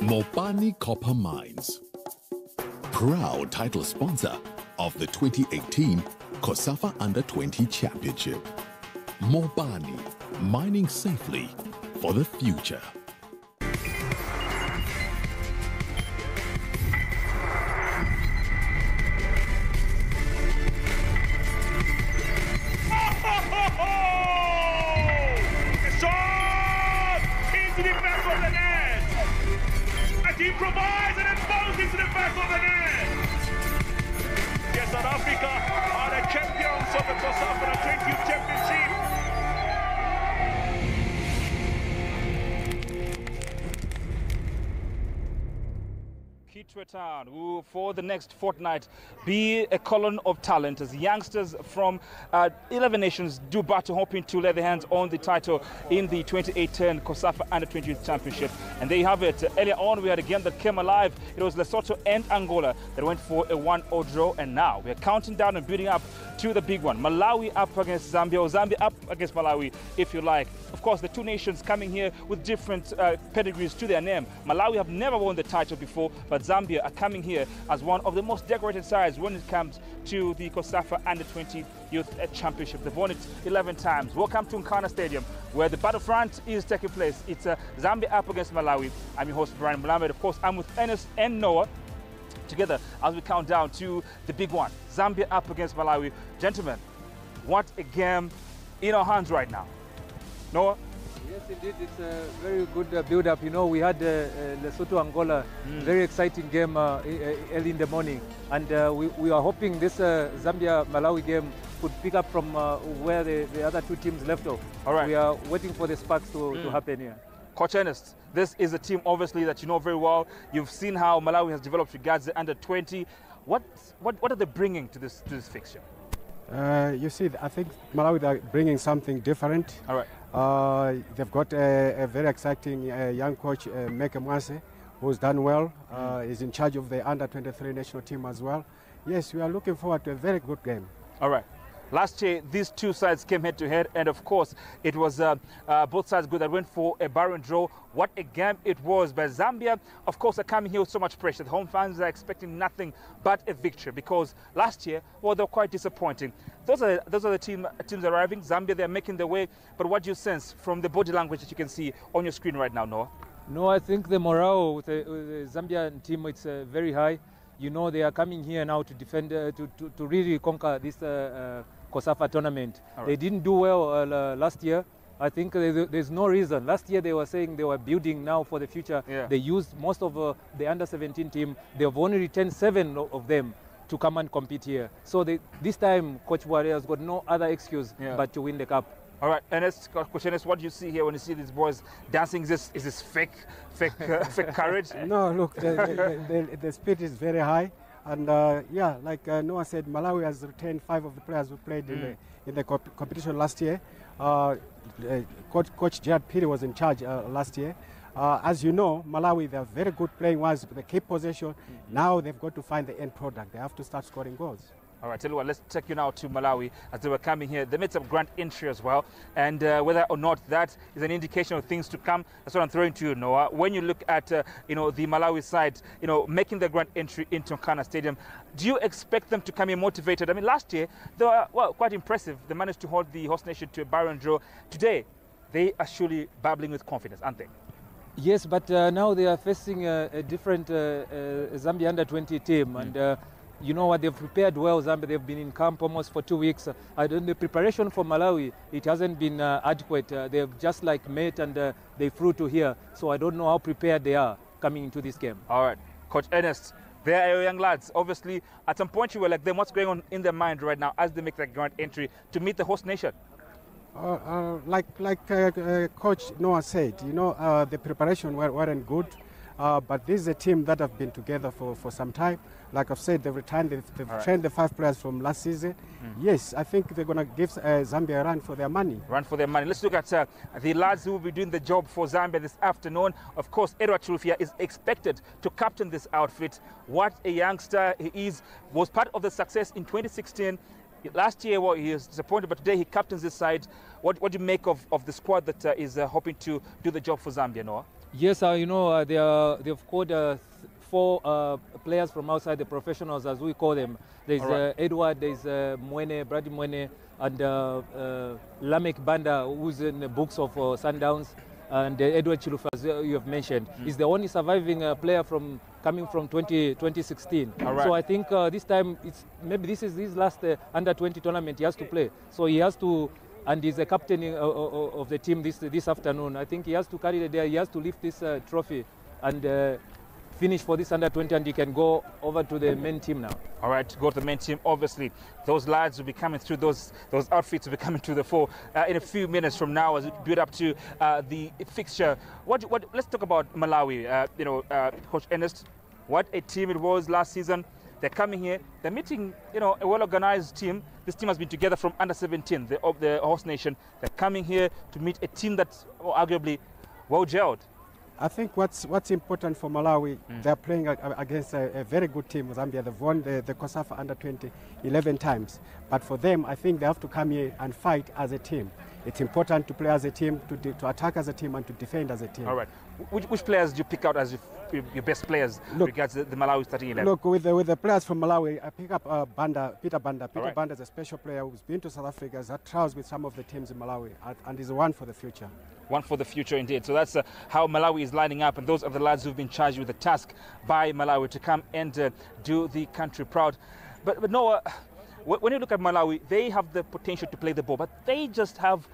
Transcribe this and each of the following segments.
Mopani Copper Mines, proud title sponsor of the 2018 COSAFA Under-20 Championship. Mopani, mining safely for the future. He provides and it falls into the back of the net. Yes, South Africa are the champions of the COSAFA Under-20 Championship. Town who for the next fortnight be a column of talent as youngsters from 11 nations do battle, hoping to lay their hands on the title in the 2018 COSAFA Under-20 Championship. And there you have it. Earlier on we had a game that came alive. It was Lesotho and Angola that went for a 1-0 draw, and now we're counting down and building up to the big one. Malawi up against Zambia, or Zambia up against Malawi, if you like. Of course, the two nations coming here with different pedigrees to their name. Malawi have never won the title before, but Zambia are coming here as one of the most decorated sides when it comes to the COSAFA Under-20 Youth Championship. They've won it 11 times. Welcome to Nkana Stadium, where the battlefront is taking place. It's Zambia up against Malawi. I'm your host, Brian Mulamed. Of course, I'm with Ernest and Noah together as we count down to the big one. Zambia up against Malawi. Gentlemen, what a game in our hands right now. Noah? Yes, indeed, it's a very good build-up. You know, we had Lesotho Angola, very exciting game early in the morning, and we are hoping this Zambia Malawi game could pick up from where the other two teams left off. All right. We are waiting for the sparks to happen here. Coach Ernest, this is a team obviously that you know very well. You've seen how Malawi has developed regards the Under-20. What are they bringing to this fixture? You see, I think Malawi are bringing something different. All right. They've got a very exciting young coach, Meke Mwase, who's done well. He's in charge of the Under-23 national team as well. Yes, we are looking forward to a very good game. All right. Last year, these two sides came head-to-head, and of course, it was both sides good that went for a barren draw. What a game it was. But Zambia, of course, are coming here with so much pressure. The home fans are expecting nothing but a victory, because last year, well, they were quite disappointing. Those are the teams arriving. Zambia, they're making their way. But what do you sense from the body language that you can see on your screen right now, Noah? No, I think the morale with the Zambian team, it's very high. You know, they are coming here now to defend, to really conquer this COSAFA tournament. Right. They didn't do well last year. I think there's no reason. Last year they were saying they were building now for the future. Yeah. They used most of the Under-17 team. They've only retained 7 of them to come and compete here. So this time Coach Wale has got no other excuse but to win the cup. All right, Ernest, Coach Ernest, what do you see here when you see these boys dancing? Is this fake courage? No, look, the spirit is very high. And yeah, like Noah said, Malawi has retained 5 of the players who played in the competition last year. Coach Gerard Piri was in charge last year. As you know, Malawi, they are very good playing wise, but they keep possession. Now they've got to find the end product. They have to start scoring goals. All right, tell you what, let's take you now to Malawi. As they were coming here, they made some grand entry as well. And whether or not that is an indication of things to come, that's what I'm throwing to you, Noah. When you look at the Malawi side, making the grand entry into Nkana Stadium, do you expect them to come in motivated? I mean, last year, they were, well, quite impressive. They managed to hold the host nation to a barren draw. Today, they are surely bubbling with confidence, aren't they? Yes, but now they are facing a different Zambia Under-20 team. And you know what, they've prepared well. Zambia, they've been in camp almost for 2 weeks. The preparation for Malawi, it hasn't been adequate. They've just like met and they flew to here. So I don't know how prepared they are coming into this game. All right, Coach Ernest, they are your young lads. Obviously, at some point you were like them. What's going on in their mind right now as they make that grand entry to meet the host nation? Like Coach Noah said, the preparation weren't good. But this is a team that have been together for some time. Like I've said, they've trained the 5 players from last season. Yes, I think they're going to give Zambia a run for their money. Run for their money. Let's look at the lads who will be doing the job for Zambia this afternoon. Of course, Edward Chilufya is expected to captain this outfit. What a youngster he is. Was part of the success in 2016. Last year, well, he was disappointed, but today he captains this side. What do you make of the squad that is hoping to do the job for Zambia, Noah? Yes, they've called 4 players from outside, the professionals as we call them. There's right. Edward, there's Brady Mwene, and Lamek Banda, who's in the books of Sundowns, and Edward Chilufa, as you have mentioned. He's the only surviving player coming from 2016. Right. So I think this time, maybe this is his last under-20 tournament he has to play. So he has to, and he's the captain of the team this afternoon. I think he has to carry the day, he has to lift this trophy and finish for this under-20, and he can go over to the main team now. All right, to go to the main team. Obviously, those lads will be coming through, those outfits will be coming to the fore in a few minutes from now as we build up to the fixture. Let's talk about Malawi. Coach Ernest, what a team it was last season. They're coming here, they're meeting, a well-organized team. This team has been together from under-17, the host nation. They're coming here to meet a team that's arguably well-gelled. I think what's important for Malawi, they're playing against a very good team, Zambia. They've won the COSAFA under-20 11 times. But for them, I think they have to come here and fight as a team. It's important to play as a team, to attack as a team, and to defend as a team. All right. Which players do you pick out as your best players regards the Malawi starting 11? Look, with the players from Malawi, I pick up Peter Banda. Peter right. Banda is a special player who's been to South Africa, has had trials with some of the teams in Malawi, and is one for the future. One for the future indeed. So that's how Malawi is lining up, and those are the lads who've been charged with the task by Malawi to come and do the country proud. But Noah, when you look at Malawi, they have the potential to play the ball, but they just have,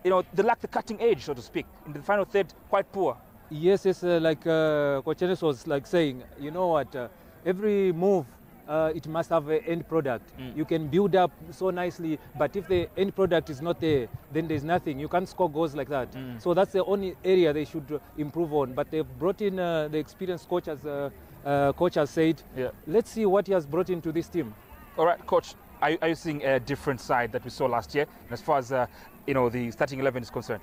they lack the cutting edge, so to speak. In the final third, quite poor. Yes, like Coach Ernest was saying, you know what, every move, it must have an end product. You can build up so nicely, but if the end product is not there, then there's nothing. You can't score goals like that. So that's the only area they should improve on. But they've brought in the experienced coach, as coach has said. Yeah. Let's see what he has brought into this team. All right, Coach, are you seeing a different side that we saw last year as far as the starting 11 is concerned?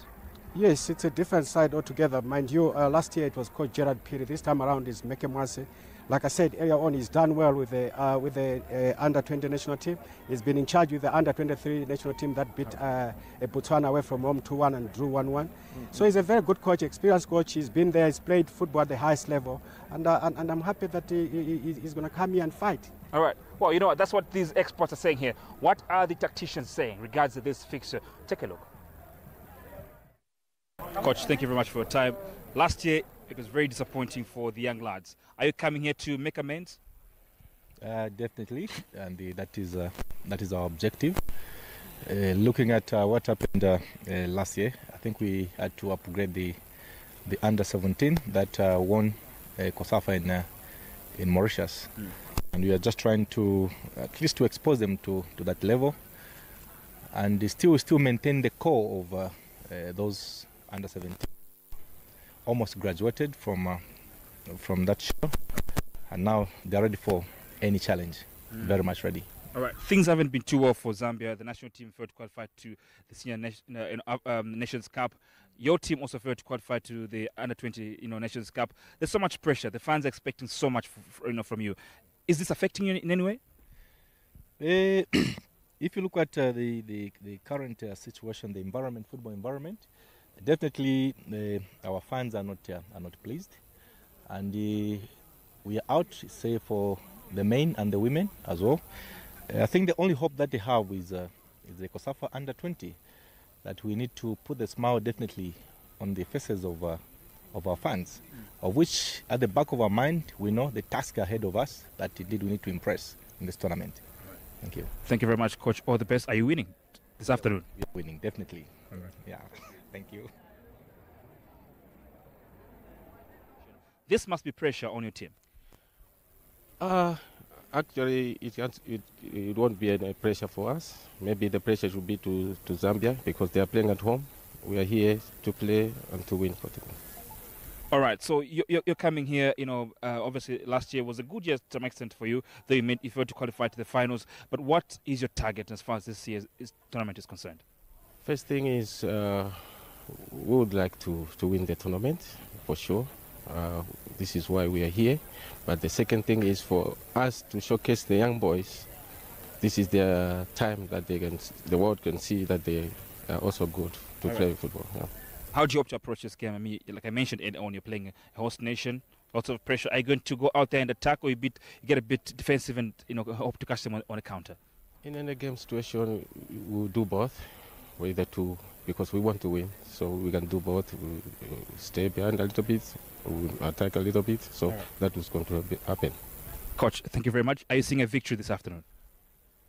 Yes, it's a different side altogether. Mind you, last year it was Coach Gerard Piri. This time around is Meke Mwase. Like I said earlier on, he's done well with the under-20 national team. He's been in charge with the under-23 national team that beat Botswana away from home 2-1 and drew 1-1. So he's a very good coach, experienced coach. He's been there, he's played football at the highest level. And I'm happy that he's going to come here and fight. All right. Well, that's what these experts are saying here. What are the tacticians saying regards to this fixture? Take a look. Coach, thank you very much for your time. Last year, it was very disappointing for the young lads. Are you coming here to make amends? Definitely, and that is our objective. Looking at what happened last year, I think we had to upgrade the under-17 that won COSAFA in Mauritius, and we are just trying to at least to expose them to that level, and still maintain the core of those under-17. Almost graduated from that show, and now they're ready for any challenge. Very much ready. All right. Things haven't been too well for Zambia. The national team failed to qualify to the Senior Nations Cup. Your team also failed to qualify to the Under-20 Nations Cup. There's so much pressure. The fans are expecting so much from you. Is this affecting you in any way? If you look at the current situation, the environment, football environment, definitely our fans are not pleased, and we are out, say, for the men and the women as well. I think the only hope that they have is the COSAFA under-20, that we need to put the smile definitely on the faces of our fans, of which at the back of our mind we know the task ahead of us that indeed we need to impress in this tournament. Thank you. Thank you very much, Coach. All the best. Are you winning this afternoon? We're winning, definitely. All right. Yeah. Thank you. This must be pressure on your team. Actually, it won't be any pressure for us. Maybe the pressure should be to Zambia because they are playing at home. We are here to play and to win for the team. All right, so you're coming here, obviously last year was a good year to some extent for you, though you failed to qualify to the finals. But what is your target as far as this year's tournament is concerned? First thing is we would like to win the tournament, for sure. This is why we are here. But the second thing is for us to showcase the young boys. This is their time that the world can see that they are also good to play football. Yeah. How do you hope to approach this game? I mean, like I mentioned earlier on, you're playing a host nation, lots of pressure. Are you going to go out there and attack, or you get a bit defensive and hope to catch them on a counter? In any game situation, we'll do both, either two, because we want to win. So we can do both. We'll stay behind a little bit, we'll attack a little bit. So that was going to happen. Coach, thank you very much. Are you seeing a victory this afternoon?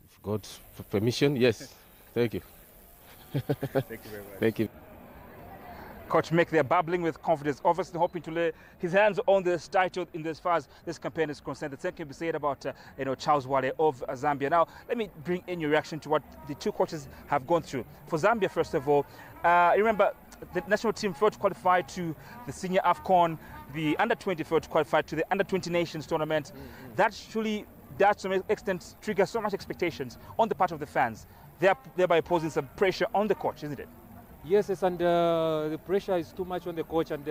If God's permission, yes. Thank you. Thank you very much. Thank you. Coach Mick, they're bubbling with confidence, obviously hoping to lay his hands on this title in as far as this campaign is concerned. The same can be said about Charles Wale of Zambia. Now, let me bring in your reaction to what the two coaches have gone through. For Zambia, first of all, remember the national team failed to qualify to the senior AFCON, the under-20 failed to qualify to the under-20 Nations tournament. That surely, that to some extent, triggers so much expectations on the part of the fans, thereby posing some pressure on the coach, isn't it? Yes, and the pressure is too much on the coach, and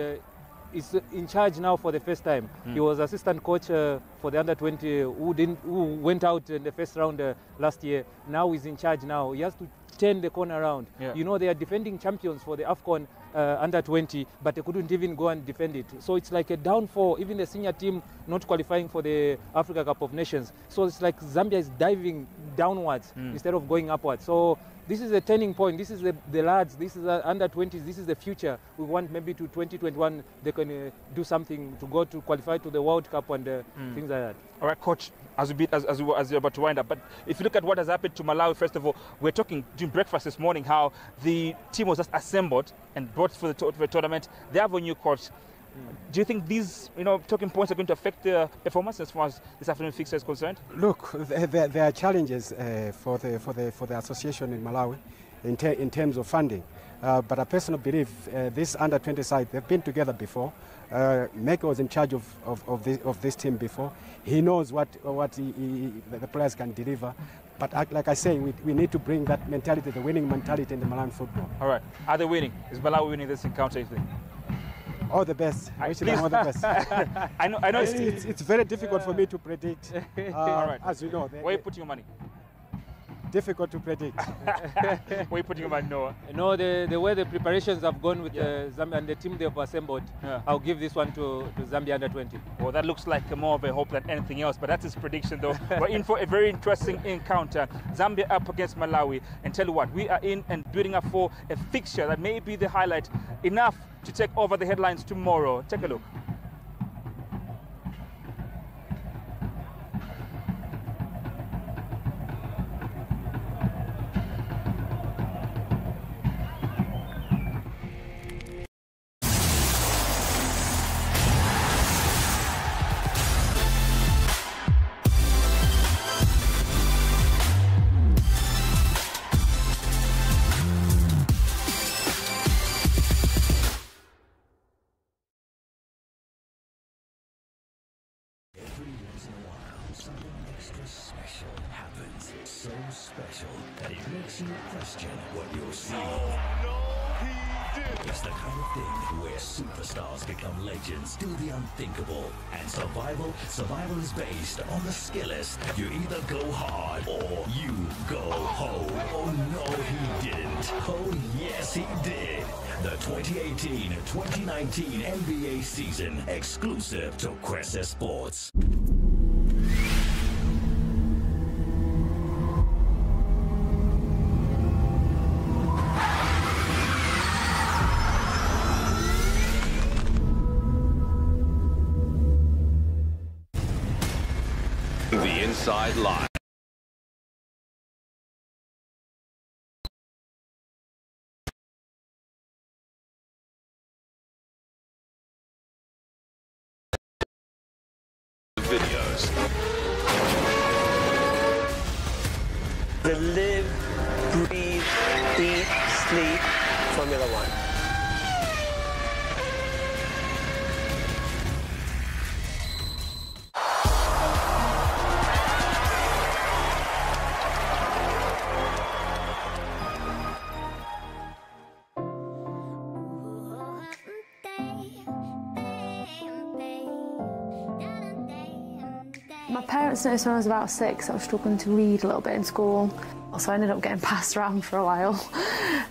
is in charge now for the first time. He was assistant coach for the under-20 who went out in the first round last year. Now he's in charge now. He has to turn the corner around. Yeah. You know, they are defending champions for the AFCON under-20, but they couldn't even go and defend it. So it's like a downfall, even the senior team not qualifying for the Africa Cup of Nations. So it's like Zambia is diving downwards instead of going upwards. So this is a turning point. This is the lads. This is the under-20s. This is the future. We want maybe to 2021 they can do something to go to qualify to the World Cup and things like that. All right, Coach. As you're about to wind up, but if you look at what has happened to Malawi, first of all, we're talking during breakfast this morning how the team was just assembled and brought for the tournament. They have a new coach. Do you think these, talking points are going to affect their performance as far as this afternoon fixture is concerned? Look, there are challenges for the association in Malawi in terms of funding. But I personally believe this under-20 side, they've been together before. Meko was in charge of this team before. He knows what the players can deliver. But like I say, we need to bring that mentality, the winning mentality in the Malawi football. All right. Are they winning? Is Malawi winning this encounter, you think? All the best. I wish them all the best. I know it's very difficult for me to predict. All right. As you know. Where are you putting your money? Difficult to predict. Where are you putting your money, Noah? No, the way the preparations have gone with Zambia and the team they've assembled, I'll give this one to Zambia under-20. Well, that looks like more of a hope than anything else, but that's his prediction, though. We're in for a very interesting encounter. Zambia up against Malawi. And tell you what, we are in and building up for a fixture that may be the highlight enough to take over the headlines tomorrow. Take a look. So special that it makes you question what you're seeing. Oh, no, he did. It's the kind of thing where superstars become legends, do the unthinkable, and survival is based on the skillest. You either go hard or you go home. Oh no, he didn't. Oh yes, he did. The 2018-2019 NBA season, exclusive to Cressa Sports. The Inside Line. Videos. The live, breathe, eat, sleep Formula One. My parents noticed when I was about 6 I was struggling to read a little bit in school. So I ended up getting passed around for a while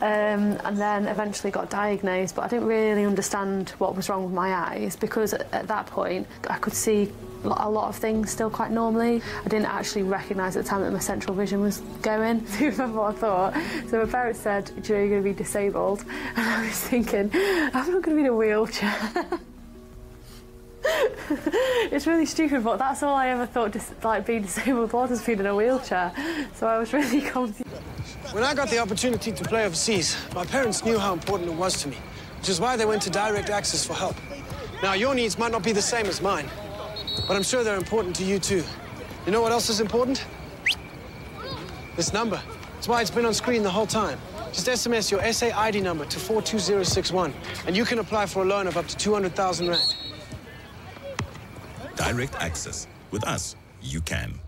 and then eventually got diagnosed, but I didn't really understand what was wrong with my eyes because at that point I could see a lot of things still quite normally. I didn't actually recognise at the time that my central vision was going. Do you remember what I thought? So my parents said, "Do you know you're going to be disabled?" And I was thinking, I'm not going to be in a wheelchair. It's really stupid, but that's all I ever thought like being disabled was being in a wheelchair. So I was really confused. When I got the opportunity to play overseas, my parents knew how important it was to me, which is why they went to direct access for help. Now, your needs might not be the same as mine, but I'm sure they're important to you too. You know what else is important? This number. That's why it's been on screen the whole time. Just SMS your SA ID number to 42061, and you can apply for a loan of up to 200,000 Rand. Direct access. With us, you can.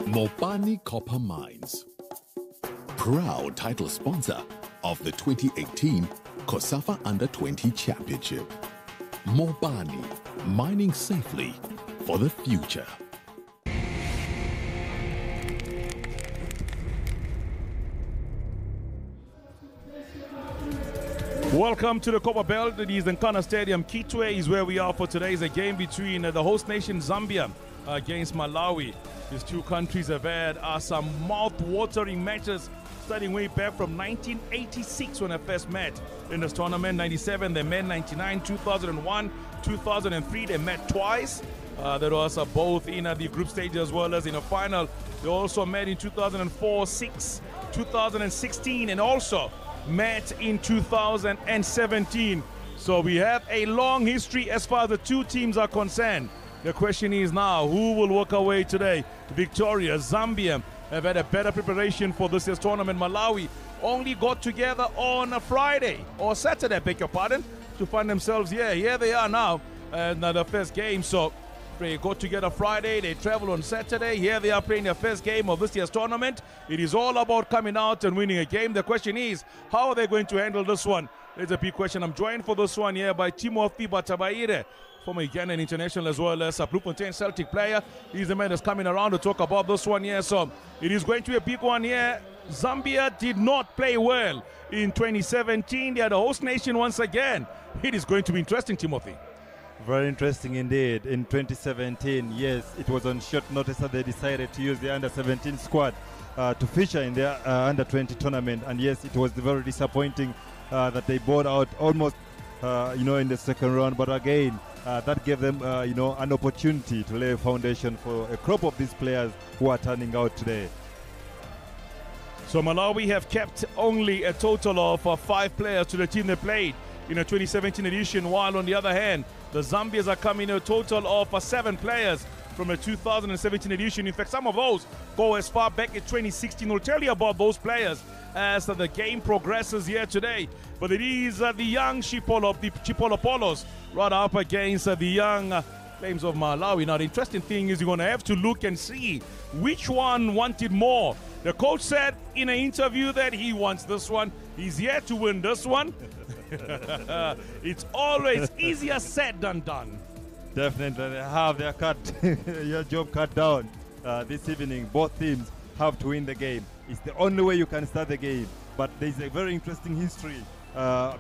Mopani Copper Mines, proud title sponsor of the 2018 COSAFA Under-20 Championship. Mopani, mining safely for the future. Welcome to the Copper Belt. It is Nkana Stadium. Kitwe is where we are for today. It's a game between the host nation Zambia against Malawi. These two countries have had some mouth-watering matches starting way back from 1986 when they first met in this tournament. 97 they met, 99, 2001, 2003 they met twice. That was both in the group stage as well as in the final. They also met in 2004, 6, 2016 and also met in 2017. So we have a long history as far as the two teams are concerned. The question is now, who will walk away today victorious? Zambia have had a better preparation for this year's tournament. Malawi only got together on a Friday or Saturday, beg your pardon, to find themselves here they are now in the first game. So they got together Friday, they travel on Saturday. Here they are playing their first game of this year's tournament. It is all about coming out and winning a game. The question is, how are they going to handle this one? It's a big question. I'm joined for this one here by Timothy Batabaire, former Ugandan international as well as a Bloemfontein Celtic player. He's the man that's coming around to talk about this one here. So it is going to be a big one here. Zambia did not play well in 2017. They are the host nation once again. It is going to be interesting, Timothy. Very interesting indeed. In 2017, yes, it was on short notice that they decided to use the under-17 squad to feature in their under-20 tournament. And yes, it was very disappointing that they bowed out almost, in the second round. But again, that gave them, an opportunity to lay a foundation for a crop of these players who are turning out today. So Malawi have kept only a total of 5 players to the team they played in the 2017 edition, while on the other hand, the Zambians are coming a total of 7 players from the 2017 edition. In fact, some of those go as far back as 2016. We'll tell you about those players as the game progresses here today. But it is the young Chipolo of the Chipolo Polos right up against the young Flames of Malawi. Now, the interesting thing is you're going to have to look and see which one wanted more. The coach said in an interview that he wants this one. He's here to win this one. It's always easier said than done. Definitely, they have their your job cut down this evening. Both teams have to win the game. It's the only way you can start the game. But there's a very interesting history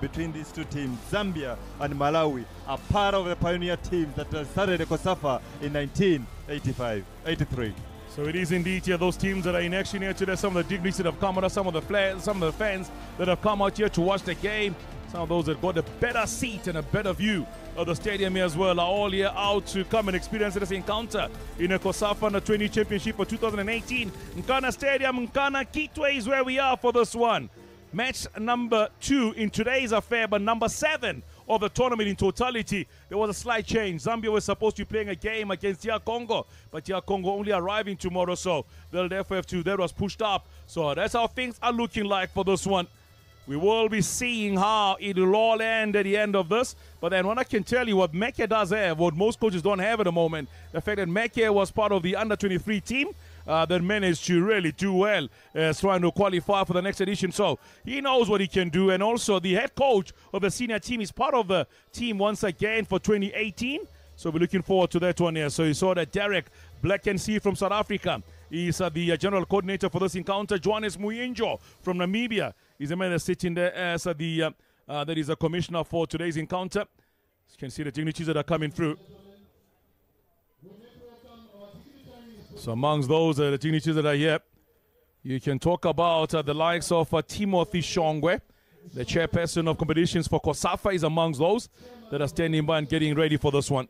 between these two teams. Zambia and Malawi are part of the pioneer teams that started the COSAFA in 1983. So it is indeed here those teams that are in action here today. Some of the dignitaries that have come out, some of the fans that have come out here to watch the game. Some of those that got a better seat and a better view of the stadium here as well are all here out to come and experience this encounter in a COSAFA Under-20 Championship for 2018. Nkana Stadium, Nkana Kitwe is where we are for this one. Match number 2 in today's affair, but number 7 of the tournament in totality. There was a slight change. Zambia was supposed to be playing a game against DR Congo, but DR Congo only arriving tomorrow, so they'll therefore have to. That was pushed up. So that's how things are looking like for this one. We will be seeing how it will all end at the end of this. But then what I can tell you, what Meke does have, what most coaches don't have at the moment, the fact that Meke was part of the under-23 team that managed to really do well trying to qualify for the next edition. So he knows what he can do. And also the head coach of the senior team is part of the team once again for 2018. So we're looking forward to that one here. So you saw that Derek Black and Sea from South Africa is the general coordinator for this encounter. Johannes Muyinjo from Namibia is the man that's sitting there as that is a commissioner for today's encounter. You can see the dignitaries that are coming through. So amongst those the dignitaries that are here, you can talk about the likes of Timothy Shongwe, the chairperson of competitions for COSAFA, is amongst those that are standing by and getting ready for this one.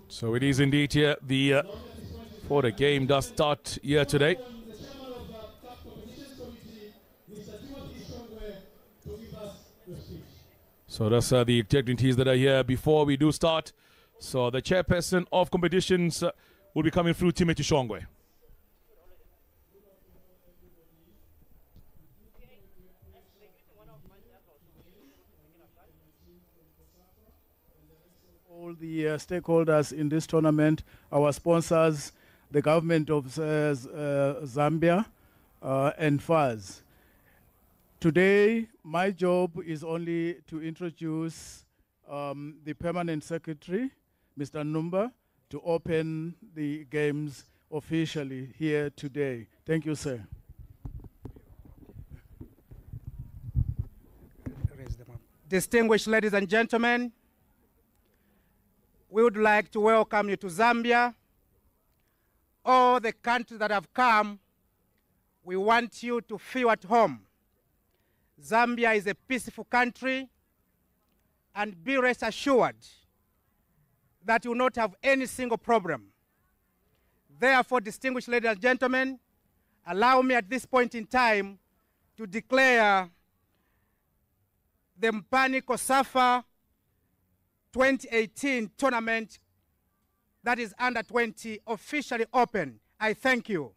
So it is indeed here for the game does start here today. So that's the dignitaries that are here before we do start. So the chairperson of competitions will be coming through, Timothy Shongwe. All the stakeholders in this tournament, our sponsors, the government of Zambia, and FAS. Today, my job is only to introduce the permanent secretary, Mr. Numba, to open the games officially here today. Thank you, sir. Distinguished ladies and gentlemen, we would like to welcome you to Zambia. All the countries that have come, we want you to feel at home. Zambia is a peaceful country, and be rest assured that you will not have any single problem. Therefore, distinguished ladies and gentlemen, allow me at this point in time to declare the Mpani COSAFA 2018 tournament, that is under 20, officially open. I thank you.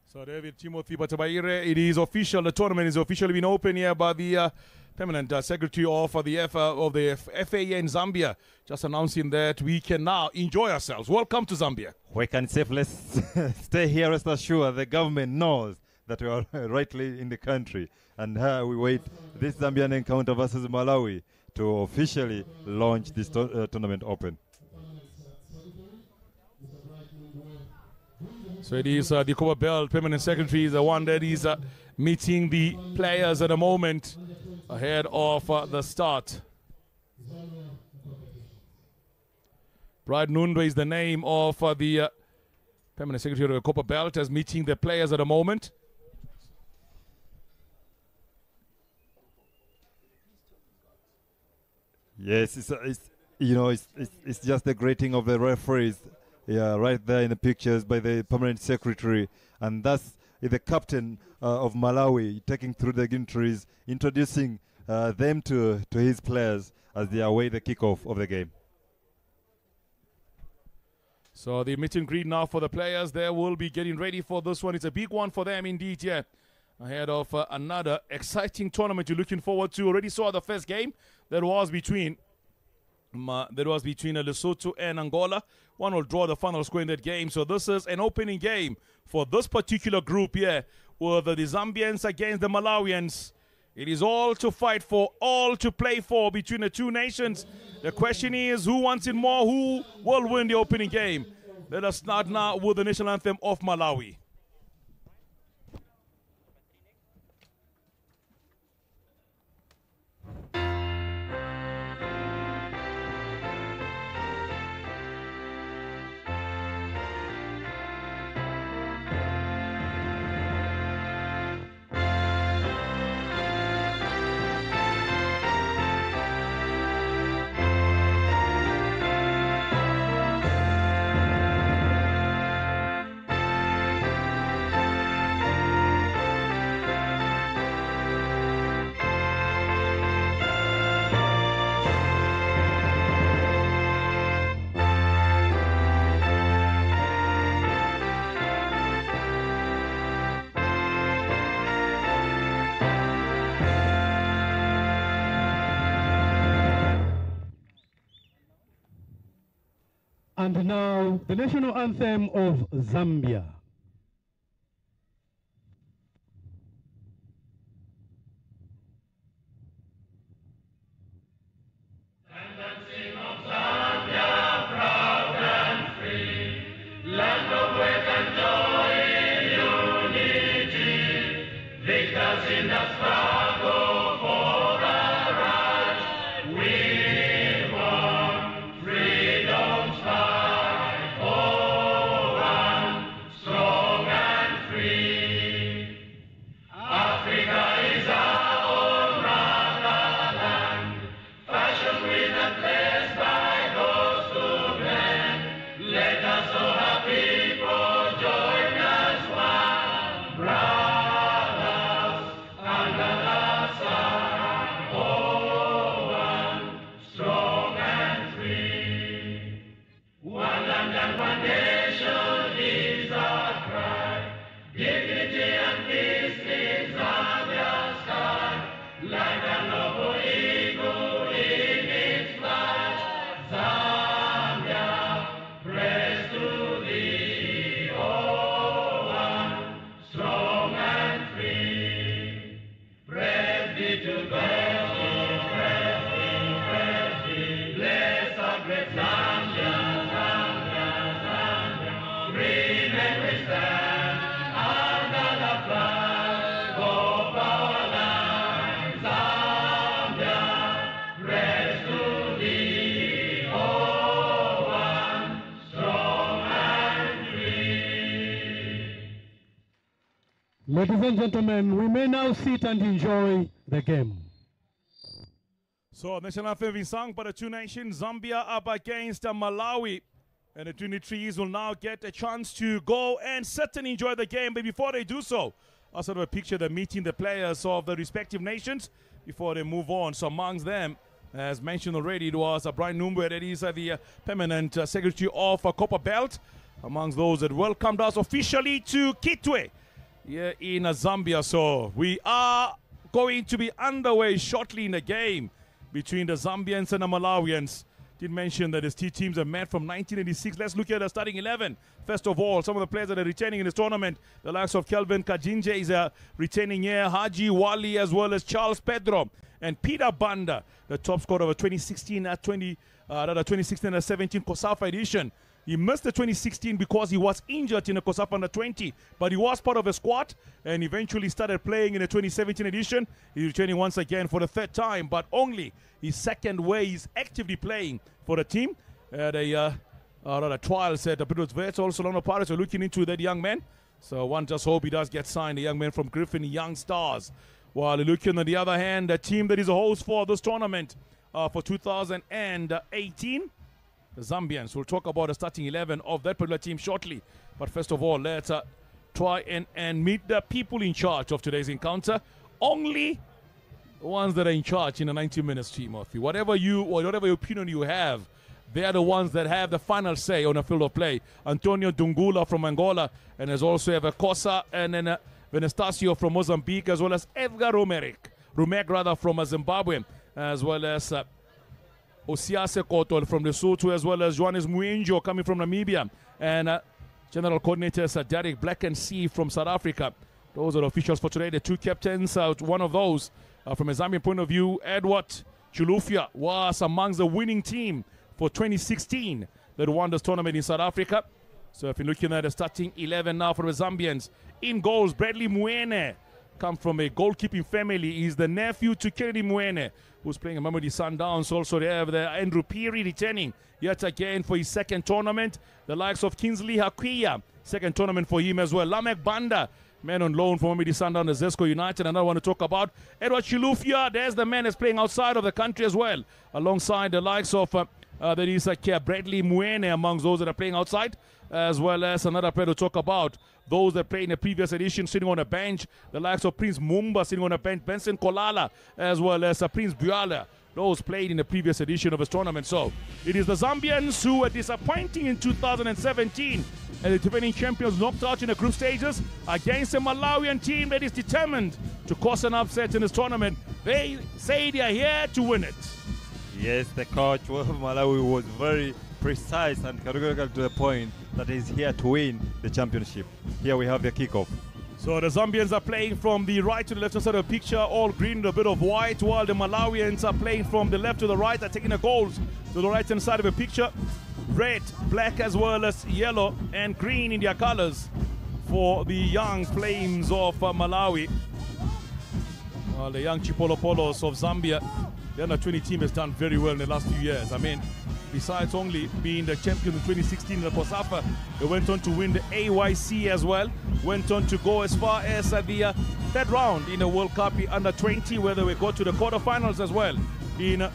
So David Timothy Batabaire, it is official. The tournament is officially been opened here by the permanent secretary of the FAA in Zambia, just announcing that we can now enjoy ourselves. Welcome to Zambia. We can safely stay here, rest assured. The government knows that we are rightly in the country. And we wait this Zambian encounter versus Malawi to officially launch this tournament open. So it is the Copa Bell permanent secretary, the one that is meeting the players at the moment ahead of the start. Brad Nundwe is the name of the permanent secretary of the Copa Belt, as meeting the players at the moment. Yes, it's just the greeting of the referees. Yeah, right there in the pictures by the permanent secretary, and that's the captain of Malawi taking through the dignitaries, introducing them to his players as they await the kickoff of the game. So the meet and greet now for the players. They will be getting ready for this one. It's a big one for them indeed, yeah. Ahead of another exciting tournament you're looking forward to. Already saw the first game that was between Lesotho and Angola. One will draw the final score in that game. So this is an opening game for this particular group here, with the Zambians against the Malawians. It is all to fight for, all to play for between the two nations. The question is, who wants it more? Who will win the opening game? Let us start now with the national anthem of Malawi. And now the national anthem of Zambia. In the struggle for the right, we want freedom's fight. Oh, one, strong and free. Africa is our own motherland, fashioned with and blessed by those two men. Let us all our people join as one, brothers. Ladies and gentlemen, we may now sit and enjoy the game. So, national anthem being sung by the two nations, Zambia up against Malawi. And the 23s will now get a chance to go and sit and enjoy the game. But before they do so, I'll sort of picture them meeting the players of the respective nations before they move on. So amongst them, as mentioned already, it was Brian Numbe, that is the permanent secretary of Copper Belt. Amongst those that welcomed us officially to Kitwe here in Zambia. So we are going to be underway shortly in the game between the Zambians and the Malawians. Did mention that his two teams have met from 1986. Let's look at the starting 11. First of all, some of the players that are returning in this tournament. The likes of Kelvin Kajinje is returning here. Haji Wali as well as Charles Pedro. And Peter Banda, the top scorer of a 2016 and 17 COSAFA edition. He missed the 2016 because he was injured in the COSAFA under 20, but he was part of a squad and eventually started playing in the 2017 edition. He's returning once again for the third time, but only his second way he's actively playing for the team. The trial said a bit of vets also on the Pirates are looking into that young man. So one just hope he does get signed, the young man from Griffin Young Stars. While looking on the other hand, the team that is a host for this tournament for 2018. The Zambians. We'll talk about the starting 11 of that particular team shortly. But first of all, let's try and meet the people in charge of today's encounter. Only the ones that are in charge in the 90-minute stream, Murphy. Whatever opinion you have, they are the ones that have the final say on the field of play. Antonio Dungula from Angola, and there's also a Kosa and then Venastasio from Mozambique, as well as Edgar Rumek from Zimbabwe, as well as Osiase Koto from Lesotho, as well as Johannes Muenjo coming from Namibia, and General Coordinators Derek Black and C from South Africa. Those are the officials for today. The two captains, one of those, from a Zambian point of view, Edward Chilufya was amongst the winning team for 2016 that won this tournament in South Africa. So if you're looking at the starting 11 now for the Zambians, in goals, Bradley Mwene, come from a goalkeeping family. He's the nephew to Kennedy Mwene, who's playing at Mamelodi Sundowns. Also, they have the Andrew Peary returning yet again for his second tournament. The likes of Kingsley Hakuya, second tournament for him as well. Lamek Banda, man on loan from Mamelodi Sundowns, the Zesco United. And I want to talk about Edward Chilufya. There's the man that's playing outside of the country as well, alongside the likes of there is Bradley Mwene amongst those that are playing outside, as well as another player to talk about. Those that played in the previous edition sitting on a bench, the likes of Prince Mumba sitting on a bench, Benson Kolala, as well as Prince Buala. Those played in the previous edition of this tournament. So it is the Zambians who were disappointing in 2017 and the defending champions knocked out in the group stages against a Malawian team that is determined to cause an upset in this tournament. They say they are here to win it. Yes, the coach of Malawi was very precise and categorical to the point that is here to win the championship. Here we have the kickoff. So the Zambians are playing from the right to the left side of the picture, all green and a bit of white, while the Malawians are playing from the left to the right, are taking the goals to the right hand side of the picture. Red, black as well as yellow and green in their colors for the young Flames of Malawi. The young Chipolopolos of Zambia, the under-20 team has done very well in the last few years. I mean, besides only being the champion in 2016 in the COSAFA, they went on to win the AYC as well. Went on to go as far as the third round in the World Cup under-20, where they will go to the quarterfinals as well in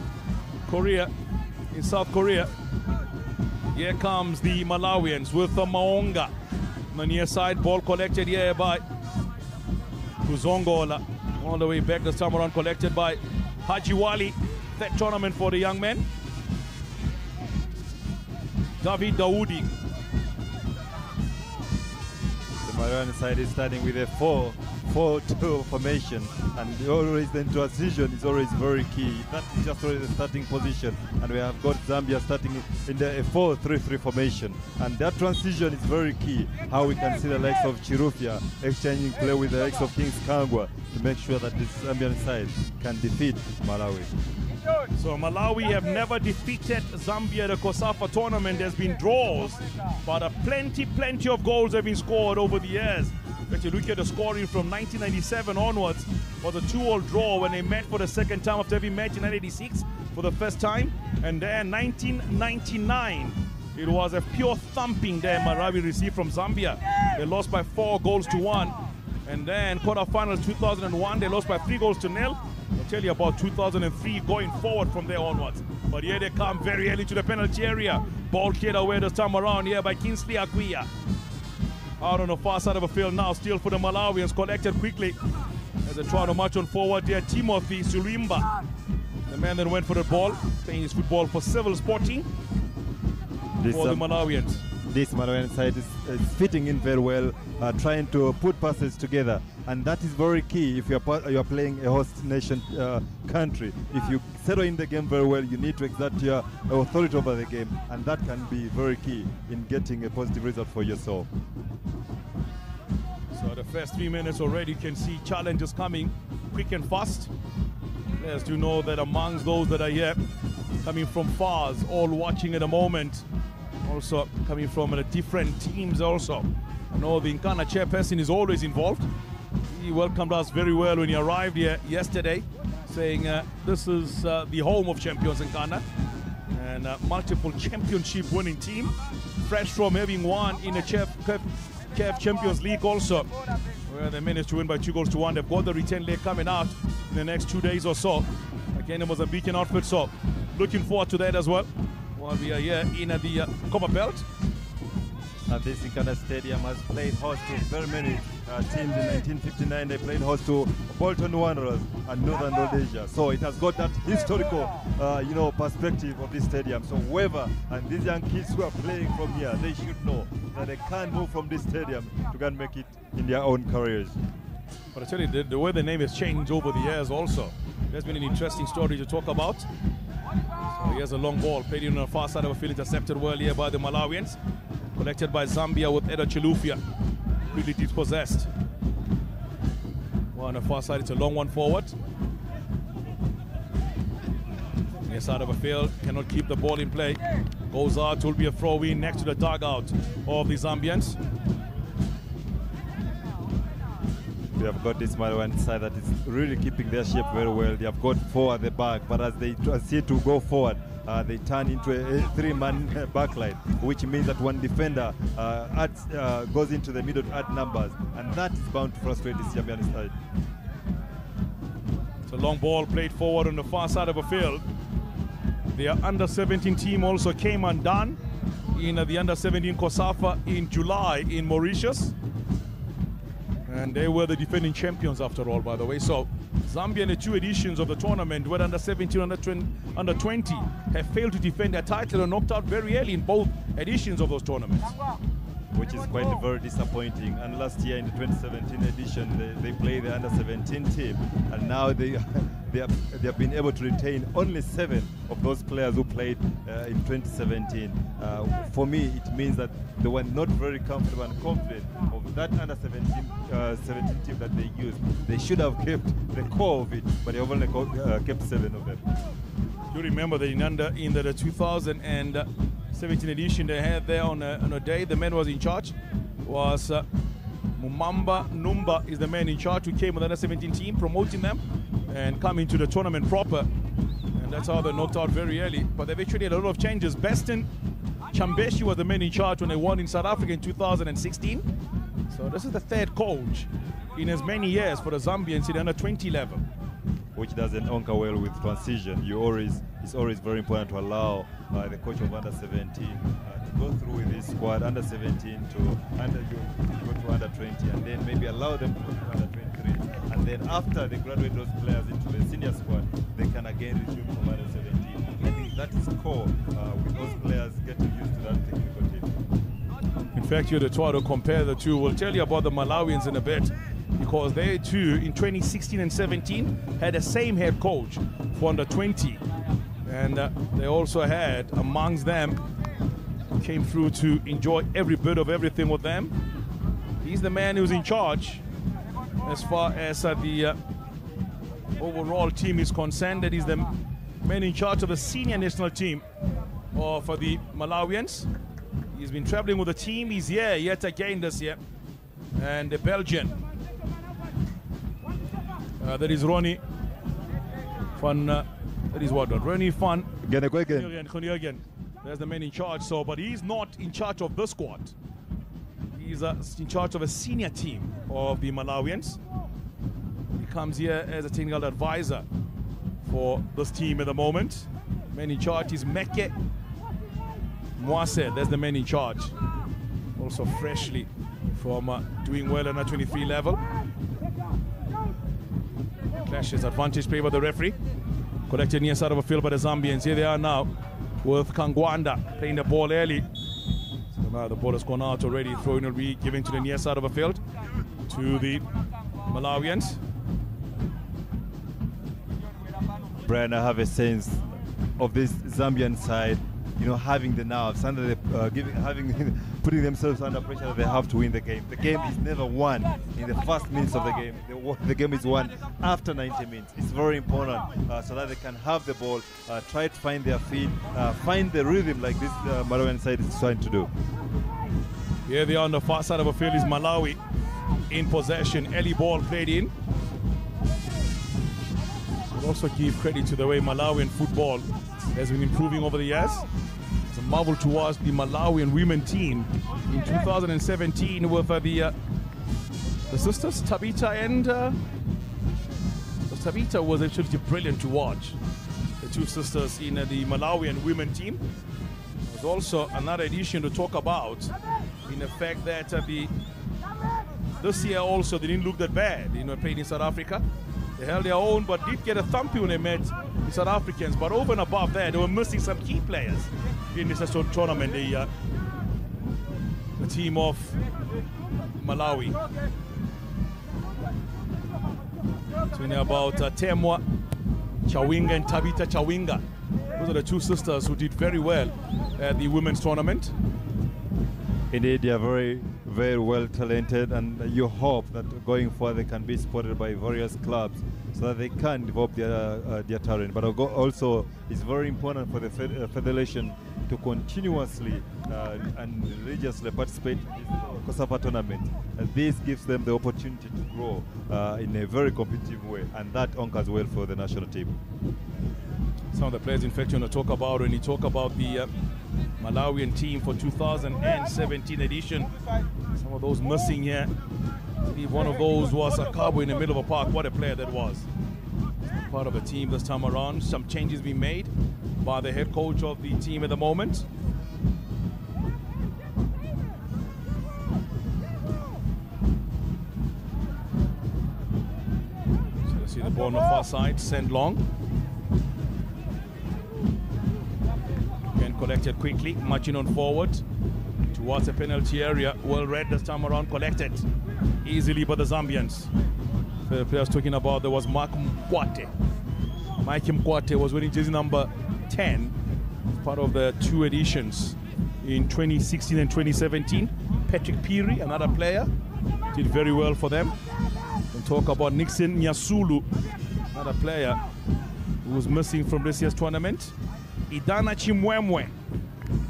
Korea, in South Korea. Here comes the Malawians with the Maonga. On the near side, ball collected here by Kuzongola. All the way back this time around, collected by Hajiwali. That tournament for the young men. David Dawoodi. The Malawian side is starting with a 4-4-2 formation, and always the transition is always very key. That is just already the starting position, and we have got Zambia starting in the 4-3-3 formation, and that transition is very key. How we can see the likes of Chirufya exchanging play with the likes of Kings Kangwa to make sure that this Zambian side can defeat Malawi. So Malawi have never defeated Zambia at the COSAFA tournament. There's been draws, but plenty of goals have been scored over the years. If you look at the scoring from 1997 onwards, was a 2-2 draw when they met for the second time after having met in 1986 for the first time. And then 1999, it was a pure thumping there Malawi received from Zambia. They lost by 4-1. And then quarterfinals 2001, they lost by 3-0. I'll tell you about 2003 going forward from there onwards. But here they come very early to the penalty area. Ball cleared away this time around here by Kingsley Akuya. Out on the far side of the field now, still for the Malawians, collected quickly as they try to march on forward there. Timothy Sulimba, the man that went for the ball, playing his football for Civil Sporting for the Malawians. This Malawian side is fitting in very well, trying to put passes together, and that is very key if you are playing a host nation country. If you settle in the game very well, you need to exert your authority over the game, and that can be very key in getting a positive result for yourself. So the first 3 minutes already, you can see challenges coming quick and fast. Players do know that amongst those that are here, coming from far, all watching at the moment, also coming from different teams also. I know the Nkana chairperson is always involved. He welcomed us very well when he arrived here yesterday, saying this is the home of champions Nkana, and multiple championship winning team, fresh from having won in the CAF Champions League also, where they managed to win by 2-1. They've got the return leg coming out in the next 2 days or so. Again, it was a Mozambican outfit, so looking forward to that as well. While we are here in the Copper Belt. And this Nkana Stadium has played host to very many teams. In 1959, they played host to Bolton Wanderers and Northern Rhodesia. So it has got that historical, perspective of this stadium. So whoever, and these young kids who are playing from here, they should know that they can't move from this stadium to go and make it in their own careers. But I tell you, the way the name has changed over the years also. There's been an interesting story to talk about. So here's a long ball played in on the far side of the field, intercepted well here by the Malawians. Collected by Zambia with Edo Chilufya. Quickly dispossessed. Well, on the far side, it's a long one forward. Near side of the field, cannot keep the ball in play. Goes out, will be a throw-in next to the dugout of the Zambians. We have got this Malawian side that is really keeping their shape very well. They have got 4 at the back, but as they proceed to go forward, they turn into a 3-man backline, which means that one defender goes into the middle to add numbers, and that is bound to frustrate this Zambian side. It's a long ball played forward on the far side of the field. Their under-17 team also came undone in the under-17 COSAFA in July in Mauritius. And they were the defending champions after all, by the way. So Zambia in the 2 editions of the tournament, whether under-17 or under-20, have failed to defend their title and knocked out very early in both editions of those tournaments. which is quite very disappointing. And last year in the 2017 edition, they played the under-17 team, and now they have been able to retain only 7 of those players who played in 2017. For me, it means that they were not very comfortable and confident of that under-17 team that they used. They should have kept the core of it, but they have only kept 7 of them. You remember that in the 2017 edition they had there on a day the man was in charge was Mumamba Numba is the man in charge who came with the under-17 team, promoting them and coming to the tournament proper, and that's how they knocked out very early. But they've actually had a lot of changes. Beston Chambeshi was the man in charge when they won in South Africa in 2016. So this is the 3rd coach in as many years for the Zambians in the under-20 level, which doesn't anchor well with transition. It's always very important to allow the coach of under-17 to go through with his squad, under-17 to go to under-20, and then maybe allow them to go to under-23. And then after they graduate those players into the senior squad, they can again resume from under-17. I think that is core with those players getting used to that technical team. In fact, you'd try to compare the two. We'll tell you about the Malawians in a bit, because they too in 2016 and 17 had the same head coach for under-20, and they also had amongst them came through to enjoy every bit of everything with them. He's the man who's in charge as far as the overall team is concerned. That is the man in charge of the senior national team for the Malawians. He's been traveling with the team. He's here yet again this year, and the Belgian. That is Ronnie van. That is what? Ronnie van Groningen. There's the man in charge. So, but he's not in charge of the squad. He's in charge of a senior team of the Malawians. He comes here as a technical advisor for this team at the moment. Man in charge is Meke Mwase. There's the man in charge. Also freshly from doing well on a 23 level. Clashes, advantage played by the referee. Collected near side of a field by the Zambians. Here they are now with Kangwanda playing the ball early. So now the ball has gone out already. Throwing will be given to the near side of a field to the Malawians. Brian, I have a sense of this Zambian side, you know, having the nerves, under the, putting themselves under pressure that they have to win the game. The game is never won in the first minutes of the game. The game is won after 90 minutes. It's very important so that they can have the ball, try to find their feet, find the rhythm like this Malawian side is trying to do. Here they are on the far side of the field is Malawi in possession. Early ball played in. We'll also give credit to the way Malawian football has been improving over the years. It's a marvel to watch the Malawian women team in 2017 with the sisters Tabita and Tabita was actually brilliant to watch. The two sisters in the Malawian women team. There's also another addition to talk about in the fact that this year also they didn't look that bad. You know, played in South Africa. They held their own, but did get a thumping when they met the South Africans. But over and above that, they were missing some key players in this tournament. The team of Malawi. Talking about Temwa Chawinga and Tabita Chawinga. Those are the two sisters who did very well at the women's tournament. Indeed, they are very, very well talented, and you hope that going forward they can be supported by various clubs so that they can develop their talent. But also, it's very important for the federation to continuously and religiously participate in this COSAFA tournament. And this gives them the opportunity to grow in a very competitive way, and that anchors well for the national team. Some of the players, in fact, you want to talk about when you talk about the Malawian team for 2017 edition. Some of those missing here. I believe one of those was a cowboy in the middle of a park. What a player that was. Part of the team this time around. Some changes being made by the head coach of the team at the moment. So you see the ball on the far side, send long. Collected quickly, marching on forward towards the penalty area. Well read this time around, collected easily by the Zambians. The players talking about, there was Mark Mkwate. Mike Mkwate was wearing jersey number 10, part of the 2 editions in 2016 and 2017. Patrick Peary, another player, did very well for them. We'll talk about Nixon Nyasulu, another player who was missing from this year's tournament. Idana Chimwemwe,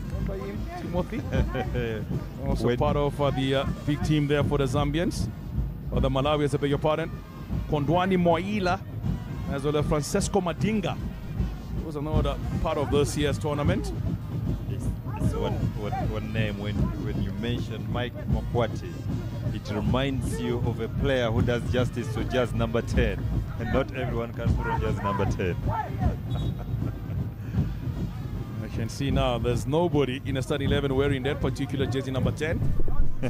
remember him, Timothy? Also part of the big team there for the Zambians, or the Malawians, I beg your pardon. Kondwani Moila, as well as Francesco Madinga, who was another part of this year's tournament. It's one name when you mention Mike Mkwate, it reminds you of a player who does justice to just number 10, and not everyone can put on just number 10. I can see now there's nobody in a starting 11 wearing that particular jersey number 10.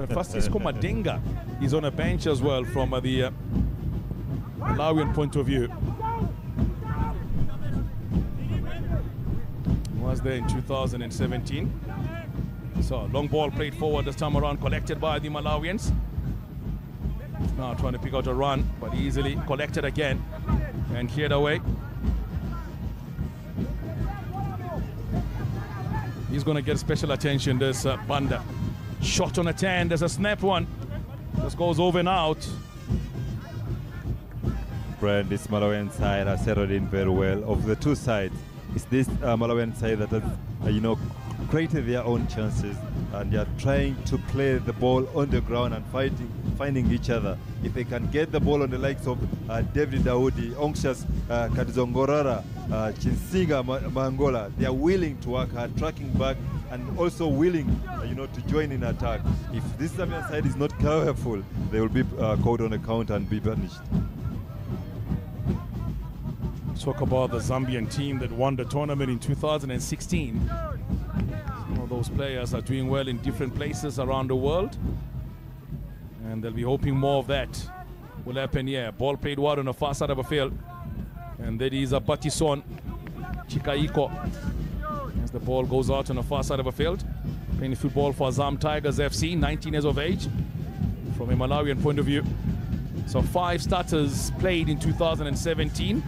Francisco Madinga is on a bench as well from the Malawian point of view. He was there in 2017. So long ball played forward this time around, collected by the Malawians. Now trying to pick out a run, but easily collected again and cleared away. He's going to get special attention, this Banda. Shot on a 10, there's a snap one. Just goes over and out. Brian, this Malawian side has settled in very well. Of the two sides, it's this Malawian side that has, created their own chances, and they are trying to play the ball on the ground and finding each other. If they can get the ball on the likes of David Daudi, Onksias Kadzongorara, Chinsinga Mangola, they are willing to work hard, tracking back, and also willing, to join in attack. If this Zambian side is not careful, they will be caught on account and be punished. Talk about the Zambian team that won the tournament in 2016. All those players are doing well in different places around the world, and they'll be hoping more of that will happen here. Ball played wide on the far side of the field, and that is a Batison Chikaiko. As the ball goes out on the far side of the field, playing football for Zam Tigers FC, 19 years of age, from a Malawian point of view. So 5 starters played in 2017,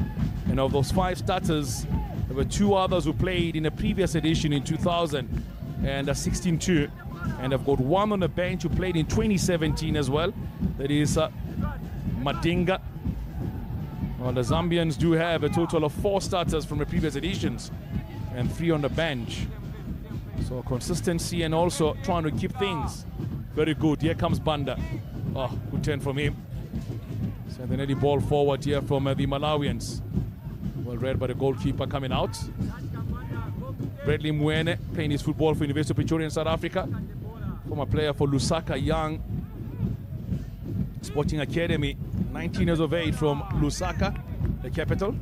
and of those 5 starters, there were 2 others who played in a previous edition in 2016 too. And I've got 1 on the bench who played in 2017 as well. That is Madinga. Well, the Zambians do have a total of 4 starters from the previous editions and 3 on the bench. So consistency and also trying to keep things very good. Here comes Banda. Oh, good turn from him. Send the netty ball forward here from the Malawians. Well read by the goalkeeper coming out. Bradley Mwene playing his football for University of Pretoria in South Africa. Former player for Lusaka Young Sporting Academy. 19 years of age from Lusaka, the capital.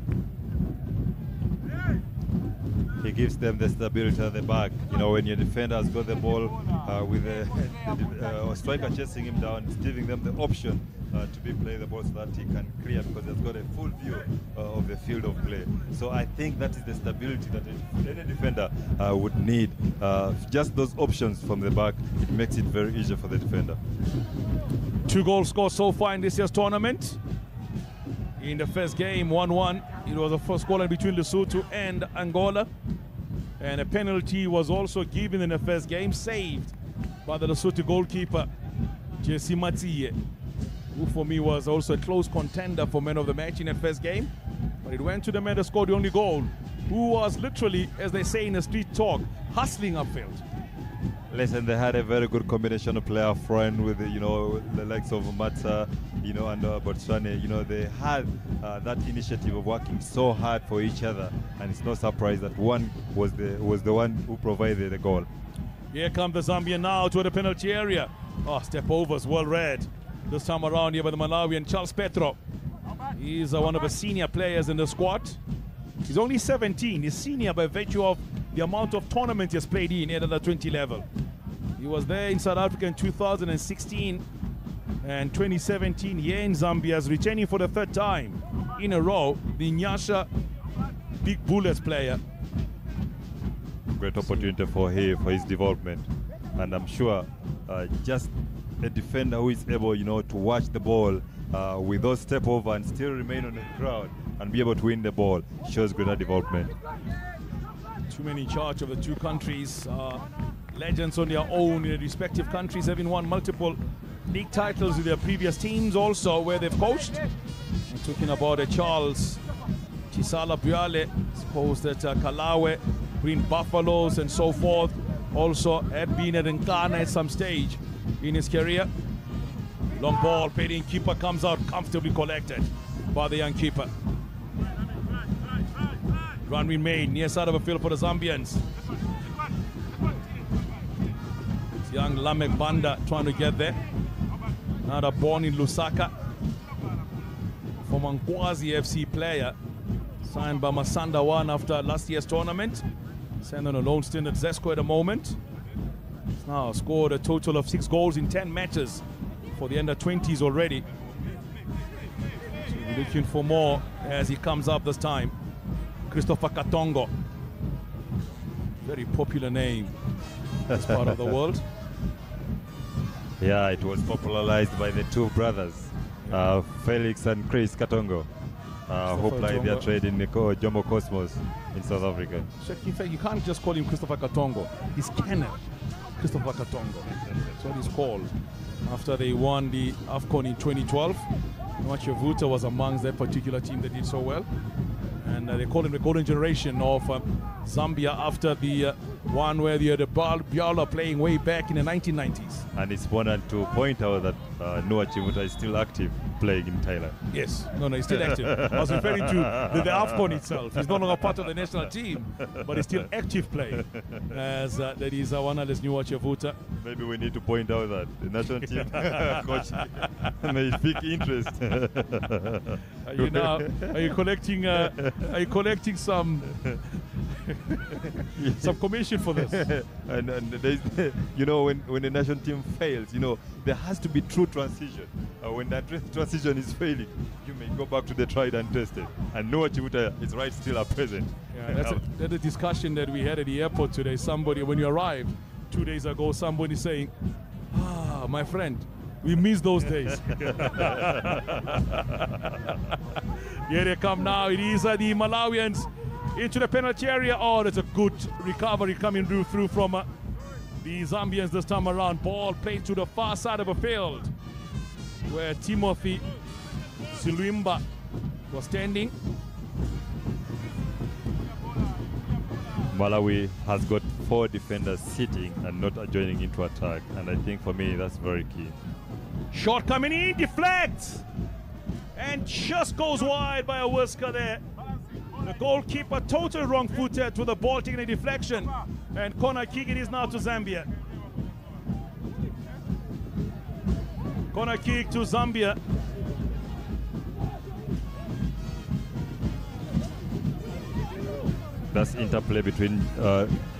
He gives them the stability at the back. When your defender has got the ball with a striker chasing him down, it's giving them the option to be play the ball so that he can clear, because he's got a full view of the field of play. So I think that is the stability that any defender would need. Just those options from the back, it makes it very easy for the defender. 2 goals scored so far in this year's tournament. In the first game, 1-1. It was the first goal between Lesotho and Angola. And a penalty was also given in the first game, saved by the Lesotho goalkeeper, Jesse Matsiye, who for me was also a close contender for man of the match in that first game. But it went to the man that scored the only goal, who was literally, as they say in the street talk, hustling upfield. Listen, they had a very good combination of player front with, the likes of Matsa, and Botswane. They had that initiative of working so hard for each other, and it's no surprise that one was the one who provided the goal. Here comes the Zambian now to the penalty area. Oh, step overs, well read. This time around here by the Malawian, Charles Petro. He's one of the senior players in the squad. He's only 17. He's senior by virtue of the amount of tournaments he's played in at the 20 level. He was there in South Africa in 2016 and 2017 here in Zambia, is returning for the 3rd time in a row, the Nyasha Big Bullets player. Great opportunity for his development. and I'm sure just a defender who is able, to watch the ball with those step over and still remain on the ground and be able to win the ball shows greater development. Too many in charge of the two countries. Legends on their own in their respective countries, having won multiple league titles with their previous teams also where they've coached. I'm talking about Charles Chisala Buale, supposed that Kalawe, Green Buffaloes and so forth, also had been at Nkana at some stage in his career. Long ball, playing keeper comes out comfortably collected by the young keeper. Run remained near side of the field for the Zambians. It's young Lamek Banda trying to get there. Another born in Lusaka. Former Nkwazi FC player. Signed by Masanda One after last year's tournament. Sent on a loan stint at Zesco at the moment. He's now scored a total of 6 goals in 10 matches for the under-20s already. So we're looking for more as he comes up this time. Christopher Katongo. Very popular name in this part of the world. Yeah, it was popularized by the two brothers, Felix and Chris Katongo, who played their trade in the Jomo Cosmos in South Africa. So in fact, you can't just call him Christopher Katongo. He's Kenneth Christopher Katongo. That's what he's called. After they won the AFCON in 2012, Vuta was amongst that particular team that did so well. And they call him the golden generation of Zambia after the one where they had the Biala playing way back in the 1990s. And it's important to point out that Noah Chimuta is still active playing in Thailand. Yes, no, he's still active. I was referring to the AFCON itself. He's no longer part of the national team, but he's still active playing. As that is Wanales Noah Chimuta. Maybe we need to point out that the national team coach may pick interest. Are you collecting some commission for this? and when the national team fails, there has to be true transition. When that transition is failing, you may go back to the tried and tested. And Noah Chimuta is right still at present. Yeah, that's a discussion that we had at the airport today. Somebody, when you arrived 2 days ago, somebody saying, my friend, we miss those days. Here they come now. It is the Malawians into the penalty area. Oh, there's a good recovery coming through from the Zambians this time around. Ball played to the far side of the field where Timothy Siluimba was standing. Malawi has got 4 defenders sitting and not joining into attack, and I think for me that's very key. Shot coming in, deflects, and just goes wide by a whisker there. The goalkeeper totally wrong-footed with the ball taking a deflection, and corner kick it is now to Zambia. Corner kick to Zambia. That's interplay between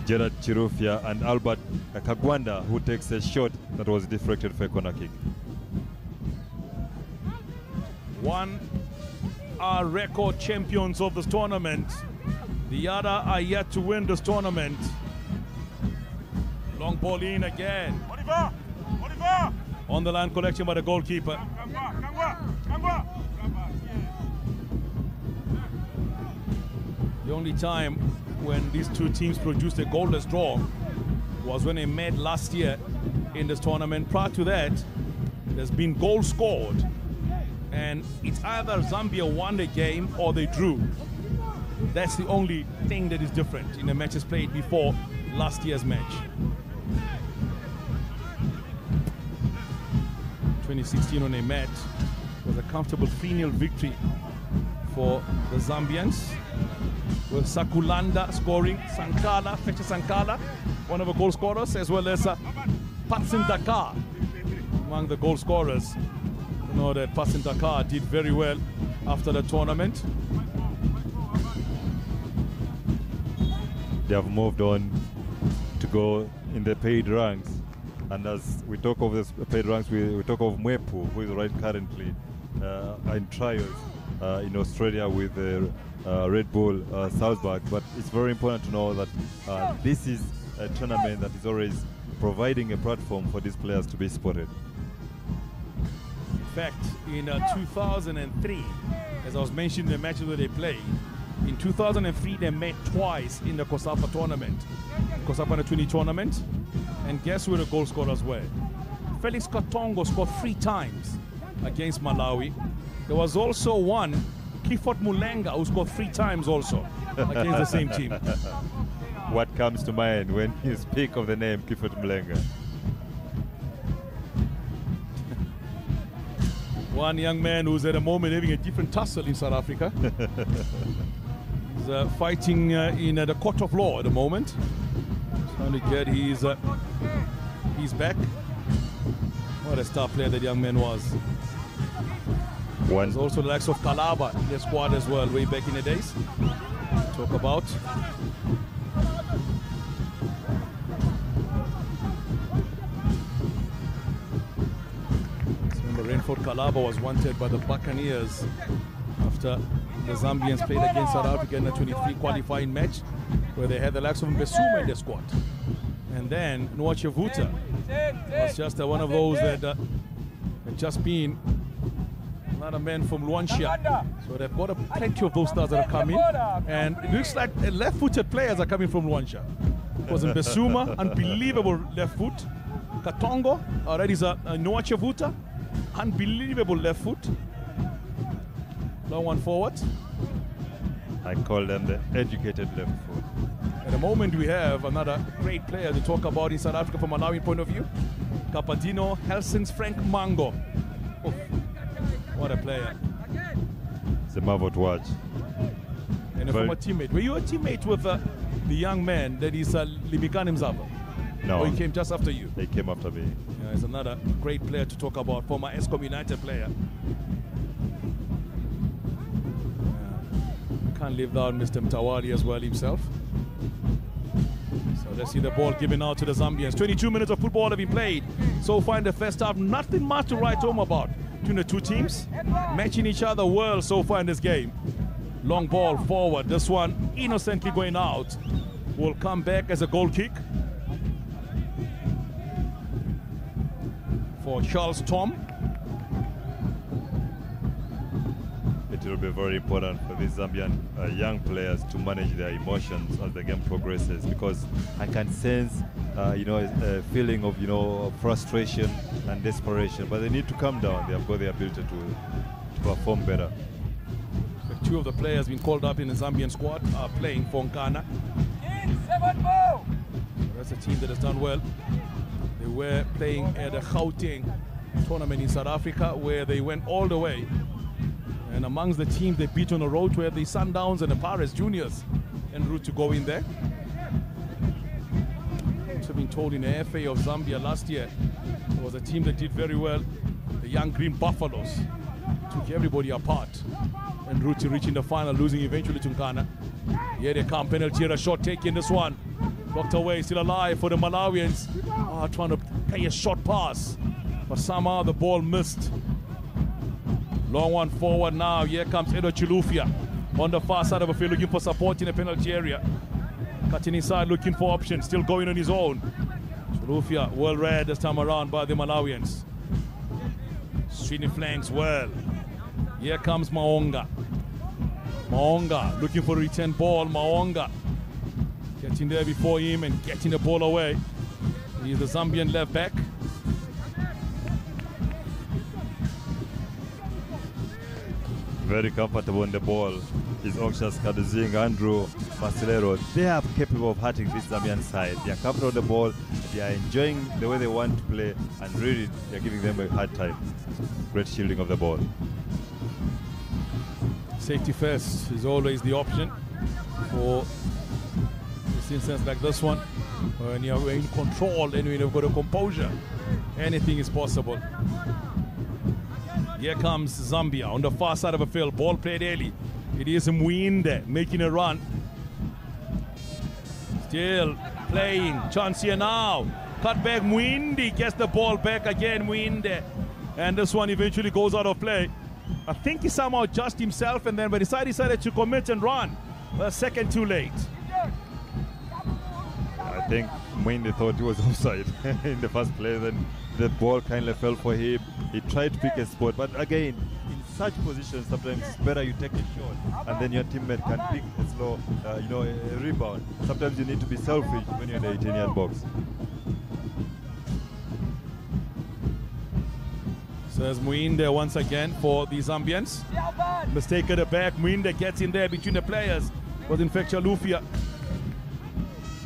Gerard Chirufia and Albert Kagwanda, who takes a shot that was deflected for a corner kick. One are record champions of this tournament. The other are yet to win this tournament. Long ball in again. On the line collection by the goalkeeper. The only time when these two teams produced a goalless draw was when they met last year in this tournament. Prior to that, there's been goals scored, and it's either Zambia won the game or they drew. That's the only thing that is different in the matches played before last year's match. 2016 when they met was a comfortable 3-0 victory for the Zambians, with Sakulanda scoring, Fecha Sankala, one of the goal scorers, as well as Patsin Dakar among the goal scorers. You know that Patsin Dakar did very well after the tournament. They have moved on to go in the paid ranks, and as we talk of the paid ranks, we talk of Mwepu, who is right currently in trials in Australia with the Red Bull Salzburg. But it's very important to know that this is tournament that is always providing a platform for these players to be spotted. In fact, in 2003, as I was mentioning the matches where they played, in 2003 they met twice in the COSAFA tournament, COSAFA Under 20 tournament, and guess who the goal scorers were? Felix Katongo scored 3 times against Malawi. There was also one, Clifford Mulenga, who scored 3 times also against the same team. What comes to mind when you speak of the name Clifford Mulenga? One young man who's at the moment having a different tussle in South Africa. He's fighting in the court of law at the moment. Trying to get his back. What a star player that young man was. There's also the likes of Kalaba in the squad as well, way back in the days. Talk about. Renford Kalaba was wanted by the Buccaneers after the Zambians played against South Africa in the 23 qualifying match, where they had the likes of Mbesuma in their squad. And then Nwachevuta was just one of those that had just been another man from Luanshya. So they've got plenty of those stars that are coming. And it looks like left-footed players are coming from Luanshya. Because Mbesuma, unbelievable left foot. Katongo, already is a Nwachevuta. Unbelievable left foot. Long one forward. I call them the educated left foot. At the moment we have another great player to talk about in South Africa from a Malawi point of view. Kapadino Helsing's Frank Mango. Oh, what a player. It's a marvel to watch. And a former teammate. Were you a teammate with the young man that is Limikani Mzaba? No. Or he came just after you? He came after me. Yeah, he's another great player to talk about, former Eskom United player. Can't live without Mr. Mtawali as well himself. So let's see the ball given out to the Zambians. 22 minutes of football have been played. So far in the first half, nothing much to write home about between the two teams. Matching each other well so far in this game. Long ball forward. This one innocently going out. Will come back as a goal kick for Charles Tom. It will be very important for these Zambian young players to manage their emotions as the game progresses, because I can sense, a feeling of, frustration and desperation. But they need to calm down. They have got the ability to perform better. The 2 of the players being called up in the Zambian squad are playing for Nkana. So that's a team that has done well. They were playing at the Gauteng tournament in South Africa, where they went all the way. And amongst the teams they beat on the road were the Sundowns and the Paris Juniors en route to go in there. Also been told in the FA of Zambia last year, there was a team that did very well. The young Green Buffaloes took everybody apart en route to reaching the final, losing eventually to Nkana. Here they come, penalty, a shot taken, this one. Blocked away, still alive for the Malawians. Trying to play a short pass, but somehow the ball missed. Long one forward now. Here comes Edo Chilufya on the far side of the field, looking for support in the penalty area. Cutting inside, looking for options, still going on his own. Chilufya well read this time around by the Malawians. Swinging flanks well. Here comes Maonga. Maonga looking for a return ball. Maonga getting there before him and getting the ball away. He's the Zambian left back. Very comfortable on the ball. His options, Kaduzing, Andrew, Marcelero, they are capable of hurting this Zambian side. They are comfortable on the ball. They are enjoying the way they want to play, and really they are giving them a hard time. Great shielding of the ball. Safety first is always the option for this instance like this one. When you're in control and when you've got a composure, anything is possible. Here comes Zambia on the far side of the field. Ball played early. It is Mwinde making a run. Still playing. Chance here now. Cut back. Mwinde gets the ball back again. Mwinde. And this one eventually goes out of play. I think he somehow adjusted himself, and then decided to commit and run. A second too late. I think Mwinde thought he was offside in the first place, and the ball kindly fell for him. He tried to pick a spot, but again, in such positions, sometimes it's better you take a shot, and then your teammate can pick a slow, a rebound. Sometimes you need to be selfish when you're in the 18-yard box. Says Mwinde once again for the Zambians. Mistake at the back. Mwinde gets in there between the players. Was in fact Lufia.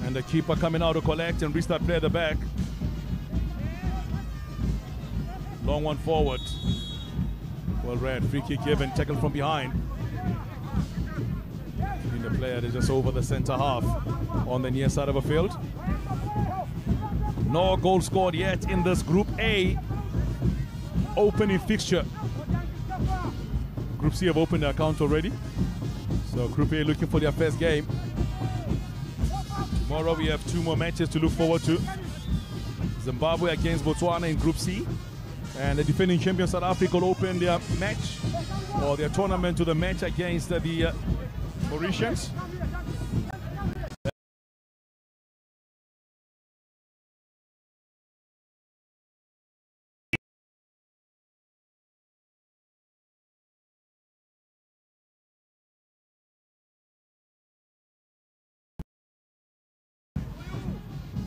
And the keeper coming out to collect and restart play at the back. Long one forward. Well read. Free kick given. Tackle from behind. The player is just over the center half on the near side of the field. No goal scored yet in this Group A opening fixture. Group C have opened their account already. So Group A looking for their first game. Tomorrow we have 2 more matches to look forward to. Zimbabwe against Botswana in Group C. And the defending champion South Africa will open their match, or their tournament, to the match against the Mauritians.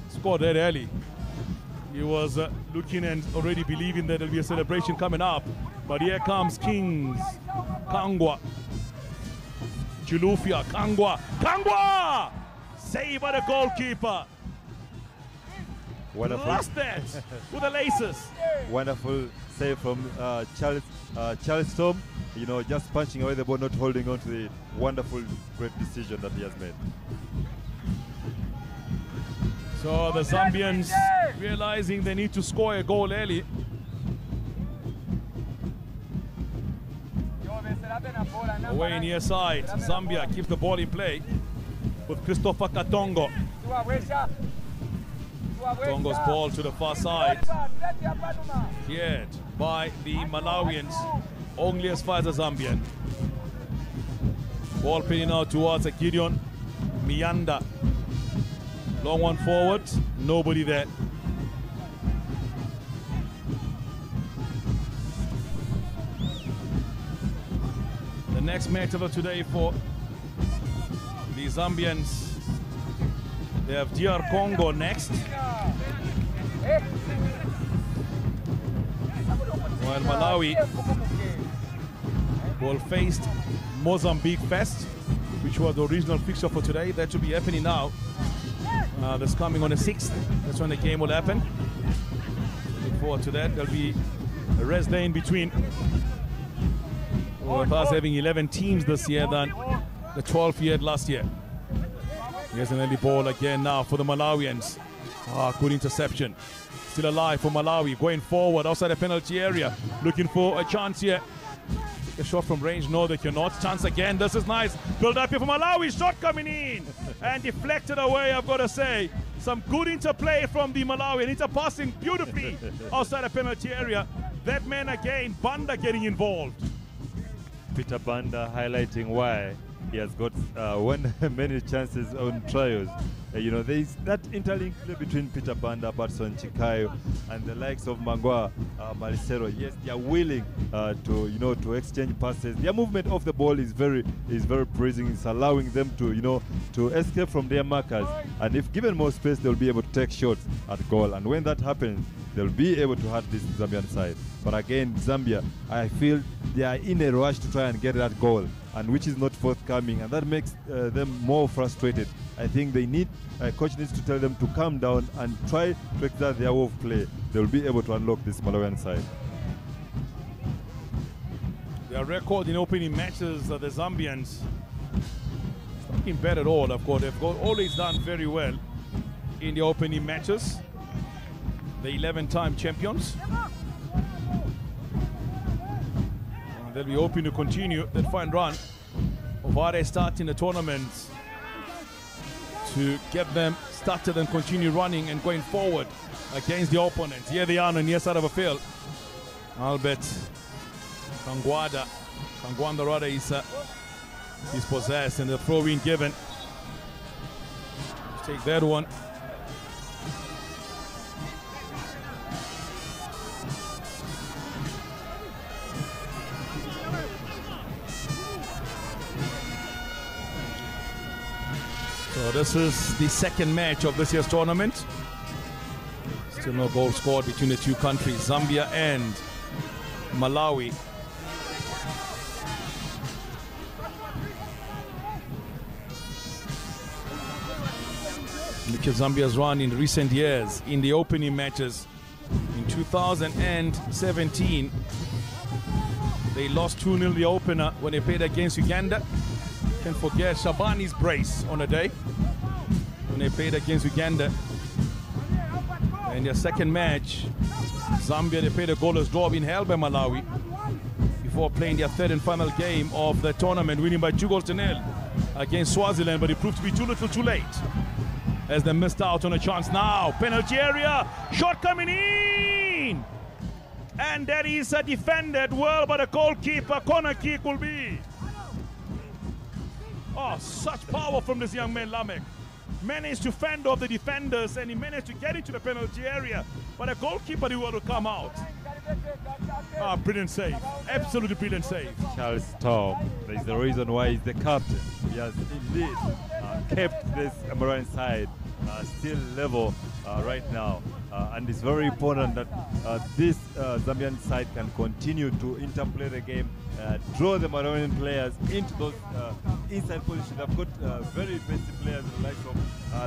Scored that early. He was looking and already believing that there'll be a celebration coming up. But here comes Kings. Kangwa. Chilufia. Kangwa. Kangwa! Save by the goalkeeper. Wonderful. Lost that with the laces. Wonderful save from Charles Storm. You know, just punching away the ball, not holding on to the wonderful, great decision that he has made. So the Zambians realizing they need to score a goal early. Away near side, Zambia keeps the ball in play with Christopher Katongo. Katongo's ball to the far side. Cleared by the Malawians, only as far as the Zambian. Ball pinning out towards Gideon Mianda. Long one forward, nobody there. The next match of today for the Zambians, they have DR Congo next. While Malawi will face Mozambique first, which was the original fixture for today. That should be happening now. That's coming on the 6th. That's when the game will happen. Look forward to that. There'll be a rest day in between. With us having 11 teams this year than the 12 we had last year. Here's an early ball again now for the Malawians. Good interception. Still alive for Malawi. Going forward outside the penalty area. Looking for a chance here. A shot from range, no they cannot. Chance again, this is nice. Build up here for Malawi, shot coming in. And deflected away, I've got to say. Some good interplay from the Malawi. It's a passing beautifully outside the penalty area. That man again, Banda getting involved. Peter Banda highlighting why he has got won many chances on trials. You know, there is that interlink play between Peter Banda, Batson Chikayo, and the likes of Mangwa, Malicero. Yes, they are willing to exchange passes. Their movement off the ball is very pleasing. It's allowing them to escape from their markers. And if given more space, they'll be able to take shots at goal. And when that happens, they'll be able to hurt this Zambian side. But again, Zambia, I feel they are in a rush to try and get that goal, and which is not forthcoming, and that makes them more frustrated. I think they need, coach needs to tell them to calm down and try to exert their way of play. They'll be able to unlock this Malawian side. Their record in opening matches, the Zambians, not looking bad at all. Of course, they've always done very well in the opening matches. The 11-time champions. They'll be hoping to continue that fine run of how they start in the tournament to get them started and continue running and going forward against the opponents. Here they are on the near side of the field. Albert Kangwanda rather is possessed, and the throw-in given. Take that one. So this is the second match of this year's tournament. Still no goal scored between the two countries, Zambia and Malawi. Look at Zambia's run in recent years in the opening matches. In 2017, they lost 2-0 the opener when they played against Uganda. Can't forget Shabani's brace on a day when they played against Uganda. And their second match, Zambia, they played a goalless draw, being held by Malawi before playing their third and final game of the tournament, winning by 2-0 against Swaziland, but it proved to be too little too late as they missed out on a chance. Now, penalty area, shot coming in! And that is defended well by the goalkeeper. Corner kick will be. Oh, such power from this young man, Lamek. Managed to fend off the defenders and he managed to get into the penalty area. But the goalkeeper didn't want to come out. Ah, brilliant save. Absolutely brilliant save. Charles Tom, there's the reason why he's the captain. He has indeed kept this Amaran side still level right now. And it's very important that this Zambian side can continue to interplay the game, draw the Malawian players into those inside positions. They've got very basic players like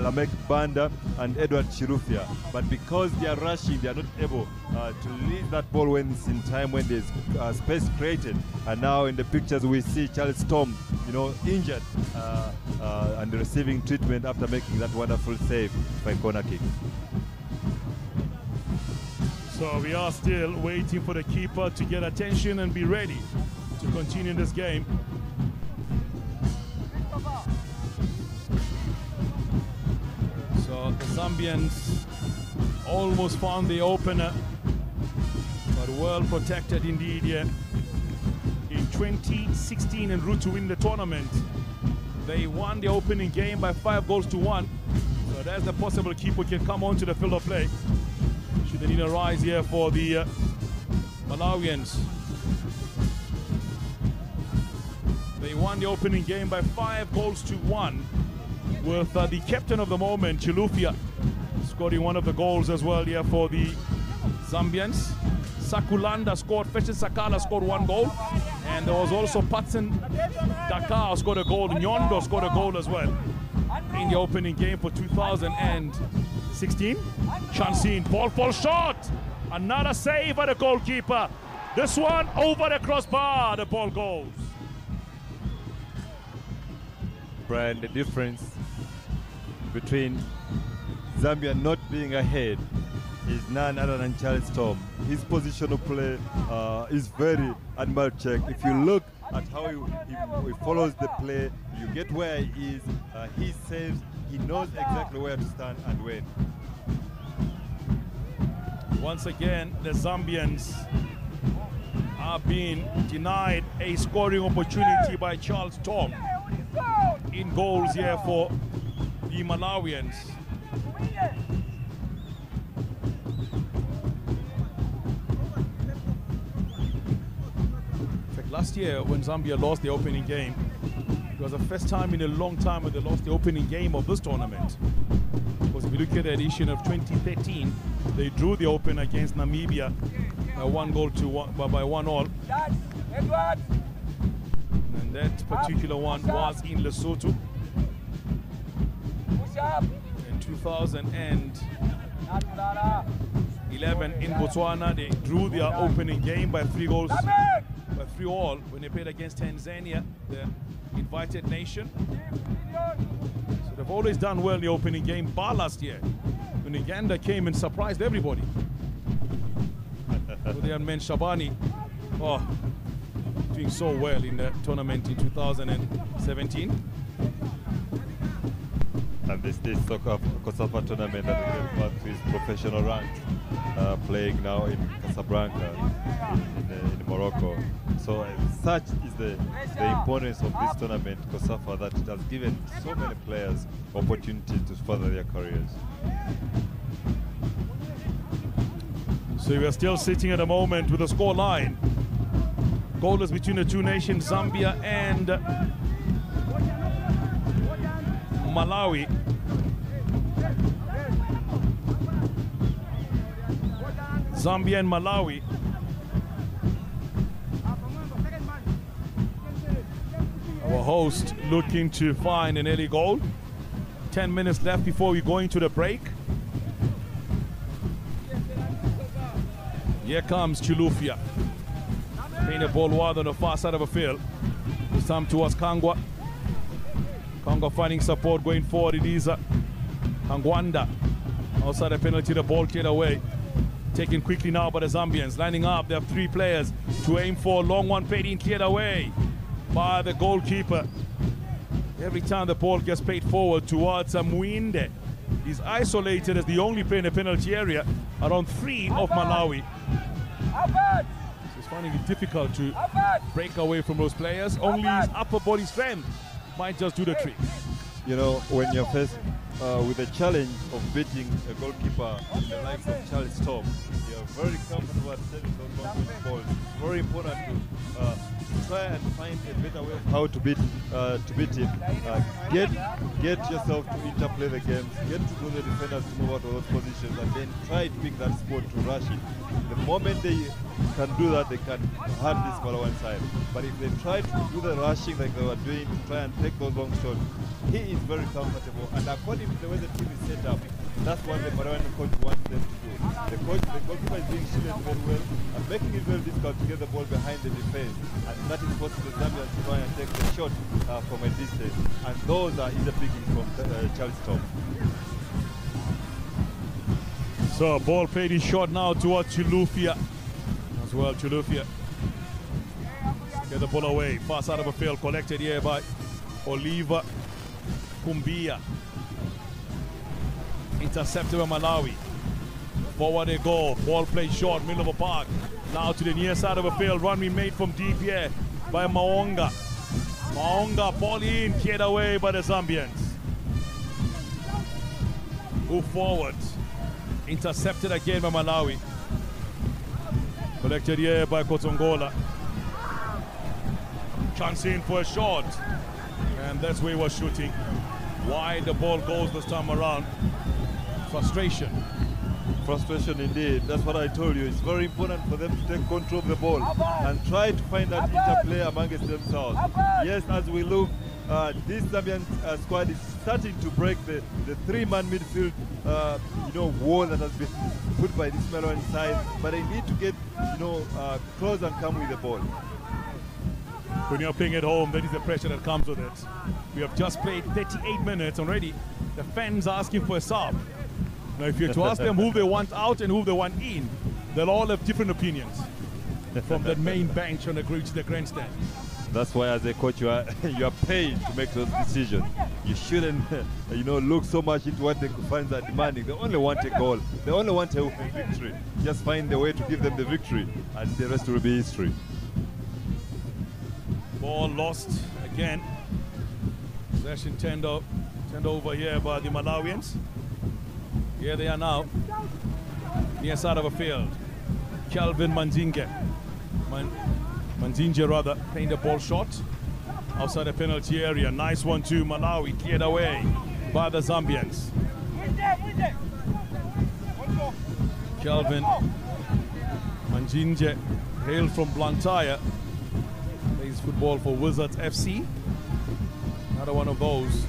Lamek Banda and Edward Chirufia. But because they are rushing, they are not able to release that ball when it's in time, when there's space created. And now in the pictures we see Charles Tom, injured and receiving treatment after making that wonderful save by corner kick. So we are still waiting for the keeper to get attention and be ready to continue this game. So the Zambians almost found the opener, but well protected indeed here. In 2016, en route to win the tournament, they won the opening game by 5-1. So there's the possible keeper can come onto the field of play. Should the need arise here for the Malawians. They won the opening game by 5-1 with the captain of the moment, Chilufya, scoring one of the goals as well here for the Zambians. Sakulanda scored, Feshin Sakala scored one goal, and there was also Patson Dakar scored a goal, Nyondo scored a goal as well in the opening game for 2016. Chansin, ball falls short. Another save by the goalkeeper. This one over the crossbar, the ball goes. Brian, the difference between Zambia not being ahead is none other than Charles Tom. His positional play is very unmarked. If you look at how he follows the play, you get where he is, he saves, he knows exactly where to stand and when. Once again, the Zambians are being denied a scoring opportunity by Charles Tom in goals here for the Malawians. In fact, last year when Zambia lost the opening game, it was the first time in a long time when they lost the opening game of this tournament. Because if you look at the edition of 2013, they drew the opener against Namibia by 1-1. And that particular one was in Lesotho. In 2011 in Botswana, they drew their opening game by 3-3 when they played against Tanzania, the invited nation. So they've always done well in the opening game, bar last year when Uganda came and surprised everybody. With their man Shabani, doing so well in the tournament in 2017. And this is COSAFA tournament that we get back to his professional rank, playing now in Casablanca in Morocco. So such is the importance of this tournament, COSAFA, that it has given so many players opportunity to further their careers. So we are still sitting at the moment with a score line. Goalless between the two nations, Zambia and Malawi. Zambia and Malawi. Our host looking to find an early goal. 10 minutes left before we go into the break. Here comes Chilufya. Playing the ball wide on the far side of the field. This time towards Kangwa. Kangwa finding support going forward. It is Kangwanda. Outside the penalty, the ball cleared away. Taken quickly now by the Zambians. Lining up, they have 3 players to aim for. Long one paid in, cleared away by the goalkeeper. Every time the ball gets paid forward towards Mwinde, he's isolated as the only player in the penalty area around 3 of Malawi. So he's finding it difficult to break away from those players. Only his upper body strength might just do the trick. You know, when you're faced with the challenge of beating a goalkeeper in the likes of Charles Tom, you're very comfortable at setting those long balls. It's very important to try and find a better way of how to beat him. Get yourself to interplay the games, get to know the defenders to move out of those positions, and then try to pick that spot to rush it. The moment they can do that, they can hurt this Malawian side. But if they try to do the rushing like they were doing, to try and take those long shots, he is very comfortable. And according to the way the team is set up, that's what the Malawian coach wants them to do. The goalkeeper is being shielded very well and making it very difficult to get the ball behind the defense. And that is forcing the Zambians to try and take the shot from a distance. And those are easy pickings from Charles Tom. So ball played in short now towards Chilufya. As well, Chilufya. Get the ball away. Pass out of the field. Collected here by Oliver Kumbia. Intercepted by Malawi. Forward they go. Ball played short. Middle of the park. Now to the near side of the field. Run we made from deep here by Maonga. Maonga ball in. Cleared away by the Zambians. Move forward. Intercepted again by Malawi. Collected here by Kotongola. Chance in for a shot. And that's where he was shooting. Wide the ball goes this time around. Frustration. Frustration indeed. That's what I told you. It's very important for them to take control of the ball and try to find that interplay amongst themselves. Yes, as we look, this Zambian squad is starting to break the 3-man midfield wall that has been put by this Malawian side, but they need to get close and come with the ball. When you're playing at home, that is the pressure that comes with it. We have just played 38 minutes already. The fans are asking for a sub. Now, if you're to ask them who they want out and who they want in, they'll all have different opinions from that main bench on the grandstand. That's why, as a coach, you are paid to make those decisions. You shouldn't, look so much into what the fans are demanding. They only want a goal. They only want a victory. Just find a way to give them the victory, and the rest will be history. Ball lost again. Possession turned over here by the Malawians. Here they are now. Near side of a field. Calvin Manzinge. Manzinge rather, playing the ball short. Outside the penalty area. Nice one too. Malawi cleared away by the Zambians. Calvin Manzinge, hailed from Blantyre. Plays football for Wizards FC. Another one of those.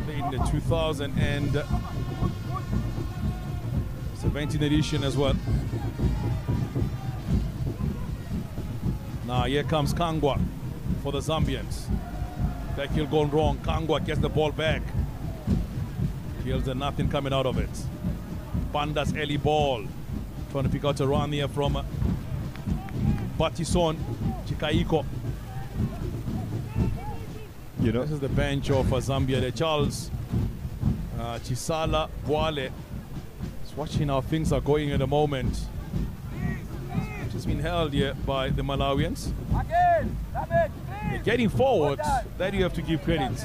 Played in the 2017 edition as well. Now here comes Kangwa for the Zambians. Backfield going wrong. Kangwa gets the ball back. Feels that nothing coming out of it. Banda's early ball. Trying to pick out a run here from Batison Chikaiko. This is the bench of Zambia. The Charles Chisala Bwale is watching how things are going at the moment. Which has been held here by the Malawians. They're getting forward. That you have to give credit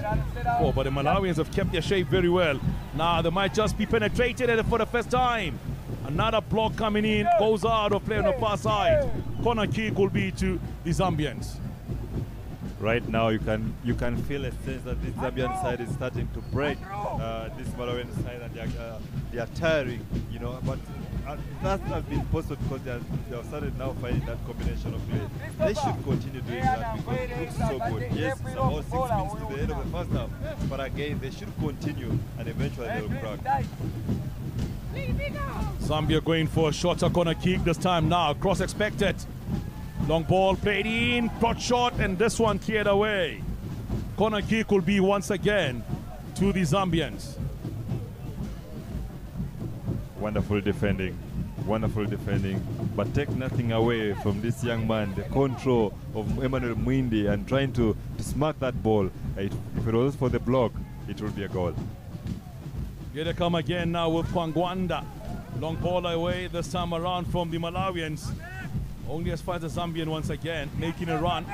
for. But the Malawians have kept their shape very well. Now they might just be penetrated for the first time. Another block coming in, goes out of play on the far side. Corner kick will be to the Zambians. right now you can feel a sense that this Zambian side is starting to break this Malawian side, and they are tiring, you know. But that has been possible because they have started now finding that combination of play. They should continue doing that because it looks so good. Yes, it's about 6 minutes to the end of the first half, but again, they should continue and eventually they will crack. Zambia going for a shorter corner kick this time now. Cross expected. Long ball played in, brought short, and this one cleared away. Corner kick will be once again to the Zambians. Wonderful defending, but take nothing away from this young man, the control of Emmanuel Mwindi and trying to smack that ball. If it was for the block, it would be a goal. Here they come again now with Kwangwanda. Long ball away this time around from the Malawians. Only as far as the Zambian once again making a run.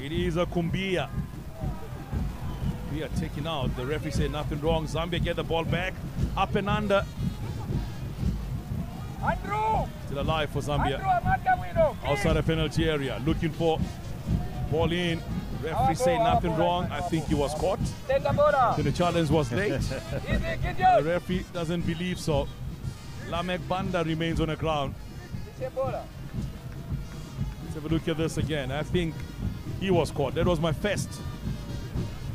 It is a Kumbia. We are taking out. The referee said nothing wrong. Zambia get the ball back. Up and under. Still alive for Zambia. Outside the penalty area. Looking for ball in. Referee say nothing wrong. I think he was caught. The challenge was late. The referee doesn't believe so. Lamek Banda remains on the ground. Let's have a look at this again. I think he was caught. That was my first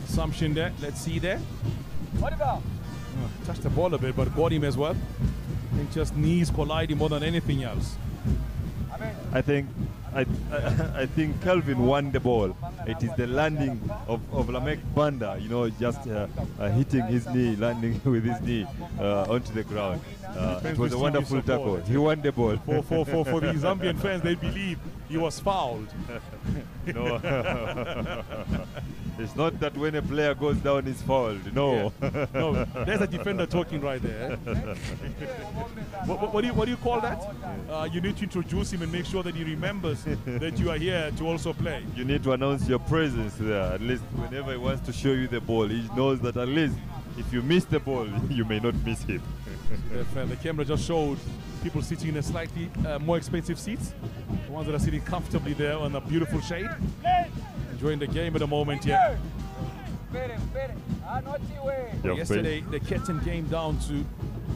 assumption there. Let's see there. Touched the ball a bit, but got him as well. I think just knees colliding more than anything else. I think Kelvin won the ball. It is the landing of Lamek Banda, you know, just hitting his knee, landing with his knee onto the ground. It was a wonderful tackle. He won the ball. For the Zambian fans, they believe he was fouled. No. It's not that when a player goes down, he's fouled. No. Yeah. No, there's a defender talking right there. What do you call that? You need to introduce him and make sure that he remembers that you are here to also play. You need to announce your presence there. At least whenever he wants to show you the ball, he knows that at least if you miss the ball, you may not miss him. The camera just showed people sitting in a slightly more expensive seats. The ones that are sitting comfortably there on a beautiful shade. Enjoying the game at the moment here. Yesterday, the curtain came down to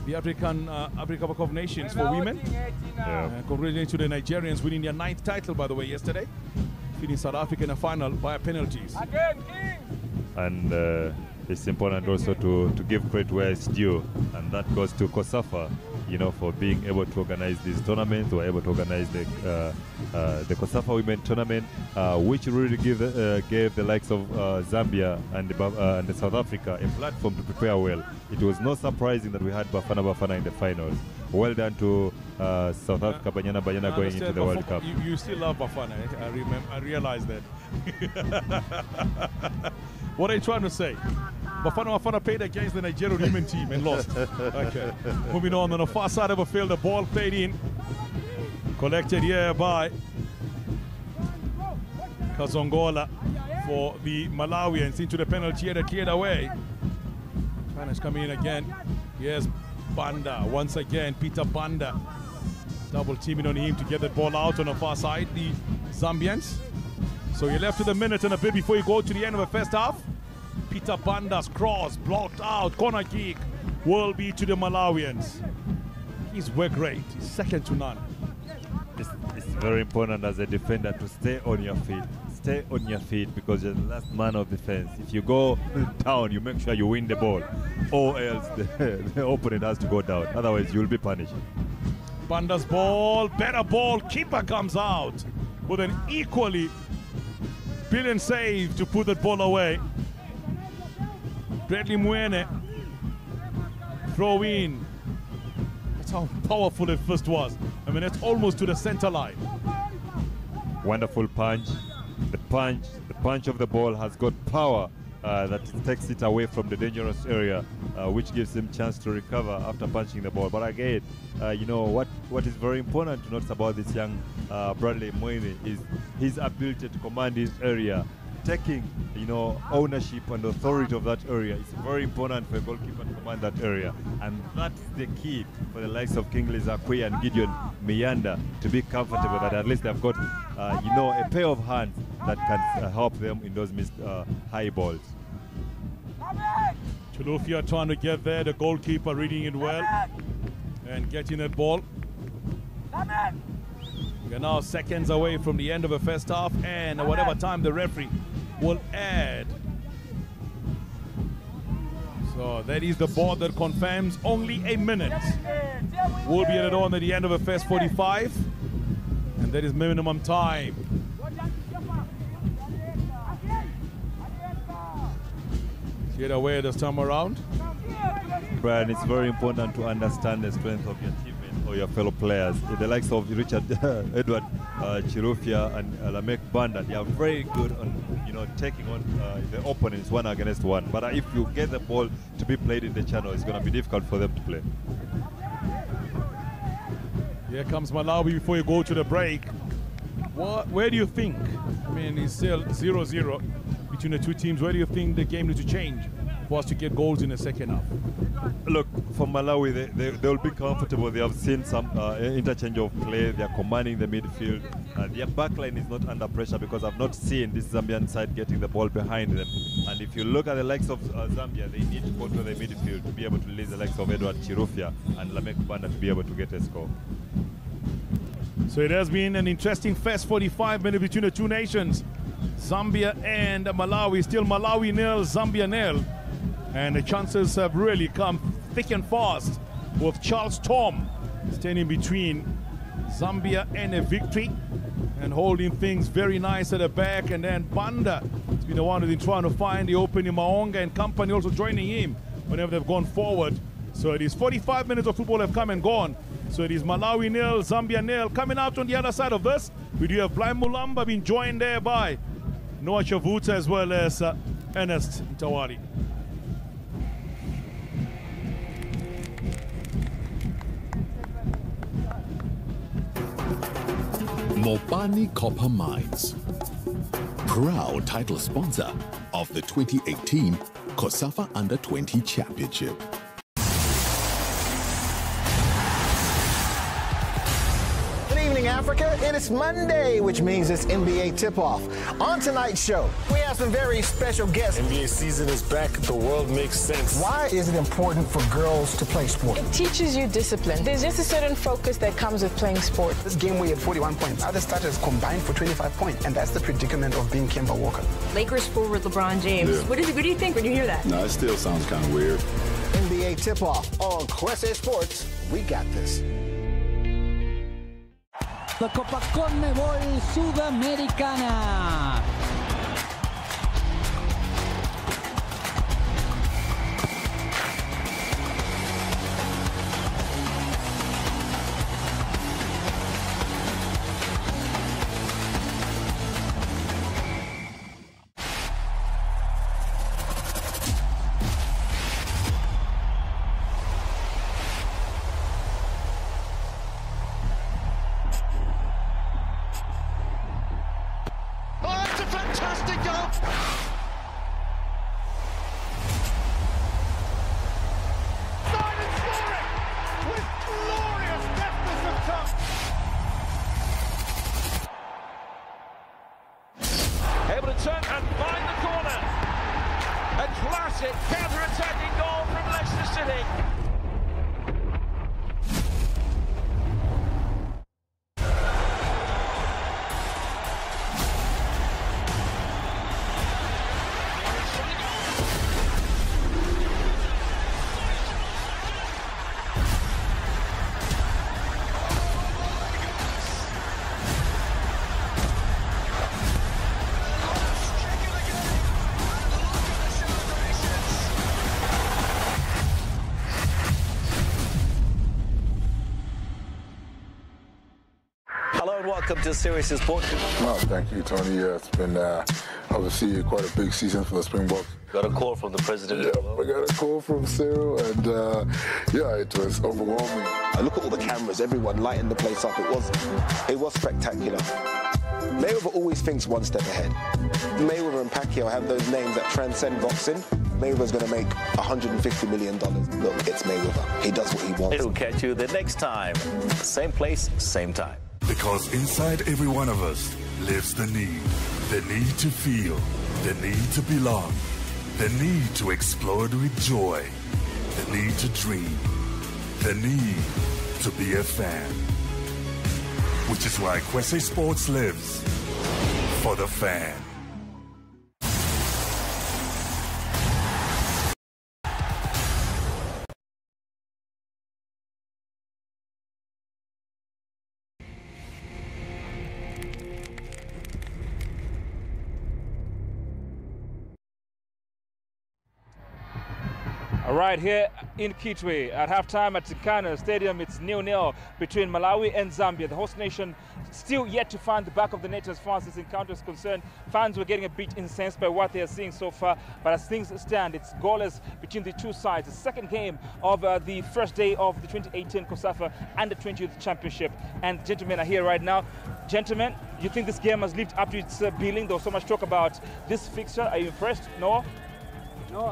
the Africa Cup of Nations for women. Congratulations to the Nigerians winning their 9th title, by the way, yesterday. Defeating South Africa in the final via penalties. And it's important also to give credit where it's due, and that goes to COSAFA, you know, for being able to organize this tournament, or able to organize the COSAFA Women Tournament, which really gave the likes of Zambia and the South Africa a platform to prepare well. It was not surprising that we had Bafana in the finals. Well done to South Africa, Banyana going into the World Cup. You still love Bafana, I realize that. What are you trying to say? Bafana played against the Nigerian women team and lost. Okay. Moving on the far side of the field, the ball played in. Collected here by Kazongola for the Malawians into the penalty area, cleared away. China's coming in again. Here's Banda once again. Peter Banda double teaming on him to get the ball out on the far side. The Zambians. So you're left with a minute and a bit before you go to the end of the first half. Peter Banda's cross blocked out. Corner kick will be to the Malawians. He's great. He's second to none. It's very important as a defender to stay on your feet. Stay on your feet because you're the last man of defense. If you go down, you make sure you win the ball, or else the opponent has to go down. Otherwise, you'll be punished. Banda's ball, better ball. Keeper comes out with an equally brilliant save to put that ball away. Bradley Mwene, throw in. That's how powerful it first was. I mean, it's almost to the center line. Wonderful punch. The punch of the ball has got power that takes it away from the dangerous area, which gives him chance to recover after punching the ball. But again, you know what is very important to notice about this young Bradley Mwene is his ability to command his area. Taking, you know, ownership and authority of that area is very important for a goalkeeper to command that area, and that's the key for the likes of Kingsley Zakwe and Gideon Miyanda to be comfortable that at least they've got, you know, a pair of hands that can help them in those missed high balls. Chilufya trying to get there, the goalkeeper reading it well and getting that ball. We're now seconds away from the end of the first half, and whatever time the referee will add. So that is the board that confirms only a minute will be added on at the end of the first 45, and that is minimum time. Get away this time around. Brian, it's very important to understand the strength of your teammates or your fellow players. The likes of Richard Edward Chilufya and Lamek Banda, they are very good on taking on the opponents one against one. But if you get the ball to be played in the channel, it's going to be difficult for them to play. Here comes Malawi before you go to the break. Where do you think? I mean, it's still 0-0 between the two teams. Where do you think the game needs to change for us to get goals in the second half? Look, for Malawi, they'll be comfortable. They have seen some interchange of play. They are commanding the midfield. Their backline is not under pressure because I've not seen this Zambian side getting the ball behind them. And if you look at the likes of Zambia, they need to control the midfield to be able to release the likes of Edward Chilufya and Lamek Banda to be able to get a score. So it has been an interesting first 45 minutes between the two nations. Zambia and Malawi, still Malawi nil, Zambia nil. And the chances have really come thick and fast with Charles Tom standing between Zambia and a victory and holding things very nice at the back. And then Banda has been the one who's been trying to find the opening. Maonga and company also joining him whenever they've gone forward. So it is 45 minutes of football have come and gone. So it is Malawi nil, Zambia nil. Coming out on the other side of this, we do have Blind Mulamba being joined there by Noah Chavuta as well as Ernest Ntawali. Mopani Copper Mines, proud title sponsor of the 2018 COSAFA Under-20 Championship. Africa, and it's Monday, which means it's NBA tip-off. On tonight's show, we have some very special guests. NBA season is back. The world makes sense. Why is it important for girls to play sport? It teaches you discipline. There's just a certain focus that comes with playing sport. This game we had 41 points. Other starters combined for 25 points, and that's the predicament of being Kemba Walker. Lakers forward LeBron James. Yeah. What do you think when you hear that? No, it still sounds kind of weird. NBA tip-off on Quest Sports. We got this. La Copa Conmebol Sudamericana. Welcome to Serious Sport. No, thank you, Tony. It's been obviously quite a big season for the Springboks. Got a call from the president. Yeah, I got a call from Cyril, and yeah, it was overwhelming. I look at all the cameras, everyone lighting the place up. It was spectacular. Mayweather always thinks one step ahead. Mayweather and Pacquiao have those names that transcend boxing. Mayweather's going to make $150 million. Look, it's Mayweather. He does what he wants. We'll catch you the next time. Same place, same time. Because inside every one of us lives the need. The need to feel, the need to belong, the need to explode with joy, the need to dream, the need to be a fan. Which is why Kwese Sports lives for the fan. Right here in Kitwe at halftime at Tikana Stadium, it's 0-0 between Malawi and Zambia. The host nation still yet to find the back of the net as far as this encounter is concerned. Fans were getting a bit incensed by what they are seeing so far, but as things stand, it's goalless between the two sides. The second game of the first day of the 2018 COSAFA Under-20 Championship. And gentlemen are here right now. Gentlemen, do you think this game has lived up to its billing? There was so much talk about this fixture. Are you impressed? No? No,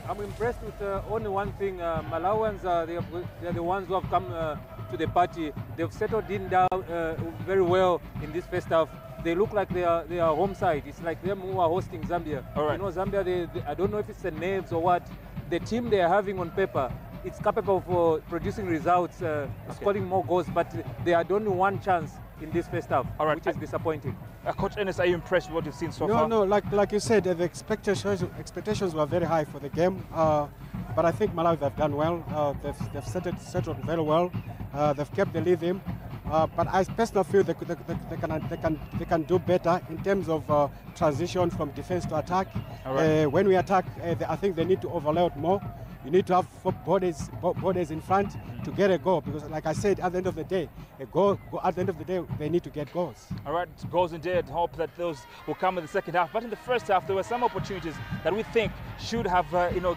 I'm impressed with only one thing. Malawians, they're the ones who have come to the party. They've settled in down very well in this first half. They look like they are home side. It's like them who are hosting Zambia. All right. You know, Zambia, I don't know if it's the nerves or what. The team they are having on paper, it's capable of producing results, scoring more goals, but they had only one chance in this first half, which is disappointing. Coach Ernest, are you impressed with what you've seen so far? No, like you said, the expectations were very high for the game, but I think Malawi have done well. They've settled very well. They've kept the rhythm, but I personally feel they can do better in terms of transition from defense to attack. When we attack, I think they need to overload more. You need to have four bodies in front to get a goal, because like I said, at the end of the day, they need to get goals. All right, goals indeed. Hope that those will come in the second half. But in the first half, there were some opportunities that we think should have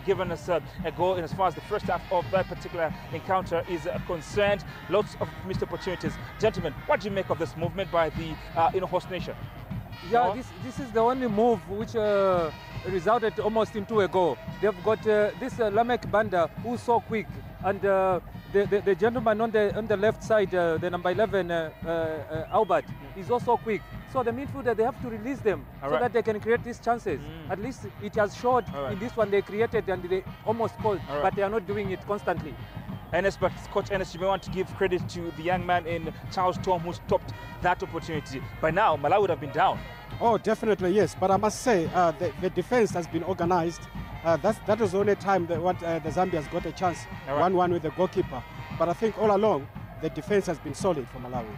given us a goal in as far as the first half of that particular encounter is concerned. Lots of missed opportunities. Gentlemen, what do you make of this movement by the host nation? Yeah, this is the only move which resulted almost into a goal. They've got this Lamek Banda who's so quick, and the gentleman on the left side, the number 11, Albert, is also quick. So the midfielder, they have to release them so that they can create these chances. At least it has showed in this one they created and they almost scored, but they are not doing it constantly. But Coach Ernest, you may want to give credit to the young man in Charles Tom who stopped that opportunity. By now, Malawi would have been down. Oh, definitely, yes. But I must say, the defense has been organized. That was the only time that the Zambians got a chance, 1-1 with the goalkeeper. But I think all along, the defense has been solid for Malawi.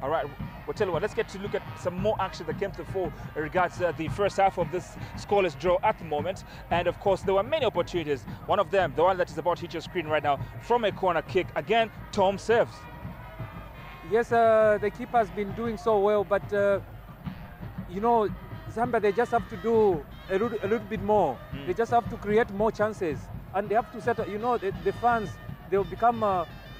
All right, well, tell you what, let's get to look at some more action that came to the fore in regards to the first half of this scoreless draw at the moment. And of course, there were many opportunities. One of them, the one that is about to hit your screen right now, from a corner kick. Again, Tom serves. Yes, the keeper has been doing so well, but you know, Zambia, they just have to do a little bit more. They just have to create more chances, and they have to set. You know, the fans, they'll become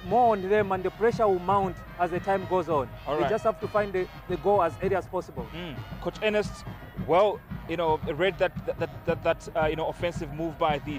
more on them, and the pressure will mount as the time goes on. They just have to find the goal as early as possible. Coach Ernest, well, read that offensive move by the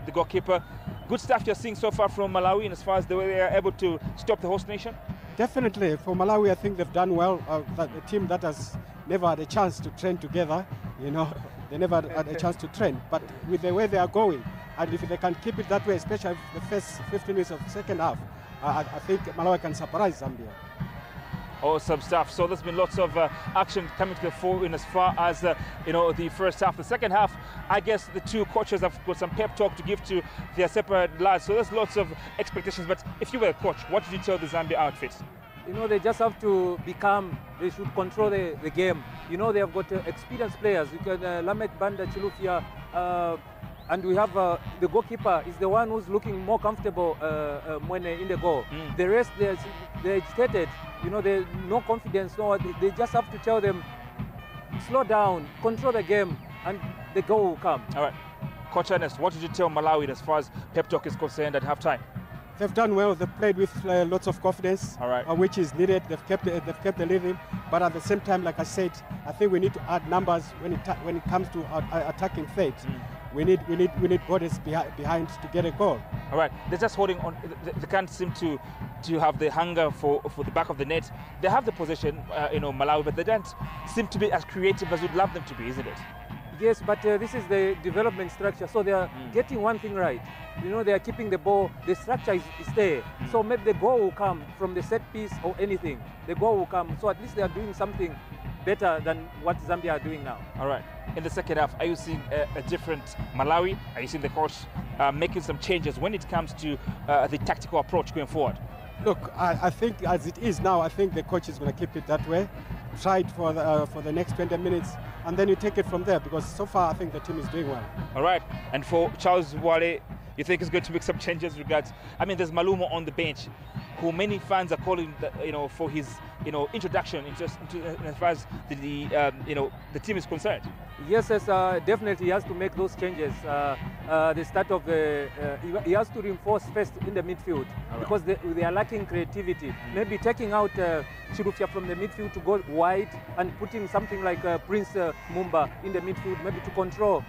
the goalkeeper. Good stuff you're seeing so far from Malawi, and as far as the way they are able to stop the host nation. Definitely, for Malawi, I think they've done well. The team that has never had a chance to train together, they never had a chance to train. But with the way they are going, and if they can keep it that way, especially the first 15 minutes of the second half, I think Malawi can surprise Zambia. Awesome stuff. So there's been lots of action coming to the fore in as far as the first half. The second half, I guess the two coaches have got some pep talk to give to their separate lads. So there's lots of expectations. But if you were a coach, what did you tell the Zambia outfit? They just have to be calm. They should control the game. They have got experienced players. You can Lamek Banda, Chilufia, and we have the goalkeeper is the one who's looking more comfortable when in the goal. The rest, they're agitated. They no confidence. No, they just have to tell them, slow down, control the game, and the goal will come. All right, Coach Ernest, what did you tell Malawi as far as pep talk is concerned at halftime? They've done well. They've played with lots of confidence, which is needed. They've kept the rhythm, but at the same time, like I said, I think we need to add numbers when it comes to attacking third. we need bodies behind to get a goal. All right, they're just holding on. They can't seem to have the hunger for the back of the net. They have the possession, Malawi, but they don't seem to be as creative as we'd love them to be, isn't it? Yes, but this is the development structure. So they are getting one thing right. They are keeping the ball. The structure is there. So maybe the goal will come from the set piece or anything. The goal will come. So at least they are doing something better than what Zambia are doing now. All right. In the second half, are you seeing a different Malawi? Are you seeing the coach making some changes when it comes to the tactical approach going forward? Look, I think as it is now, I think the coach is going to keep it that way. Try it for the next 20 minutes, and then you take it from there, because so far I think the team is doing well. All right. And for Charles Wale, you think he's going to make some changes regards? I mean, there's Malumo on the bench, who many fans are calling, for his, introduction as far as the team is concerned. Yes, definitely he has to make those changes. The start of he has to reinforce first in the midfield, because they are lacking creativity. Maybe taking out Chirufya from the midfield to go wide and putting something like Prince Mumba in the midfield, maybe to control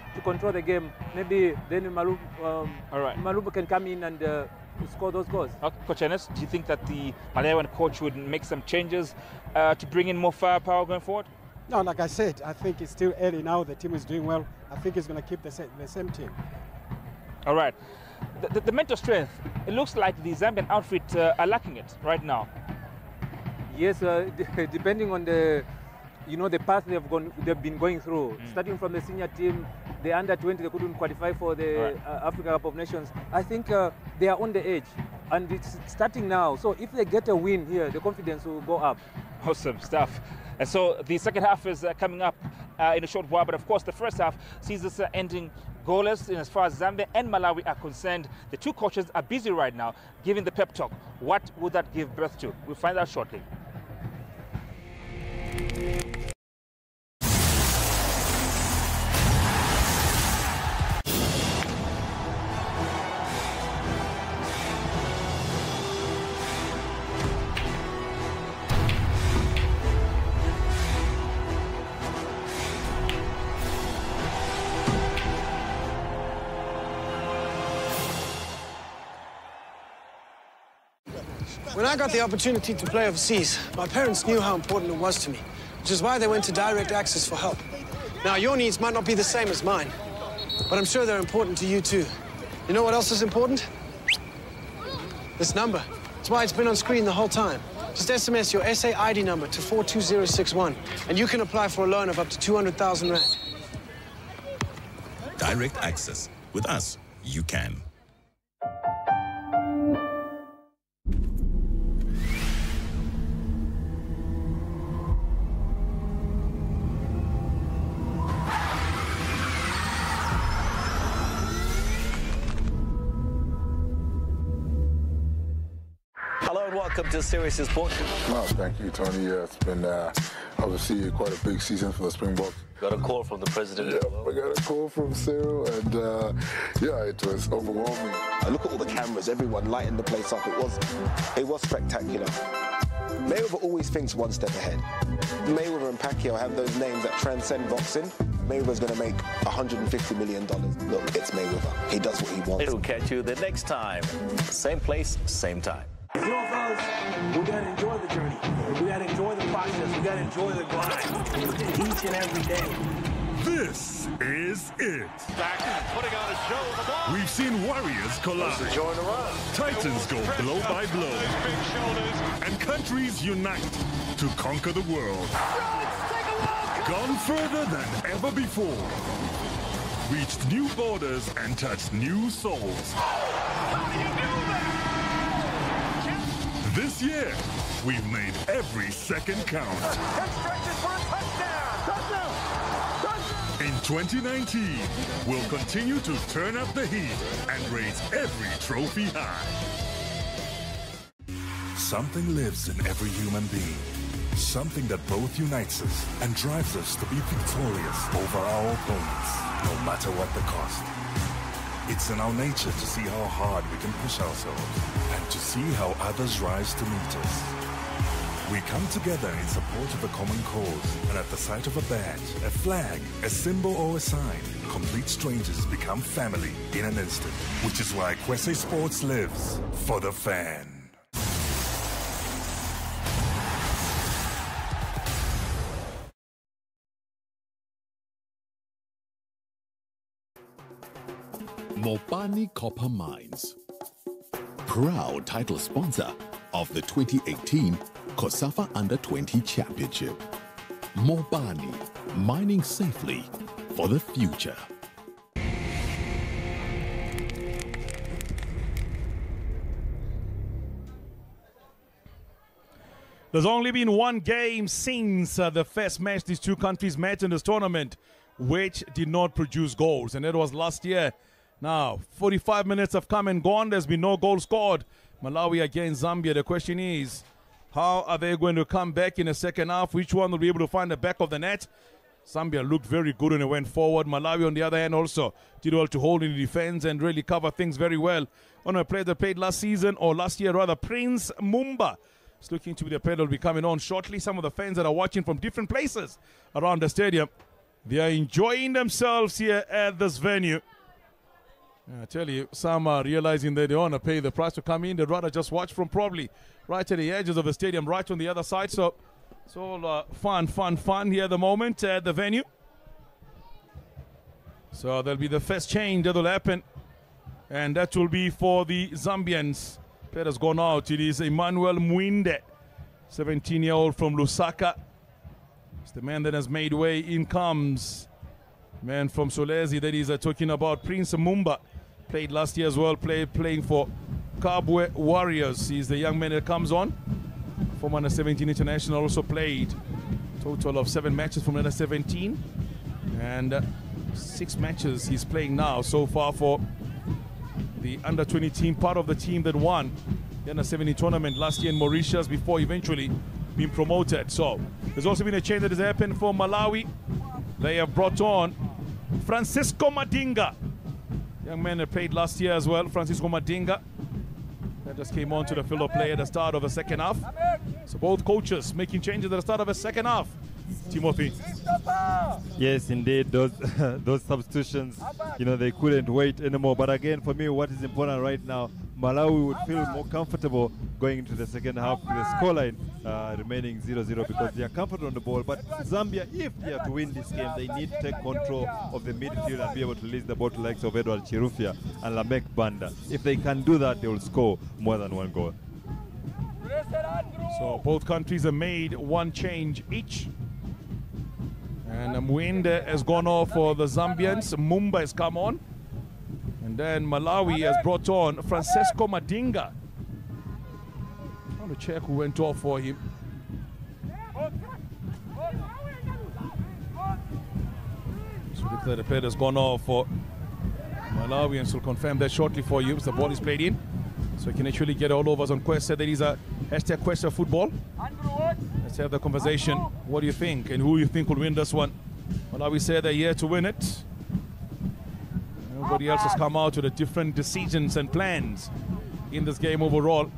the game. Maybe then Malumo can come in and score those goals. Okay, Coach Ernest, do you think that the Malawian coach would make some changes to bring in more firepower going forward? No, like I said, I think it's still early now. The team is doing well. I think he's going to keep the same team. All right. The mental strength, it looks like the Zambian outfit are lacking it right now. Yes, depending on the path they've been going through. Starting from the senior team, the under-20, they couldn't qualify for the Africa Cup of Nations. I think they are on the edge, and it's starting now. So if they get a win here, the confidence will go up. Awesome stuff. And so the second half is coming up in a short while, but of course the first half sees us ending goalless as far as Zambia and Malawi are concerned. The two coaches are busy right now giving the pep talk. What would that give birth to? We'll find out shortly. When I got the opportunity to play overseas, my parents knew how important it was to me, which is why they went to direct access for help. Now, your needs might not be the same as mine, but I'm sure they're important to you too. You know what else is important? This number. That's why it's been on screen the whole time. Just SMS your SA ID number to 42061, and you can apply for a loan of up to 200,000 Rand. Direct access. With us, you can. Welcome to Serious Sport. Well, thank you, Tony. It's been obviously quite a big season for the Springboks. Got a call from the president. Yeah, we got a call from Cyril, and yeah, it was overwhelming. I look at all the cameras, everyone lighting the place up. It was spectacular. Mayweather always thinks one step ahead. Mayweather and Pacquiao have those names that transcend boxing. Mayweather's going to make $150 million. Look, it's Mayweather. He does what he wants. It'll catch you the next time. Same place, same time. You know, fellas, we gotta enjoy the journey. We gotta enjoy the process. We gotta enjoy the grind each and every day. This is it. Back putting on a show. We've seen warriors collide. Enjoying the run. Titans go blow by blow. And countries unite to conquer the world. Gone further than ever before. Reached new borders and touched new souls. How do you do that? This year, we've made every second count. In 2019, we'll continue to turn up the heat and raise every trophy high. Something lives in every human being. Something that both unites us and drives us to be victorious over our opponents, no matter what the cost. It's in our nature to see how hard we can push ourselves and to see how others rise to meet us. We come together in support of a common cause, and at the sight of a badge, a flag, a symbol or a sign, complete strangers become family in an instant, which is why Kwese Sports lives for the fan. Mopani Copper Mines, proud title sponsor of the 2018 COSAFA Under-20 Championship. Mopani, mining safely for the future. There's only been one game since the first match these two countries met in this tournament, which did not produce goals, and it was last year. Now, 45 minutes have come and gone. There's been no goal scored. Malawi against Zambia. The question is, how are they going to come back in the second half? Which one will be able to find the back of the net? Zambia looked very good when it went forward. Malawi, on the other hand, also did well to hold in the defense and really cover things very well. On a player that played last season, or last year rather, Prince Mumba is looking to be the player that will be coming on shortly. Some of the fans that are watching from different places around the stadium, they are enjoying themselves here at this venue. I tell you, some are realizing that they want to pay the price to come in. They'd rather just watch from probably right at the edges of the stadium, right on the other side. So it's all fun here at the moment at the venue. So there'll be the first change that will happen, and that will be for the Zambians. Player has gone out. It is Emmanuel Mwinde, 17-year-old from Lusaka. It's the man that has made way. In comes man from Solezi, that is talking about Prince Mumba. Played last year as well, playing for Kabwe Warriors. He's the young man that comes on. Former under-17 international, also played total of 7 matches from under-17. And 6 matches he's playing now so far for the under-20 team, part of the team that won the under-17 tournament last year in Mauritius before eventually being promoted. So there's also been a change that has happened for Malawi. They have brought on Francisco Madinga, young man that played last year as well. Francisco Madinga, that just came on to the field of play at the start of the second half. So both coaches making changes at the start of the second half. Timothy. Yes, indeed, those substitutions, you know, they couldn't wait anymore. But again, for me, what is important right now, Malawi would feel more comfortable going into the second half with the scoreline remaining 0-0 because they are comfortable on the ball. But Zambia, if they are to win this game, they need to take control of the midfield and be able to release the ball to likes of Edward Chirufya and Lamek Banda. If they can do that, they will score more than 1 goal. So both countries have made 1 change each. And Mwinde has gone off for the Zambians. Mumba has come on. And then Malawi has brought on Francisco Madinga. Trying to check who went off for him. So look at the player has gone off for Malawi, and so we'll confirm that shortly for you as the ball is played in. So you can actually get all of us on Quest. There is a hashtag Quest Football. Let's have the conversation. What do you think, and who you think will win this one? Malawi said they're here to win it. Everybody else has come out with the different decisions and plans in this game overall.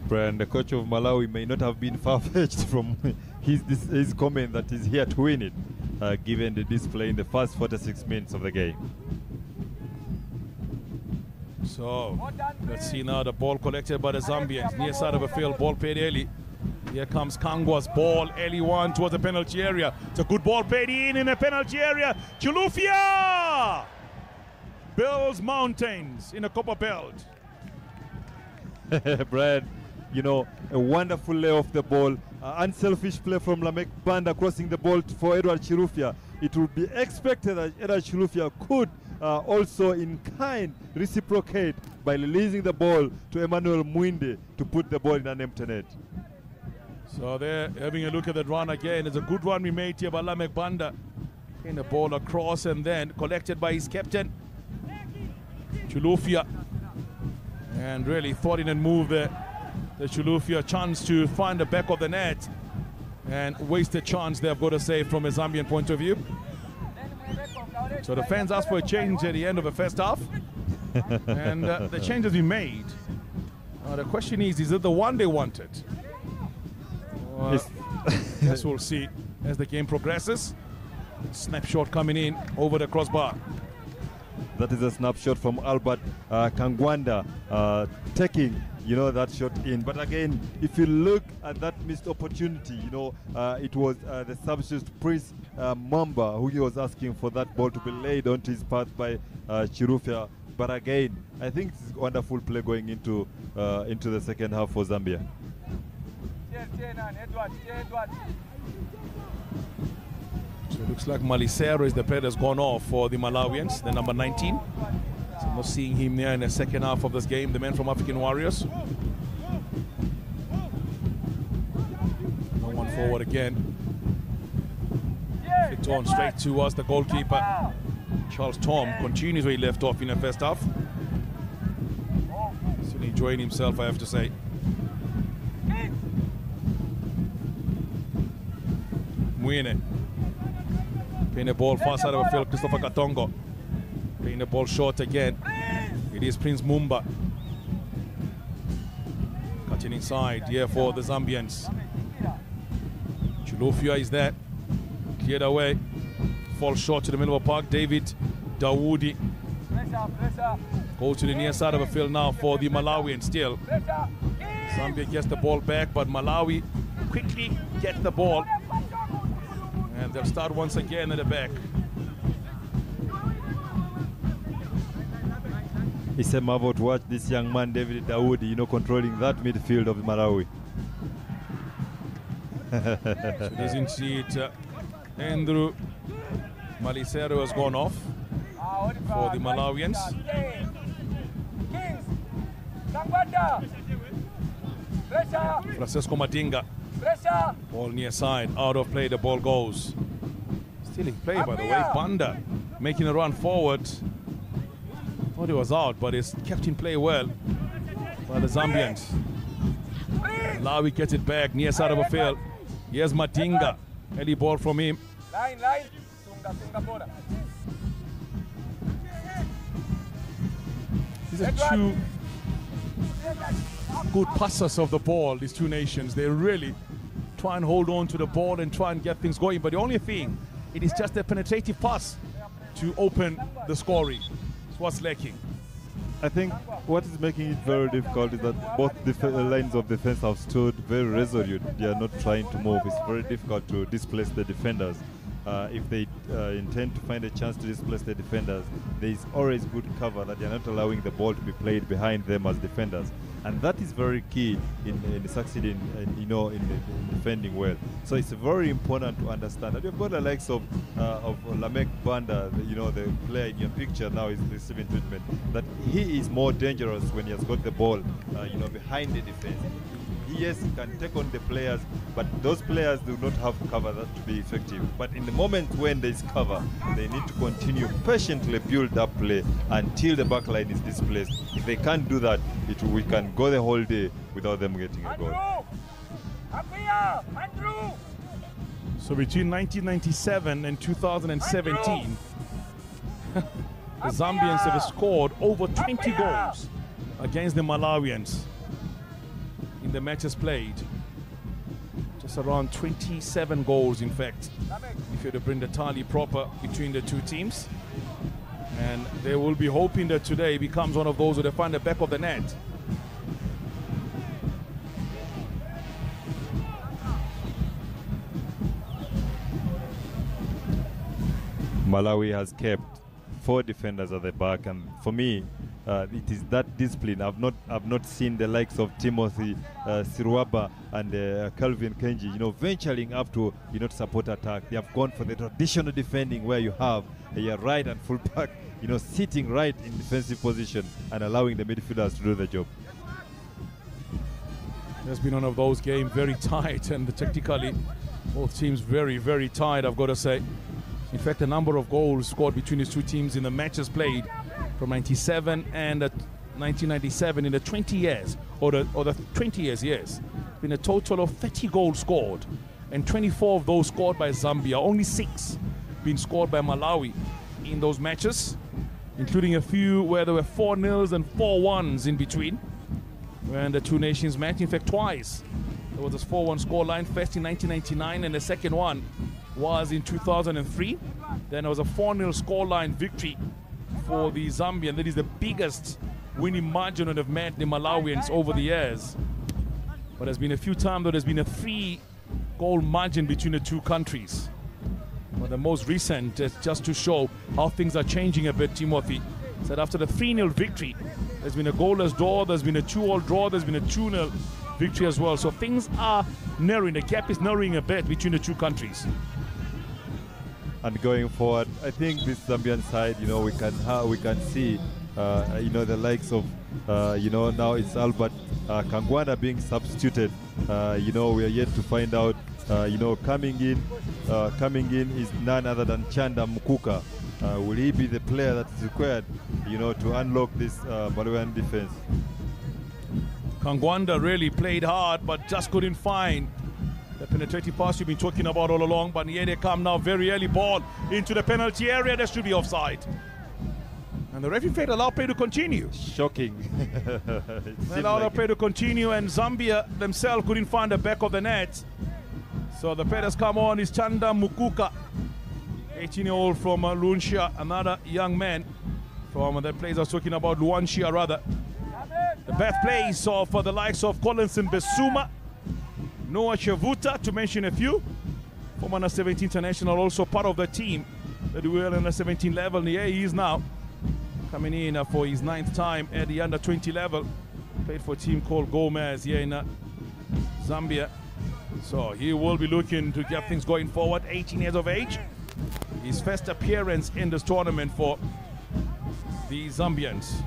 Brian, the coach of Malawi may not have been far-fetched from his comment that he's here to win it, given the display in the first 46 minutes of the game. So, let's see now the ball collected by the Zambians. Near side of the field, ball played early. Here comes Kangwa's ball, early one towards the penalty area. It's a good ball played in the penalty area. Chilufya builds mountains in the Copper Belt. Brad, you know, a wonderful lay off the ball. Unselfish play from Lamek Banda crossing the ball for Edward Chirufya. It would be expected that Edward Chirufya could also in kind reciprocate by releasing the ball to Emmanuel Mwinde to put the ball in an empty net. So they're having a look at that run again. It's a good run we made here by Lamek Banda. Getting the ball across and then collected by his captain, Chilufya. And really thought in and moved the Chilufya chance to find the back of the net. And wasted chance there, I've got to say, from a Zambian point of view. So the fans asked for a change at the end of the first half. And the change has been made. The question is it the one they wanted? Yes, we'll see as the game progresses. Snapshot coming in over the crossbar. That is a snapshot from Albert Kangwanda taking, that shot in. But again, if you look at that missed opportunity, it was the substitute Prince Mamba who he was asking for that ball to be laid onto his path by Chirufya. But again, I think it's wonderful play going into the second half for Zambia. So it looks like Malisero is the player that's gone off for the Malawians, the number 19. So I'm not seeing him there in the second half of this game, the man from African Warriors. No one forward again. Flicked on straight towards the goalkeeper. Charles Tom continues where he left off in the first half. Still enjoying himself, I have to say. Mwine. Playing the ball far side of the field, Christopher Katongo. Playing the ball short again. It is Prince Mumba. Cutting inside here for the Zambians. Chulufia is there. Cleared away. Falls short to the middle of the park. David Dawoodi. Go to the near side of the field now for the Malawians still. Zambia gets the ball back, but Malawi quickly gets the ball. And they'll start once again at the back. It's a marvel to watch this young man, David Dawoodi, controlling that midfield of Malawi. So doesn't see it. Andrew Malisero has gone off for the Malawians. Francisco Madinga. Ball near side, out of play, the ball goes. Still in play, by the way. Banda making a run forward. Thought he was out, but it's kept in play well by the Zambians. Malawi gets it back, near side of the field. Here's Madinga. Early ball from him. These are two good passers of the ball, these two nations. They really try and hold on to the ball and try and get things going. But the only thing, it is just a penetrative pass to open the scoring. It's what's lacking. I think what is making it very difficult is that both lines of defense have stood very resolute. They are not trying to move. It's very difficult to displace the defenders. If they intend to find a chance to displace the defenders, there is always good cover that they are not allowing the ball to be played behind them as defenders. And that is very key in succeeding, in defending well. So it's very important to understand that you've got the likes of Lamek Banda, the player in your picture now is receiving treatment, that he is more dangerous when he has got the ball, behind the defense. Yes, he can take on the players, but those players do not have cover that to be effective. But in the moment when there is cover, they need to continue patiently build up play until the back line is displaced. If they can't do that, we can go the whole day without them getting a goal. So between 1997 and 2017, the Zambians have scored over 20 goals against the Malawians in the matches played. Just around 27 goals, in fact, if you were to bring the tally proper between the two teams. And they will be hoping that today becomes one of those where they find the back of the net. Malawi has kept 4 defenders at the back, and for me, it is that discipline. I've not seen the likes of Timothy Siruaba and Calvin Kenji, venturing up to to support attack. They have gone for the traditional defending where you have a right and full back, sitting right in defensive position and allowing the midfielders to do the job. It's been one of those games, very tight, and tactically both teams very, very tight, I've got to say. In fact, the number of goals scored between these two teams in the matches played from 97 and 1997 in the 20 years, or the 20 years, yes. Been a total of 30 goals scored, and 24 of those scored by Zambia. Only 6 been scored by Malawi in those matches, including a few where there were 4-0s and 4-1s in between. when the two nations met. In fact, twice. There was a 4-1 scoreline, first in 1999, and the second one was in 2003. Then there was a 4-0 scoreline victory for the Zambian. That is the biggest winning margin that have met the Malawians over the years. But there's been a few times that there's been a 3-goal margin between the two countries. But the most recent, just to show how things are changing a bit, Timothy, said after the 3-0 victory, there's been a goalless draw, there's been a 2-all draw, there's been a 2-0 victory as well. So things are narrowing, the gap is narrowing a bit between the two countries. And going forward, I think this Zambian side, you know, we can see, you know, the likes of, you know, now it's Albert Kangwana being substituted. You know, we are yet to find out, you know, coming in is none other than Chanda Mukuka. Will he be the player that is required, you know, to unlock this Malawian defense? Kangwanda really played hard, but just couldn't find the penetrative pass you've been talking about all along. But here they come now, very early ball into the penalty area. There should be offside. And the referee failed allow play to continue. Shocking. Allowed play to continue, and Zambia themselves couldn't find the back of the net. So the player that's come on is Chanda Mukuka, 18-year-old from Luanshya, another young man from the place I was talking about, Luanshya rather. The birthplace of the likes of Collinson Besuma, Noah Chevuta, to mention a few. Former under-17 international, also part of the team that do well on the 17 level. And here he is now, coming in for his 9th time at the under-20 level. Played for a team called Gomez here in Zambia. So he will be looking to get things going forward. 18 years of age. His first appearance in this tournament for the Zambians.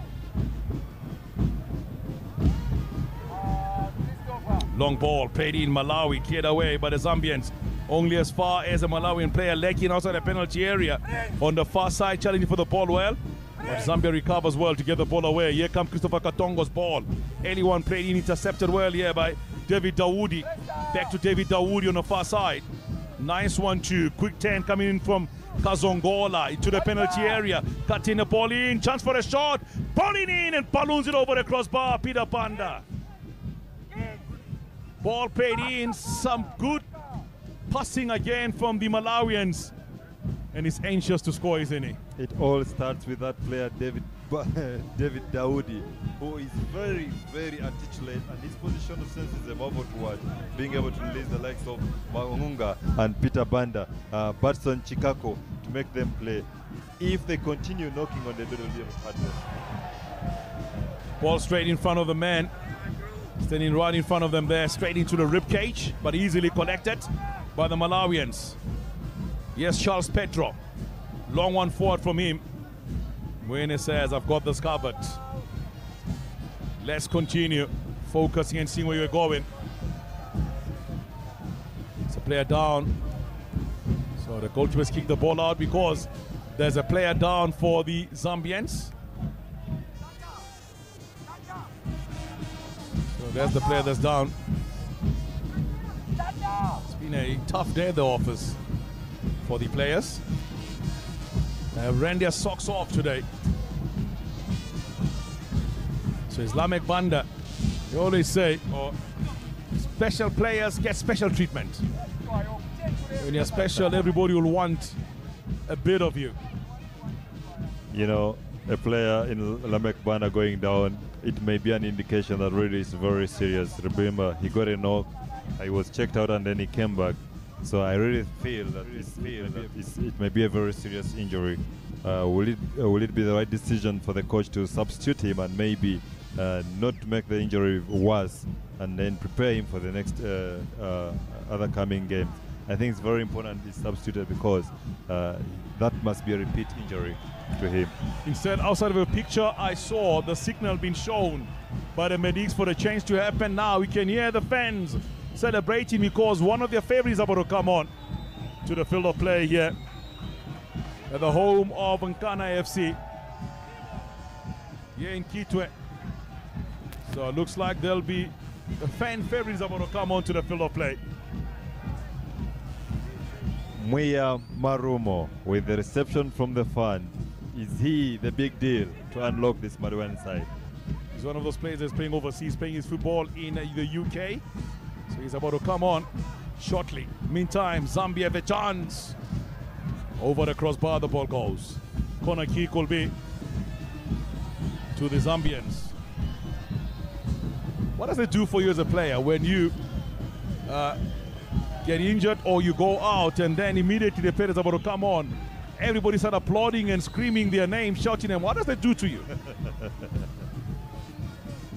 Long ball played in Malawi, cleared away by the Zambians. Only as far as a Malawian player lacking outside the penalty area. On the far side, challenging for the ball well. But Zambia recovers well to get the ball away. Here comes Christopher Katongo's ball. Early one played in, intercepted well here by David Dawoodi. Back to David Dawoodi on the far side. Nice 1-2. Quick 10 coming in from Kazongola into the penalty area. Cutting the ball in. Chance for a shot. Balling in and balloons it over the crossbar. Peter Panda. Ball played in. Some good passing again from the Malawians. And he's anxious to score, isn't he? It all starts with that player, David Dawoodi, who is very, very articulate, and his positional sense is above what, being able to release the likes of Maunga and Peter Banda, Batson Chikako, to make them play. If they continue knocking on the door, will be a partner. Ball straight in front of the man, standing right in front of them there, straight into the rib cage, but easily collected by the Malawians. Yes, Charles Pedro. Long one forward from him. Mwene says, I've got this covered. Let's continue focusing and seeing where you're going. It's a player down. So the goalkeepers kick the ball out because there's a player down for the Zambians. So there's the player that's down. It's been a tough day at the office for the players. They have ran their socks off today. So Islamic Banda, they always say, special players get special treatment. When you're special, everybody will want a bit of you. You know, a player in Lamek Banda going down, it may be an indication that really is very serious. Remember, he got a knock, he was checked out and then he came back. So I really feel that it may be a very serious injury. Will it be the right decision for the coach to substitute him and maybe not to make the injury worse and then prepare him for the next other coming games? I think it's very important he's substituted because that must be a repeat injury to him. Instead, outside of a picture, I saw the signal being shown by the medics for the change to happen. Now we can hear the fans celebrating because one of their favorites is about to come on to the field of play here at the home of Nkana FC here in Kitwe. So it looks like there'll be the fan favorites about to come on to the field of play. Mwiya Marumo with the reception from the fan. Is he the big deal to unlock this Malawian side? He's one of those players that's playing overseas, playing his football in the UK. So he's about to come on shortly. Meantime, Zambia have a chance. Over the crossbar, the ball goes. Corner kick will be to the Zambians. What does it do for you as a player when you get injured or you go out and then immediately the player is about to come on? Everybody start applauding and screaming their name, shouting them. What does that do to you?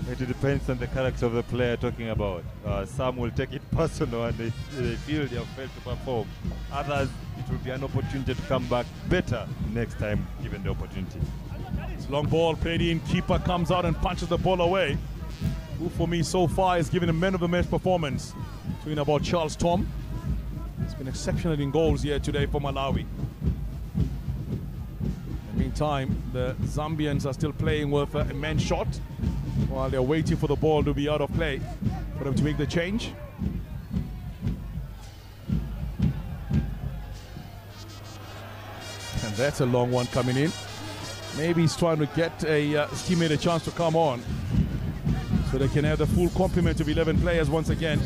It depends on the character of the player talking about. Some will take it personal and they feel they have failed to perform. Others, it will be an opportunity to come back better next time given the opportunity. It's long ball played in. Keeper comes out and punches the ball away. Who for me so far is giving a man of the match performance. Talking about Charles Tom. He's been exceptional in goals here today for Malawi. In the meantime, the Zambians are still playing with a man shot while they're waiting for the ball to be out of play for them to make the change. And that's a long one coming in. Maybe he's trying to get his teammate a chance to come on so they can have the full complement of 11 players once again.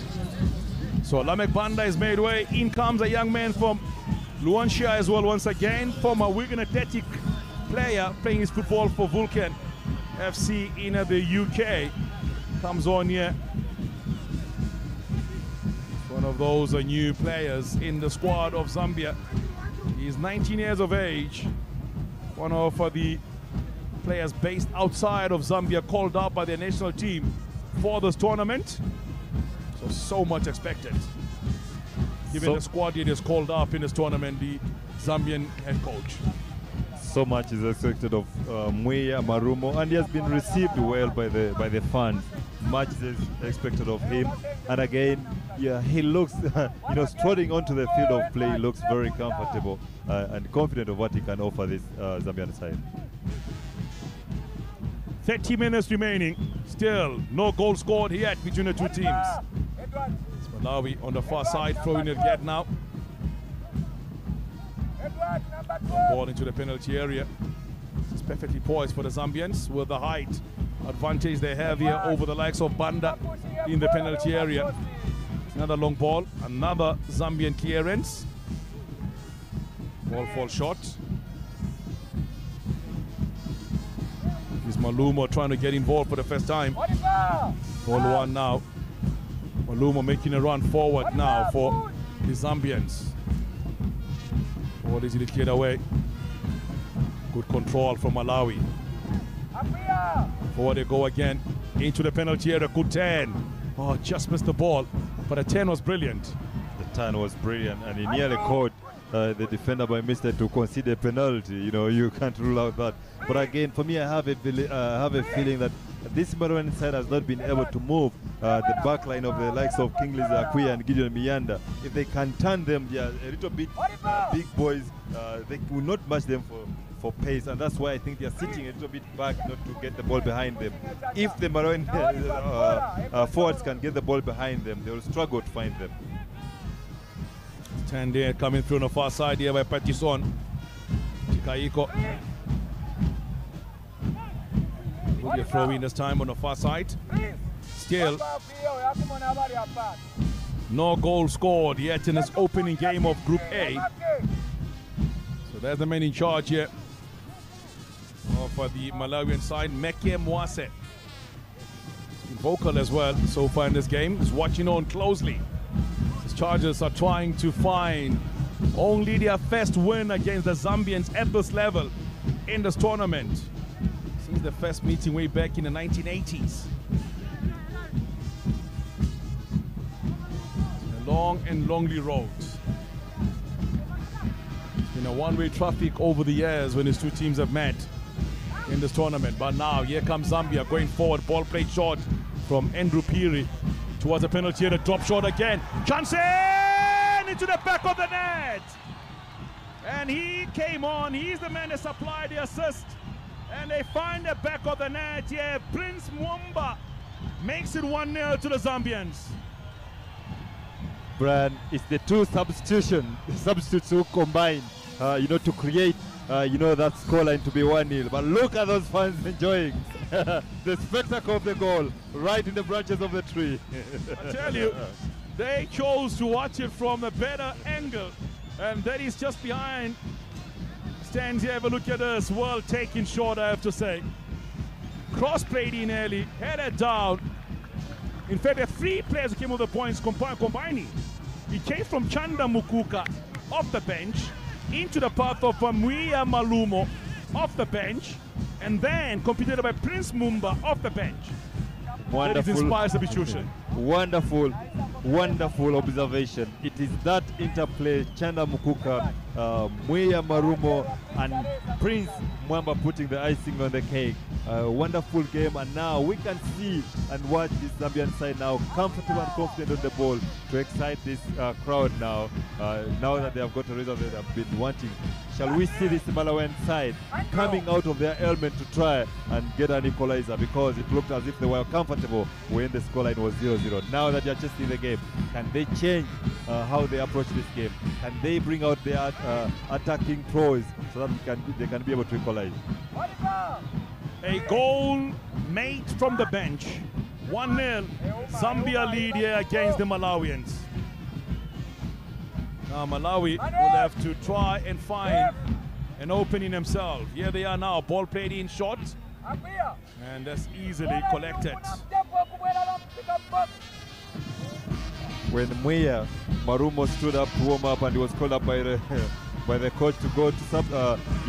So Lamek Banda is made way. In comes a young man from Luanshire as well once again. Former Wigan Athletic player playing his football for Vulcan FC in the UK. Comes on here. One of those new players in the squad of Zambia. He's 19 years of age. One of the players based outside of Zambia called up by their national team for this tournament. So much expected. Given the squad he is called up in this tournament, the Zambian head coach. So much is expected of Mwiya Marumo, and he has been received well by the fans. Much is expected of him, and again, yeah, he looks, strolling onto the field of play, he looks very comfortable and confident of what he can offer this Zambian side. 30 minutes remaining. Still no goal scored yet between the two teams. It's Malawi on the far side, throwing it again now. Ball into the penalty area. It's perfectly poised for the Zambians with the height advantage they have here over the likes of Banda in the penalty area. Another long ball, another Zambian clearance. Ball falls short. Is Malumo trying to get involved for the first time. Ball one now. Malumo making a run forward now for the Zambians. Ball easily cleared away. Good control from Malawi. Forward they go again into the penalty area. Good turn. Oh, just missed the ball, but the turn was brilliant. The turn was brilliant, and he nearly caught the defender by mistake to concede a penalty. You can't rule out that. But again, for me, I have a feeling that this Malawian side has not been able to move the back line of the likes of Kingsley Zakwi and Gideon Miyanda. If they can turn them, they are a little bit big boys. They will not match them for pace, and that's why I think they are sitting a little bit back not to get the ball behind them. If the Malawian forwards can get the ball behind them, they will struggle to find them. Turn there, coming through on the far side here by Patison. Chikaiko. Will be a throw in this time on the far side. Still, no goal scored yet in this opening game of Group A. So there's the man in charge here for the Malawian side, Meke Mwase. He's been vocal as well so far in this game. He's watching on closely. His Chargers are trying to find only their first win against the Zambians at this level in this tournament. Since the first meeting way back in the 1980s. A long and lonely road. It's been a one-way traffic over the years when these two teams have met in this tournament. But now, here comes Zambia going forward. Ball played short from Andrew Piri towards the penalty area. Drop shot again. Chansen into the back of the net. And he came on. He's the man that supplied the assist. And they find the back of the net here. Prince Mwamba makes it 1-0 to the Zambians. Brian, it's the two substitutes who combine, to create, that scoreline to be 1-0. But look at those fans enjoying. the spectacle of the goal right in the branches of the tree. I tell you, they chose to watch it from a better angle, and that is just behind. Stands here, have a look at this. Well taken short, I have to say. Cross played in early, headed down. In fact, there are 3 players who came with the points combining. He came from Chanda Mukuka off the bench into the path of Muia Malumo off the bench, and then completed by Prince Mumba off the bench. Wonderful. That inspires substitution. Wonderful, wonderful observation. It is that interplay, Chanda Mukuka, Muia Marumo, and Prince Mwamba putting the icing on the cake. Wonderful game, and now we can see and watch this Zambian side now comfortable and confident on the ball to excite this crowd now. Now that they have got a result that they have been wanting. Shall we see this Malawian side coming out of their element to try and get an equalizer, because it looked as if they were comfortable when the scoreline was 0-0. Now that they are just in the game, can they change how they approach this game? Can they bring out their attacking throws so that they can be able to equalize? A goal made from the bench. 1-0. Zambia lead here against the Malawians. Now Malawi will have to try and find an opening themselves. Here they are now. Ball played in short. And that's easily collected. When Muia Marumo stood up to warm up, and he was called up by the coach to go to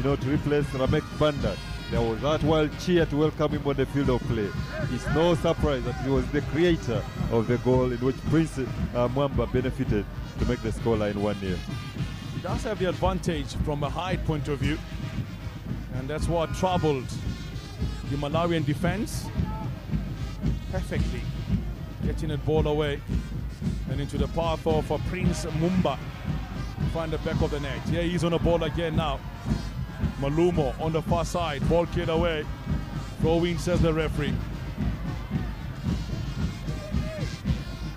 to replace Ramek Banda, there was that wild cheer to welcome him on the field of play. It's no surprise that he was the creator of the goal in which Prince Mwamba benefited to make the scoreline 1-0. He does have the advantage from a height point of view, and that's what troubled the Malawian defense perfectly, getting the ball away and into the path of Prince Mumba to find the back of the net. Yeah, he's on the ball again now. Malumo on the far side, ball cleared away. Throw-in, says the referee.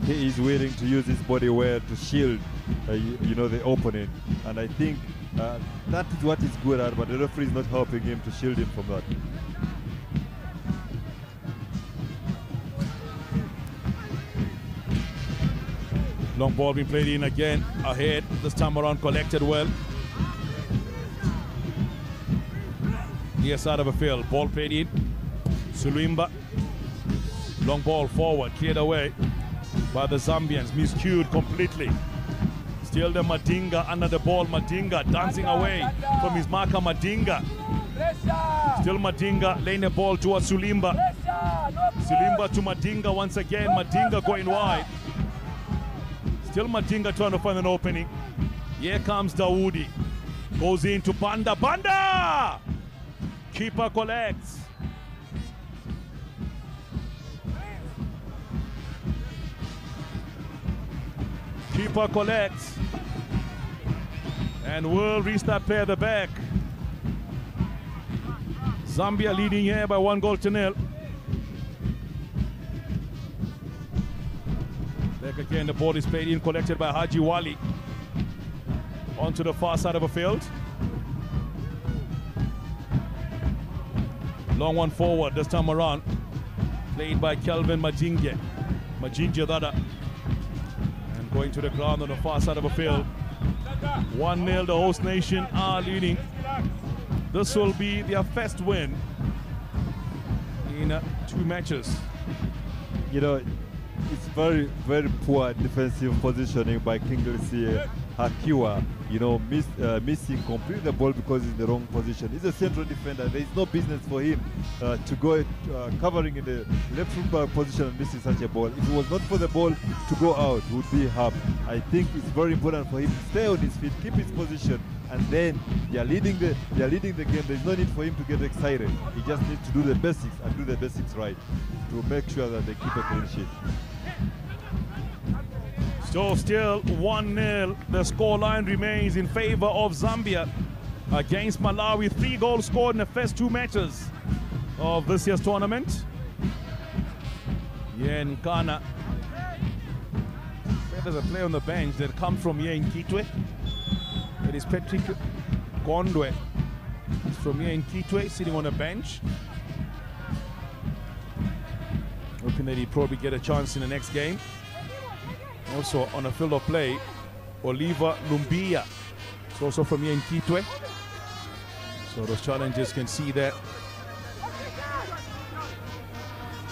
He is willing to use his body well to shield, the opponent, and I think that is what he's good at. But the referee is not helping him to shield him from that. Long ball being played in again, ahead. This time around, collected well. Near side of the field, ball played in. Sulimba. Long ball forward, cleared away by the Zambians, miscued completely. Still the Madinga under the ball. Madinga dancing away from his marker, Madinga. Still Madinga laying the ball towards Sulimba. Sulimba to Madinga once again. Madinga going wide. Still Madinga trying to find an opening. Here comes Dawoodi. Goes into Banda. Banda! Keeper collects. Keeper collects. And will restart play at the back. Zambia leading here by 1-0. Back again, the ball is played in, collected by Haji Wali. Onto the far side of the field. Long one forward this time around. Played by Kelvin Majinge. Majinge Dada. And going to the ground on the far side of the field. 1-0, the host nation are leading. This will be their first win in 2 matches. It's very, very poor defensive positioning by Kingsley Hakiwa. Missing completely the ball because he's in the wrong position. He's a central defender. There is no business for him to go covering in the left full back position and missing such a ball. If it was not for the ball to go out, he would be happy. I think it's very important for him to stay on his feet, keep his position, and then they are leading the game. There's no need for him to get excited. He just needs to do the basics and do the basics right to make sure that they keep a clean sheet. So still 1-0. The scoreline remains in favor of Zambia against Malawi. 3 goals scored in the first 2 matches of this year's tournament. Yen Kana. There's a player on the bench that comes from here in Kitwe. It is Patrick Gondwe. He's from here in Kitwe, sitting on the bench. hoping that he'd probably get a chance in the next game. Also on a field of play, Oliver Lumbia. It's also from here in Kitwe. So those challenges can see that.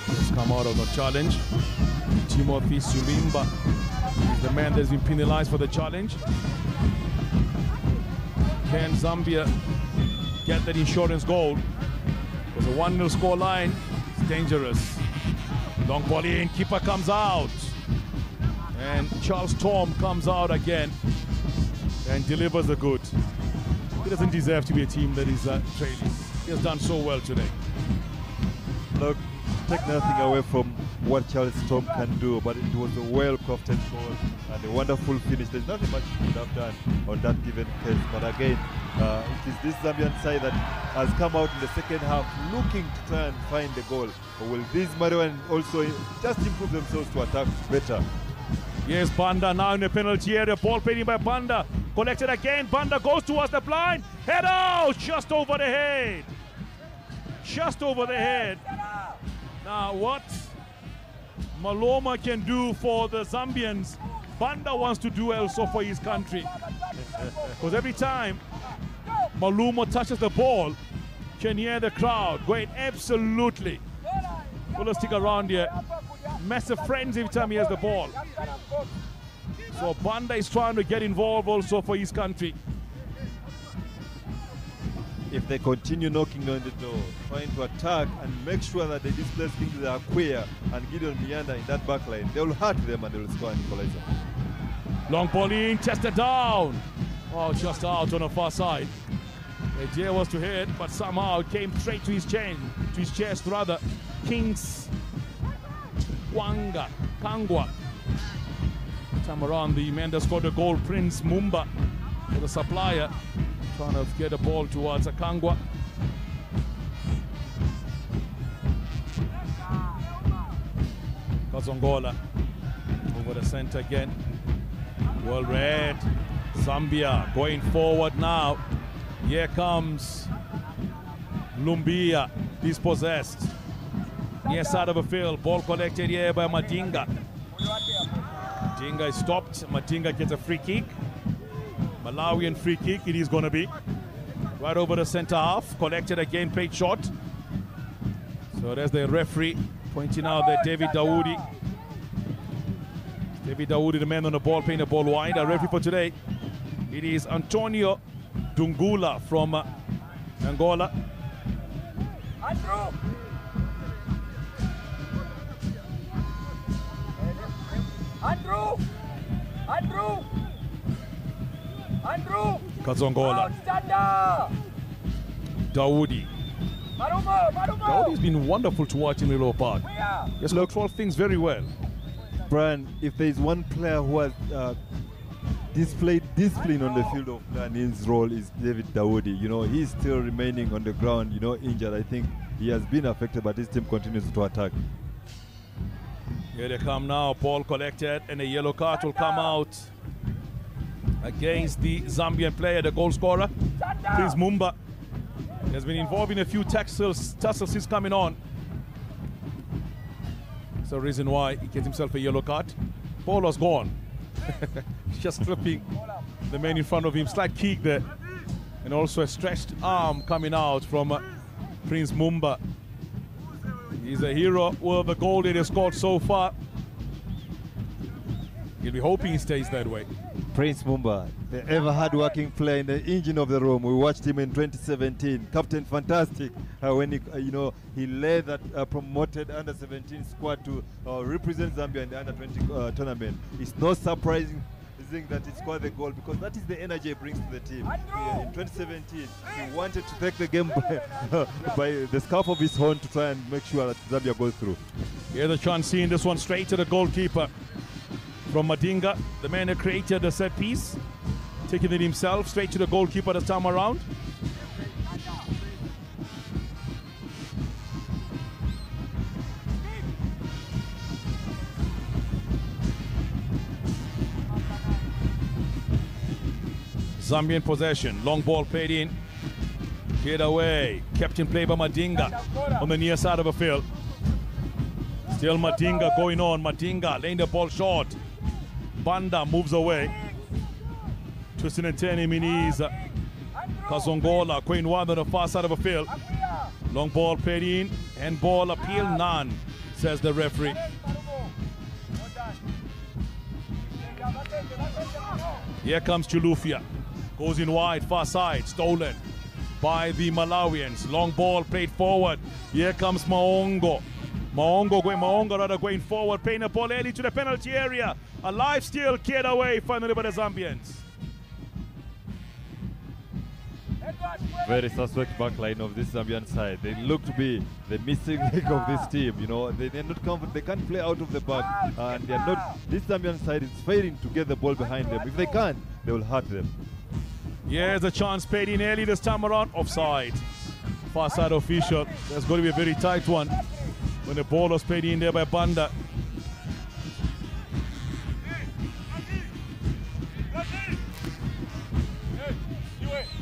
Just come out of the challenge. Timothy Sulimba is the man that's been penalized for the challenge. Can Zambia get that insurance goal? There's a 1-0 score line. It's dangerous. Long ball in, keeper comes out. And Charles Tom comes out again and delivers the good. He doesn't deserve to be a team that is trailing. He has done so well today. Look, take nothing away from what Charles Tom can do, but it was a well-crafted goal and a wonderful finish. There's nothing much he could have done on that given case, but again, it is this Zambian side that has come out in the second half looking to try and find the goal. But will these Malawian also just improve themselves to attack better? Yes, Banda now in the penalty area. Ball played in by Banda. Collected again. Banda goes towards the blind. Head out! Just over the head. Just over the head. Now what Maloma can do for the Zambians, Banda wants to do also for his country. Because every time Maluma touches the ball, can hear the crowd going absolutely. Well, let's stick around here. Massive frenzy every time he has the ball. So Banda is trying to get involved also for his country. If they continue knocking on the door, trying to attack and make sure that they displace Kingsley Aquia and Gideon Mianda in that back line, they will hurt them and they will score an equalizer. Long ball in, tested down. Oh, just out on the far side. The idea was to hit, but somehow it came straight to his chest rather. Kings Kangwa. Time around, the man that scored a goal, Prince Mumba, for the supplier, trying to get the ball towards Kangwa. Kazongola over the center again. Well read. Zambia going forward now. Here comes Lumbia, dispossessed. Near side of the field, ball collected here by Madinga. Madinga is stopped. Madinga gets a free kick. Malawian free kick it is going to be. Right over the center half, collected again, played short. So there's the referee pointing out that David Dawoodi, the man on the ball, playing the ball wide. Our referee for today, it is Antonio Dungula from Angola. Andrew! Kazongola. Dawoodi. Dawoodi's been wonderful to watch in Little Park. He has controlled things very well. Brian, if there is one player who has displayed discipline on the field of play in his role, is David Dawoodi. You know, he's still remaining on the ground, you know, injured. I think he has been affected, but his team continues to attack. Here they come now, ball collected, and a yellow card will come out against the Zambian player, the goal scorer, Prince Mumba. He has been involved in a few tussles since coming on. That's the reason why he gets himself a yellow card. Ball was gone. Just clipping the man in front of him. Slight kick there. And also a stretched arm coming out from Prince Mumba. He's a hero with the goal that he has scored so far. He'll be hoping he stays that way. Prince Mumba, the ever hard-working player in the engine of the room. We watched him in 2017. Captain fantastic when he, he led that promoted under-17 squad to represent Zambia in the under-20 tournament. It's not surprising that he scored the goal because that is the energy he brings to the team. In 2017, he wanted to take the game by the scruff of his horn to try and make sure that Zambia goes through. Here's the chance seeing this one straight to the goalkeeper from Madinga, the man who created the set piece, taking it himself straight to the goalkeeper this time around. Zambian possession, long ball played in, cleared away, kept in play by Madinga on the near side of the field. Still Madinga going on. Madinga laying the ball short. Banda moves away. Twisting and turning minis. Kazongola going wide on the far side of the field. Long ball played in. Hand ball appeal none, says the referee. Here comes Chulufia. Goes in wide, far side. Stolen by the Malawians. Long ball played forward. Here comes Maongo. Maongo rather going forward, playing the ball early to the penalty area. A live steal cleared away finally by the Zambians. Very suspect backline of this Zambian side. They look to be the missing link of this team. You know, they're not comfortable. They can't play out of the back, and they're not. This Zambian side is failing to get the ball behind them. If they can't, they will hurt them. Here's a chance paid in early this time around. Offside. Far side official. That's going to be a very tight one when the ball was paid in there by Banda.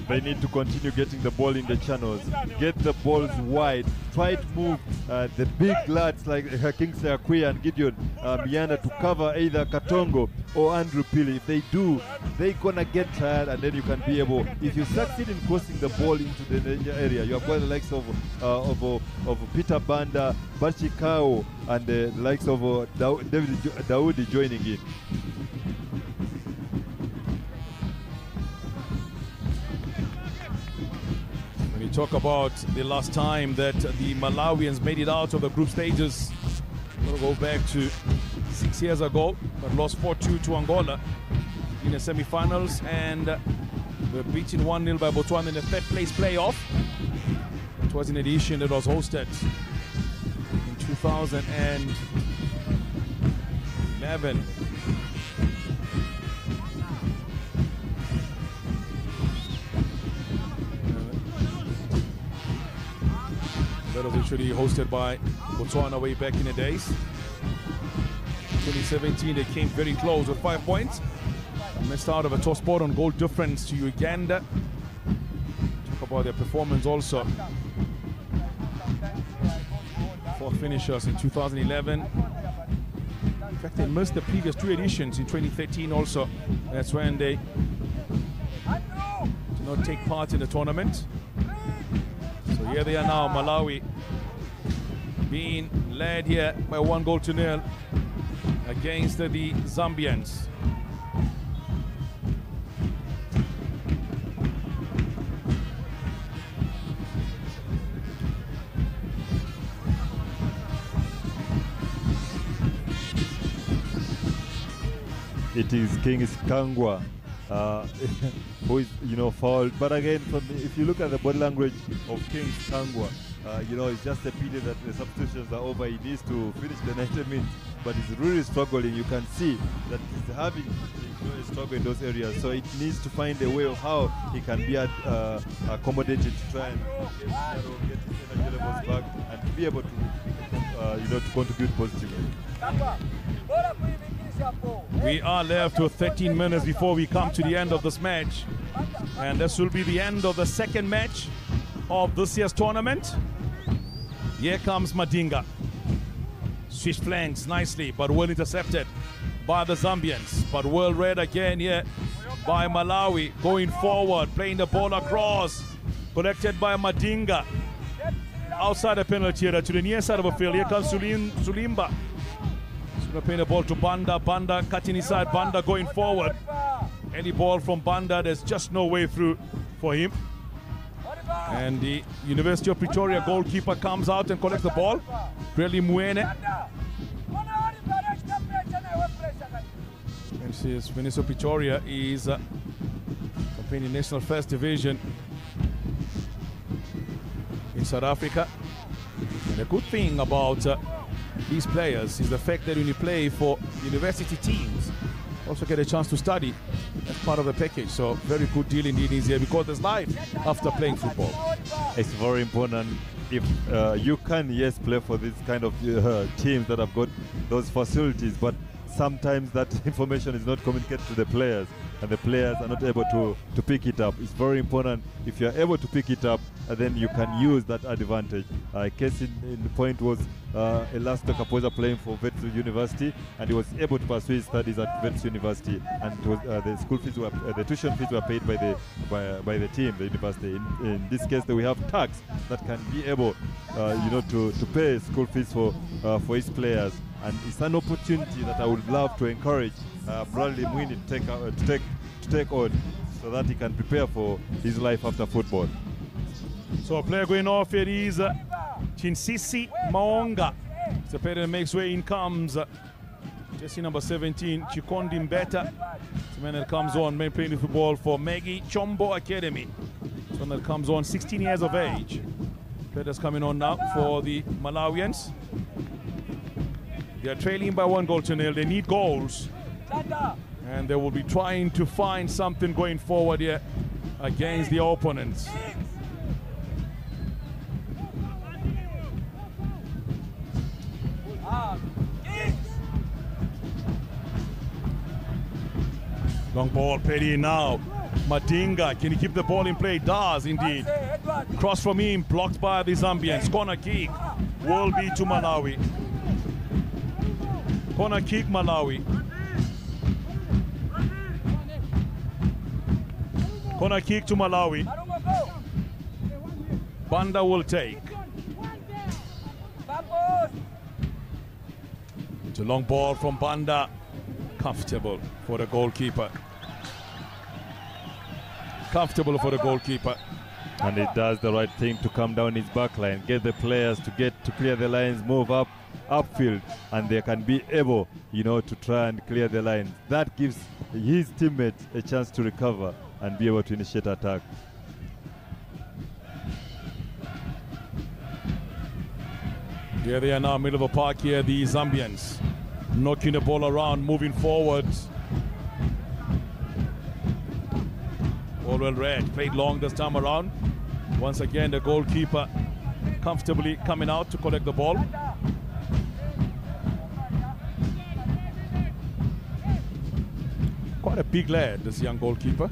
They need to continue getting the ball in the channels, get the balls wide, try to move the big lads like Kingsley Akwi and Gideon Miana to cover either Katongo or Andrew Pili. If they do, they're gonna get tired, and then you can be able, if you succeed in crossing the ball into the danger area, you have got the likes of Peter Banda, Bachikao, and the likes of David Daudi joining in. Talk about the last time that the Malawians made it out of the group stages. We'll go back to 6 years ago, but lost 4-2 to Angola in the semi-finals, and were beaten 1-0 by Botswana in the third place playoff. It was an edition that was hosted in 2011. That was actually hosted by Botswana way back in the days. 2017, they came very close with 5 points. Missed out of a tough spot on goal difference to Uganda. Talk about their performance also. 4th finishers in 2011. In fact, they missed the previous 2 editions in 2013 also. That's when they did not take part in the tournament. So here they are now, Malawi being led here by 1-0 against the Zambians. It is King Kangwa who is, fouled. But again, if you look at the body language of King Kangwa, it's just a pity that the substitutions are over. He needs to finish the 90 minutes, but he's really struggling. You can see that he's having a struggle in those areas. So it needs to find a way of how he can be accommodated to try and get his energy levels back and to be able to, to contribute positively. We are left with 13 minutes before we come to the end of this match, and this will be the end of the second match of this year's tournament. Here comes Madinga. Switch flanks nicely, but well intercepted by the Zambians. But well read again here by Malawi. Going forward, playing the ball across. Collected by Madinga. Outside the penalty area to the near side of the field. Here comes Sulimba. Playing the ball to Banda. Banda cutting inside. Banda going forward. Any ball from Banda, there's just no way through for him. And the University of Pretoria goalkeeper comes out and collects the ball. Really Muene. And says University of Pretoria is campaigning National First Division in South Africa. And a good thing about these players is the fact that when you play for university teams, also get a chance to study as part of the package. So very good deal indeed is here, because there's life after playing football. It's very important. If you can, yes, play for this kind of teams that have got those facilities, but sometimes that information is not communicated to the players, and the players are not able to pick it up. It's very important. If you are able to pick it up, then you can use that advantage. Case in the point was Elasto Kapoza playing for Wits University, and he was able to pursue his studies at Wits University, and it was, the school fees were, the tuition fees were paid by the team, the university. In this case, we have tax that can be able, to pay school fees for his players, and it's an opportunity that I would love to encourage Bradley Mwini to take on, so that he can prepare for his life after football. So a player going off here is Chinsisi Maonga. It's a player that makes way in comes Jesse number 17, Chikondi Mbeta. It's a man that comes on, man playing the football for Maggie Chombo Academy. It's one that comes on 16 years of age. Player that's coming on now for the Malawians. They are trailing by 1-0. They need goals. And they will be trying to find something going forward here against the opponents. Long ball played in now. Madinga, can he keep the ball in play? Does indeed. Cross from him, blocked by the Zambians. Corner kick will be to Malawi. Corner kick, Malawi. Corner kick to Malawi. Banda will take. It's a long ball from Banda. Comfortable for the goalkeeper. Comfortable for the goalkeeper. And it does the right thing to come down his back line, get the players to clear the lines, move upfield, and they can be able, to try and clear the lines. That gives his teammates a chance to recover and be able to initiate attack. Here they are now, middle of the park here, the Zambians. Knocking the ball around, moving forward. All well read, played long this time around. Once again, the goalkeeper comfortably coming out to collect the ball. Quite a big lad, this young goalkeeper.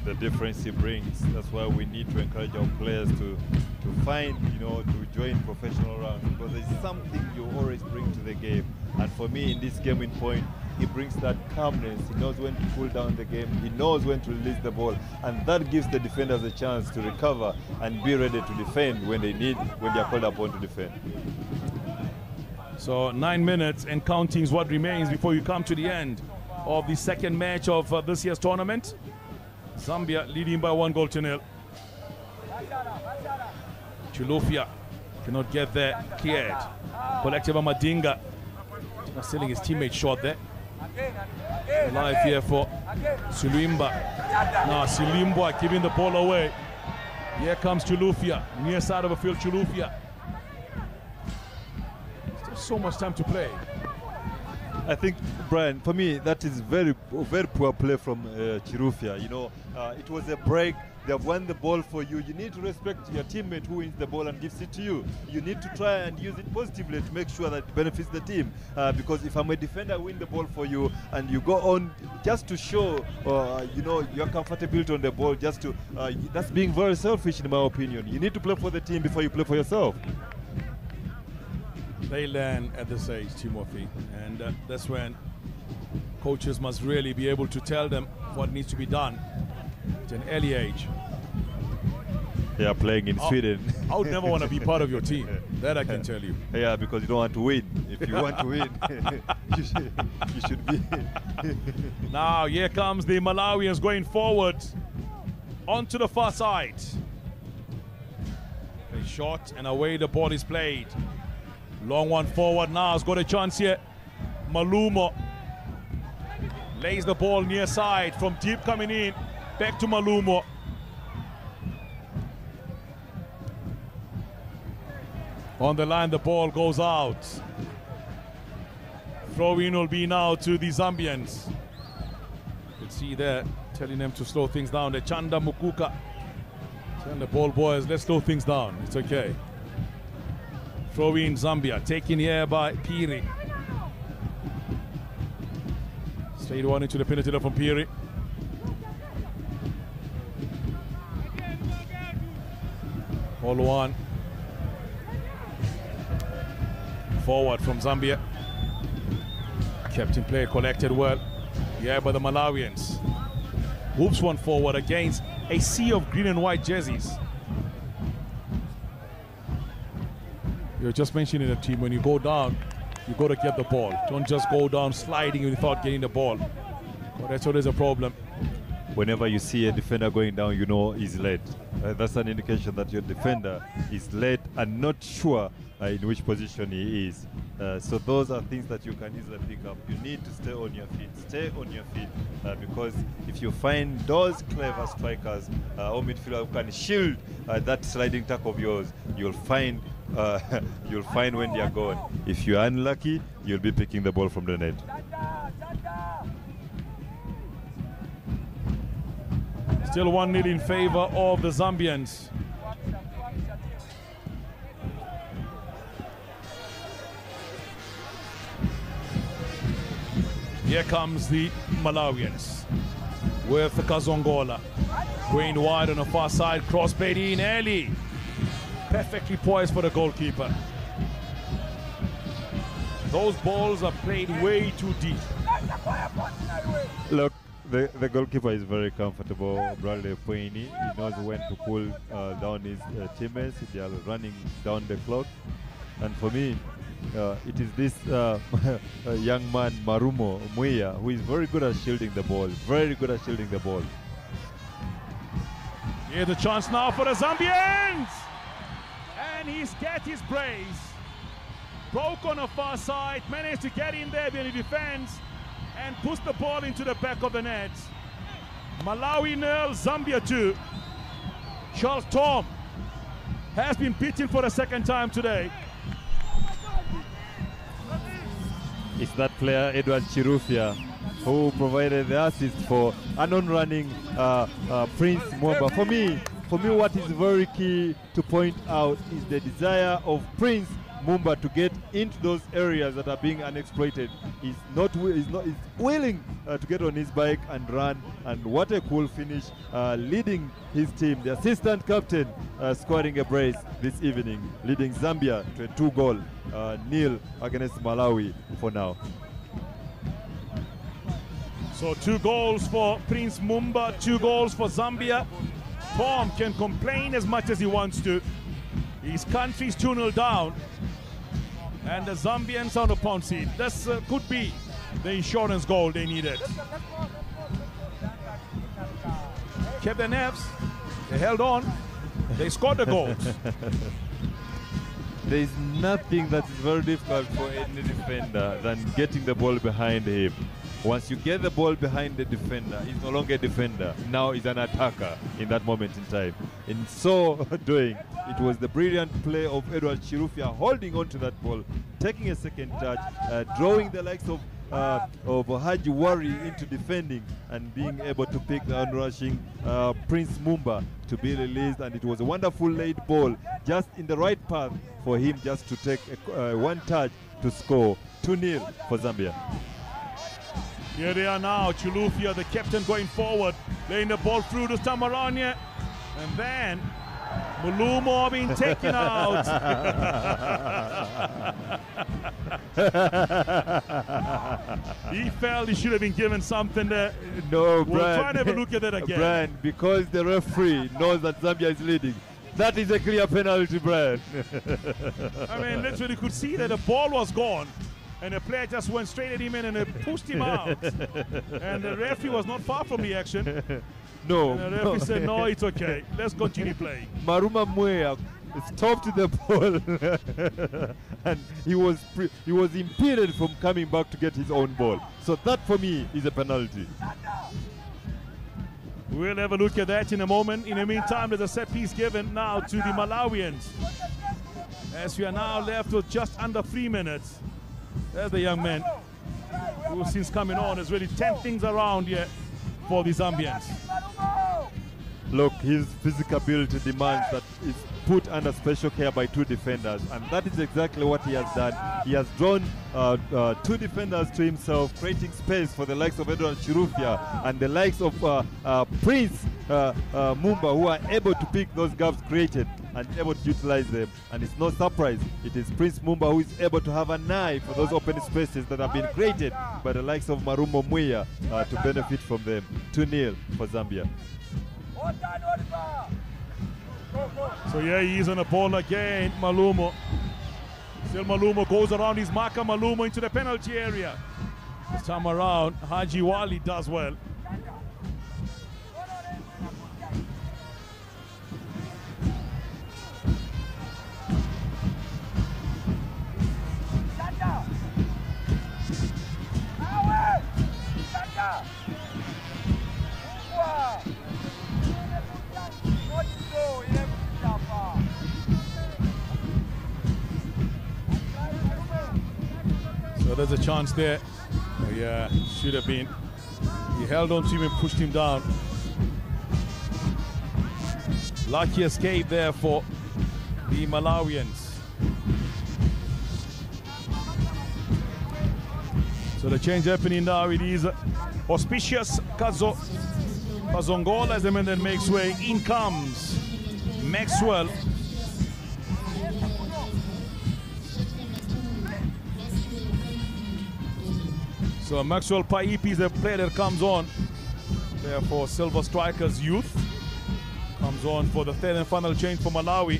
The difference he brings, that's why we need to encourage our players to find, to join professional rounds, because there's something you always bring to the game. And for me, in this game in point, he brings that calmness. He knows when to cool down the game. He knows when to release the ball, and that gives the defenders a chance to recover and be ready to defend when they are called upon to defend. So 9 minutes and counting is what remains before you come to the end of the second match of this year's tournament. Zambia leading by 1-0. Chulufia cannot get there. Cleared. Collected by Madinga. Not selling his teammate short there. Live here for Sulimba. Now Sulimba giving the ball away. Here comes Chulufia. Near side of the field, Chulufia. Still so much time to play. I think, Brian, for me, that is very poor play from Chirufia. It was a break. They have won the ball for you. You need to respect your teammate who wins the ball and gives it to you. You need to try and use it positively to make sure that it benefits the team. Because if I'm a defender, I win the ball for you, and you go on just to show, your comfortability on the ball, that's being very selfish, in my opinion. You need to play for the team before you play for yourself. They learn at this age, Timothy, and that's when coaches must really be able to tell them what needs to be done at an early age. They are playing in Sweden. I would never want to be part of your team. That I can tell you. Yeah, because you don't want to win. If you want to win, you should be. Now here comes the Malawians going forward onto the far side. A shot and away the ball is played. Long one forward now, has got a chance here. Malumo lays the ball near side from deep coming in. Back to Malumo. On the line, the ball goes out. Throw in will be now to the Zambians. You can see there, telling them to slow things down. The Chanda Mukuka. Telling the ball boys, let's slow things down. It's okay. Throw in Zambia, taken here by Piri. Straight one into the penalty from Piri. All one. Forward from Zambia. Kept in play, collected well. Yeah, by the Malawians. Whoops one forward against a sea of green and white jerseys. You're just mentioning the team, when you go down, you got to get the ball. Don't just go down sliding without getting the ball. Well, that's always a problem. Whenever you see a defender going down, you know he's late. That's an indication that your defender is late and not sure in which position he is. So those are things that you can easily pick up. You need to stay on your feet. Stay on your feet because if you find those clever strikers or midfielder who can shield that sliding tackle of yours, you'll find when they are gone. If you're unlucky, you'll be picking the ball from the net. Still 1-0 in favor of the Zambians. Here comes the Malawians with Kazongola. Going wide on the far side, cross played in early. Perfectly poised for the goalkeeper. Those balls are played way too deep. Look, the goalkeeper is very comfortable, Bradley Puini. He knows when to pull down his teammates. They are running down the clock. And for me, it is this young man, Marumo Muia, who is very good at shielding the ball. Very good at shielding the ball. Here's the chance now for the Zambians! And he's got his brace. Broke on the far side, managed to get in there behind the defense and push the ball into the back of the net. Malawi 0, Zambia 2. Charles Tom has been beaten for the second time today. It's that player, Edward Chirufia, who provided the assist for an on-running Prince Mwamba. For me, what is very key to point out is the desire of Prince Mumba to get into those areas that are being unexploited. He's willing to get on his bike and run, and what a cool finish, leading his team. The assistant captain scoring a brace this evening, leading Zambia to a 2-goal nil against Malawi for now. So 2 goals for Prince Mumba, 2 goals for Zambia. Tom can complain as much as he wants to. His country's 2-0 down, and the Zambians on the pound seat. This could be the insurance goal they needed. Kept their nerves, they held on, they scored the goals. There is nothing that is very difficult for any defender than getting the ball behind him. Once you get the ball behind the defender, he's no longer a defender. Now he's an attacker in that moment in time. In so doing, it was the brilliant play of Edward Chirufia holding on to that ball, taking a second touch, drawing the likes of Haji Wari into defending and being able to pick the onrushing Prince Mumba to be released. And it was a wonderful late ball, just in the right path for him just to take one touch to score. 2-0 for Zambia. Here they are now, Chilufia, the captain, going forward, laying the ball through this time around here. And then Mulumo being taken out. He felt he should have been given something there. No, we'll try to have a look at that again. Brian, because the referee knows that Zambia is leading, that is a clear penalty, Brian. I mean, literally could see that the ball was gone. And the player just went straight at him and pushed him out. And the referee was not far from the action. No. And the referee said, no, it's okay. Let's continue playing. Maruma Mwea stopped the ball. And he was impeded from coming back to get his own ball. So that, for me, is a penalty. We'll have a look at that in a moment. In the meantime, there's a set piece given now to the Malawians, as we are now left with just under 3 minutes. There's the young man who, since coming on, has really turned things around here for the Zambians. look, his physical ability demands that it's put under special care by 2 defenders, and that is exactly what he has done. He has drawn 2 defenders to himself, creating space for the likes of Edward Chirufya and the likes of Prince Mumba, who are able to pick those gaps created and able to utilize them. And it's no surprise, it is Prince Mumba who is able to have an eye for those open spaces that have been created by the likes of Marumo Muya to benefit from them. 2-0 for Zambia. So yeah, he's on the ball again, Malumo. Still Malumo goes around his marker, Malumo into the penalty area. This time around, Haji Wali does well. So there's a chance there. Oh yeah, should have been. He held on to him and pushed him down. Lucky escape there for the Malawians. So the change happening now, it is auspicious Kazongola as the man that makes way. In comes Maxwell. So Maxwell Paipi is the player that comes on. Therefore, Silver Strikers Youth comes on for the 3rd and final change for Malawi.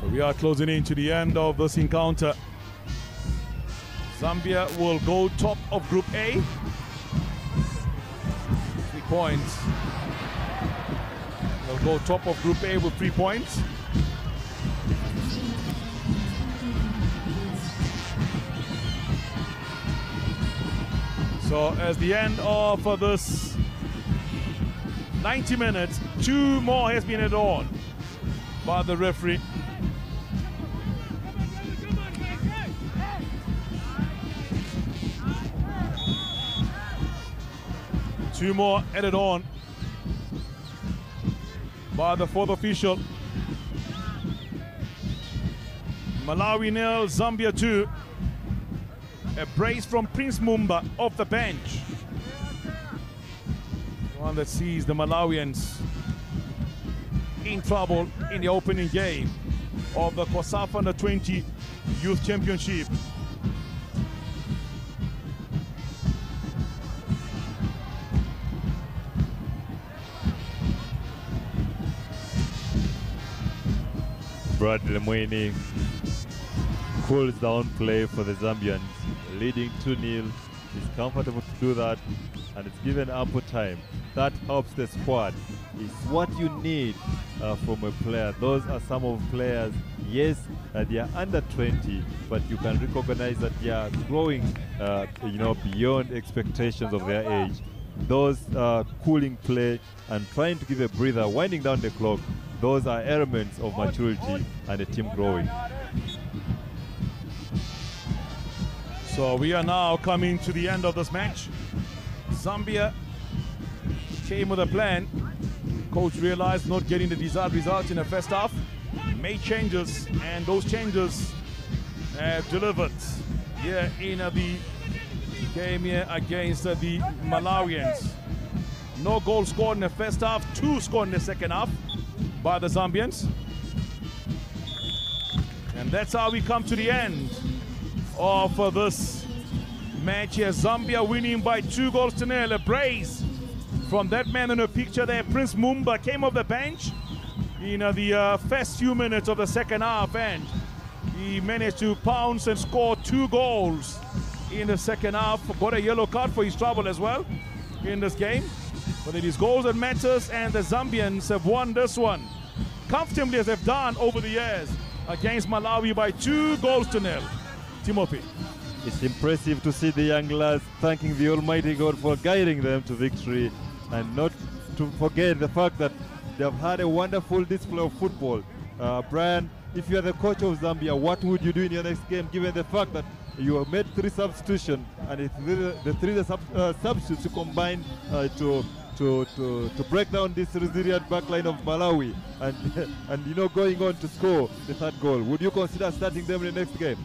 We are closing in to the end of this encounter. Zambia will go top of Group A. 3 points. They'll go top of Group A with 3 points. So as the end of this 90 minutes, 2 more has been added on by the referee. Two more added on by the 4th official. Malawi 0, Zambia 2. A brace from Prince Mumba off the bench. One that sees the Malawians in trouble in the opening game of the COSAFA Under-20 Youth Championship. Bradley Mwini cools down play for the Zambians, leading 2-0. He's comfortable to do that, and it's given ample time. That helps the squad. It's what you need from a player. Those are some of players, yes, they are under 20, but you can recognize that they are growing, beyond expectations of their age. Those cooling play and trying to give a breather, winding down the clock, those are elements of maturity and a team growing. So we are now coming to the end of this match. Zambia came with a plan. Coach realized not getting the desired result in the first half, made changes, and those changes have delivered here in the game here against the Malawians. No goal scored in the first half, 2 scored in the second half by the Zambians. And that's how we come to the end of this match here. Zambia winning by 2-0. A brace from that man in the picture there, Prince Mumba, came off the bench in the first few minutes of the second half, and he managed to pounce and score 2 goals in the second half. Got a yellow card for his trouble as well in this game. But it is goals that matters, and the Zambians have won this one comfortably, as they've done over the years, against Malawi by 2-0. Timothy. It's impressive to see the young lads thanking the Almighty God for guiding them to victory, and not to forget the fact that they have had a wonderful display of football. Brian, if you are the coach of Zambia, what would you do in your next game, given the fact that you have made 3 substitutions, and it's the 3 substitutes you combine to break down this resilient backline of Malawi, and you know, going on to score the 3rd goal? Would you consider starting them in the next game?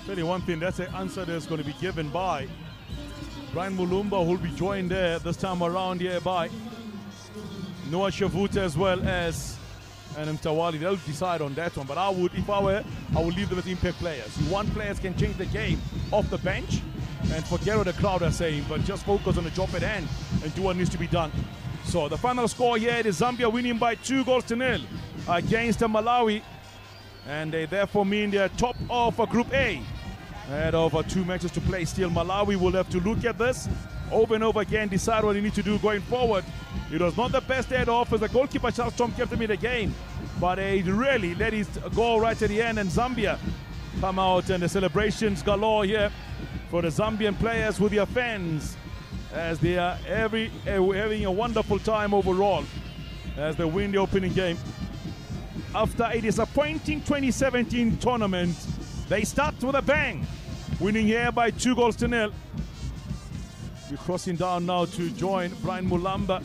Tell you one thing, that's an answer that's going to be given by Brian Mulumba, who will be joined there this time around here by Noah Shavuta as well as Mtawali. They'll decide on that one. But I would, if I were, I would leave them as impact players. You want players can change the game off the bench and forget what the crowd are saying, but just focus on the job at hand and do what needs to be done. So the final score here is Zambia winning by 2-0 against Malawi, and they therefore mean they're top of Group A. Ahead of 2 matches to play still. Malawi will have to look at this over and over again, decide what they need to do going forward. It was not the best head off as the goalkeeper Charles Tom kept him in the game, but he really let his goal right at the end, and Zambia come out, and the celebrations galore here for the Zambian players with their fans as they are having a wonderful time overall as they win the opening game. After a disappointing 2017 tournament, they start with a bang, winning here by 2-0. We're crossing down now to join Brian Mulamba,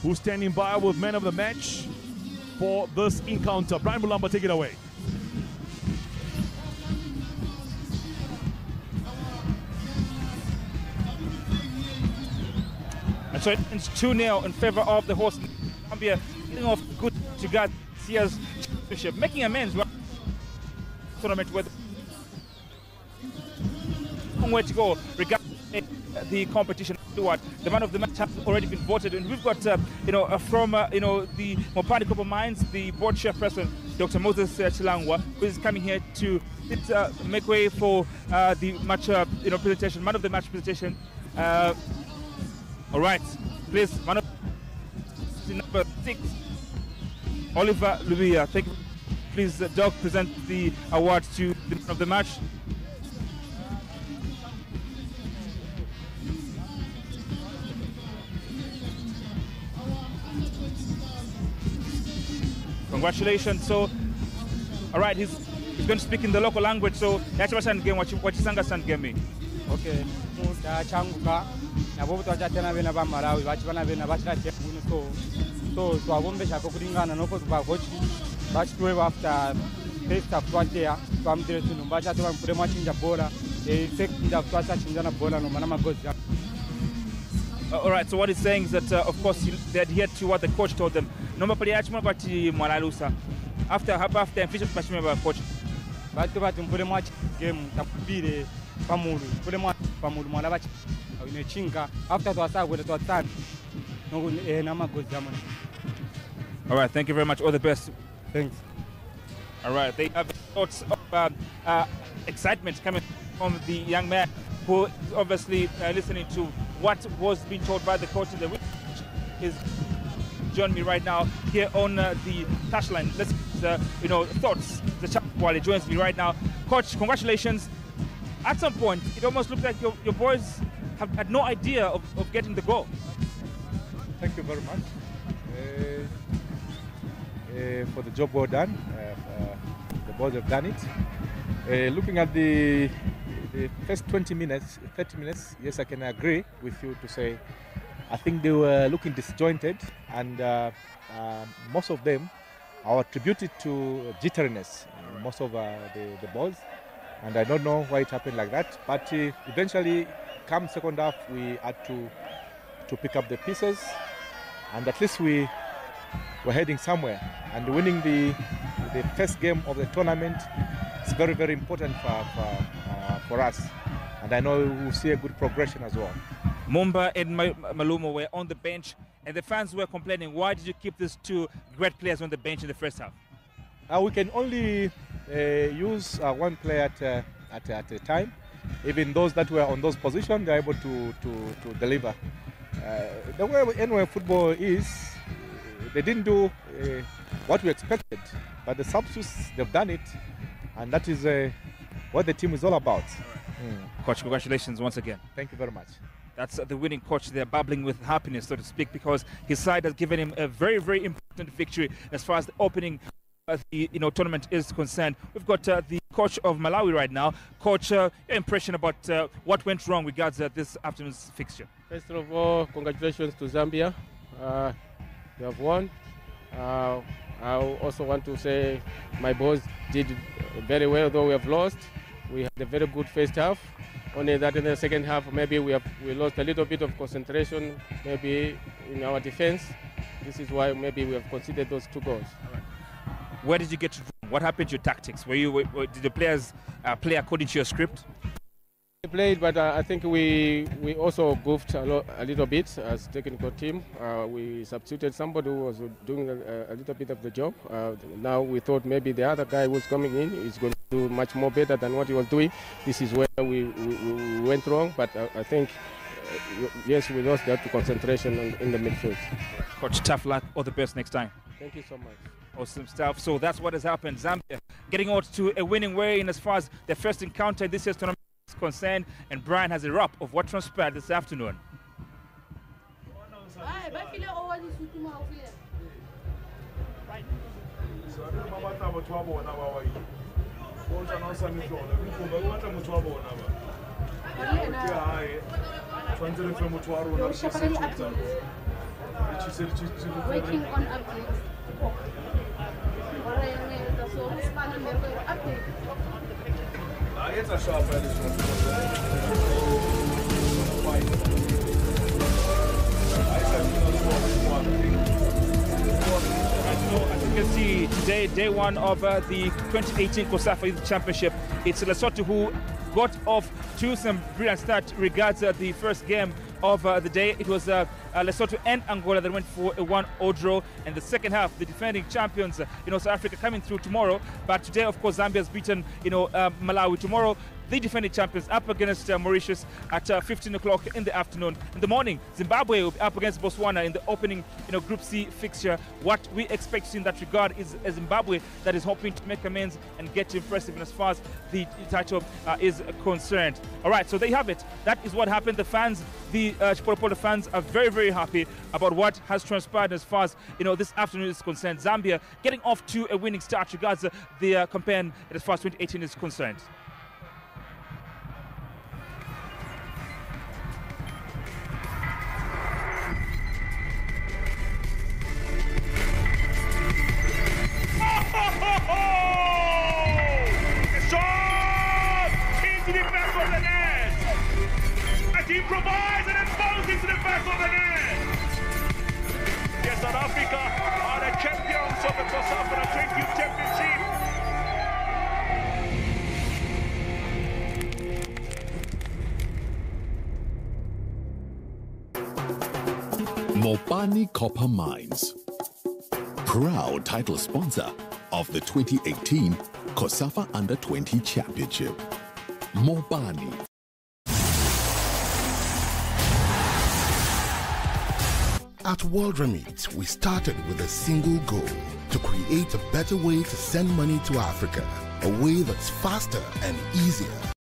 who's standing by with man of the match for this encounter. Brian Mulamba, take it away. And so it's 2-0 in favor of the host Zambia, getting off good to Garcia's championship, making amends with the tournament with a long way to go regarding the competition. The man of the match has already been voted, and we've got from the Mopani Copper Mines, the board chairperson Dr. Moses Chilangwa, who is coming here to make way for the match presentation, man of the match presentation. All right, please, man of number 6, Oliver Lubia. Thank you. Please, Doc, present the award to the man of the match. Congratulations. So, all right, he's going to speak in the local language. So, that's what I'm game. What you sang game me. Okay. nabo butwajatena bena ba Malawi bachibana bena bachira so abombe chako kulingana noko bagochi bachitwe after first half twatea twamdire tunumba chato bampure machinja bola second half twacha chinjana bola no mana magozi. All right, so what he's saying is that of course they adhered to what the coach told them. Nomba pali achimwa bati mwalalusa after official pashime ba coach batu mpure match game tapire pamulu pure match pamulu mwana bachi inechinga after twasagwele twatana no na magozi amana. All right, thank you very much, all the best. Thanks. All right, they have thoughts of excitement coming from the young man who is obviously listening to what was being told by the coach in the week. Is joining me right now here on the touchline. Let's thoughts. The chap while he joins me right now. Coach, congratulations. At some point, it almost looked like your boys had no idea of getting the goal. Thank you very much for the job well done. The boys have done it. Looking at the first 30 minutes, yes, I can agree with you to say I think they were looking disjointed, and most of them are attributed to jitteriness, most of the balls, and I don't know why it happened like that, but eventually come second half we had to pick up the pieces, and at least we were heading somewhere, and winning the first game of the tournament is very, very important for us, and I know we'll see a good progression as well. Mumba and Malumo were on the bench, and the fans were complaining. Why did you keep these two great players on the bench in the first half? We can only use one player at a time. Even those that were on those positions, they're able to deliver. The way anyway football is, they didn't do what we expected, but the substitutes, they've done it, and that is what the team is all about. Coach, congratulations once again. Thank you very much. That's the winning coach. They're bubbling with happiness, so to speak, because his side has given him a very, very important victory as far as the opening of the tournament is concerned. We've got the coach of Malawi right now. Coach, your impression about what went wrong regards this afternoon's fixture? First of all, congratulations to Zambia. They have won. I also want to say my boys did very well, though we have lost. We had a very good first half. Only that in the second half, maybe we lost a little bit of concentration, maybe in our defense. This is why maybe we have conceded those 2 goals. Where did you get it wrong? What happened to your tactics? Did the players play according to your script? We played, but I think we also goofed a little bit as technical team. We substituted somebody who was doing a little bit of the job. Now we thought maybe the other guy who was coming in is going to do much more better than what he was doing. This is where we went wrong, but I think, yes, we lost that concentration in the midfield. Coach, tough luck. All the best next time. Thank you so much. Awesome stuff. So that's what has happened. Zambia getting out to a winning way in as far as their first encounter in this year's tournament is concerned, and Brian has a wrap of what transpired this afternoon. Working on updates. As you can see, today, day one of the 2018 COSAFA Youth Championship, it's Lesotho who got off to some brilliant start regards the first game of the day. It was Lesotho and Angola that went for a 1-0 draw, and the second half, the defending champions, South Africa coming through tomorrow. But today, of course, Zambia has beaten, Malawi. Tomorrow, the defending champions up against Mauritius at 15 o'clock in the afternoon. In the morning, Zimbabwe will be up against Botswana in the opening, Group C fixture. What we expect in that regard is a Zimbabwe that is hoping to make amends and get impressive as far as the title is concerned. All right, so there you have it. That is what happened. The fans, the Chipolopolo fans, are very, very happy about what has transpired as far as this afternoon is concerned. Zambia getting off to a winning start regards the campaign as far as 2018 is concerned. Into the back of the net. And he provides and it falls into the back of the net. Yes, South Africa are the champions of the COSAFA 20 championship. Mopani Copper Mines, proud title sponsor of the 2018 COSAFA Under-20 Championship. Mopani. At World Remit, we started with a single goal: to create a better way to send money to Africa, a way that's faster and easier.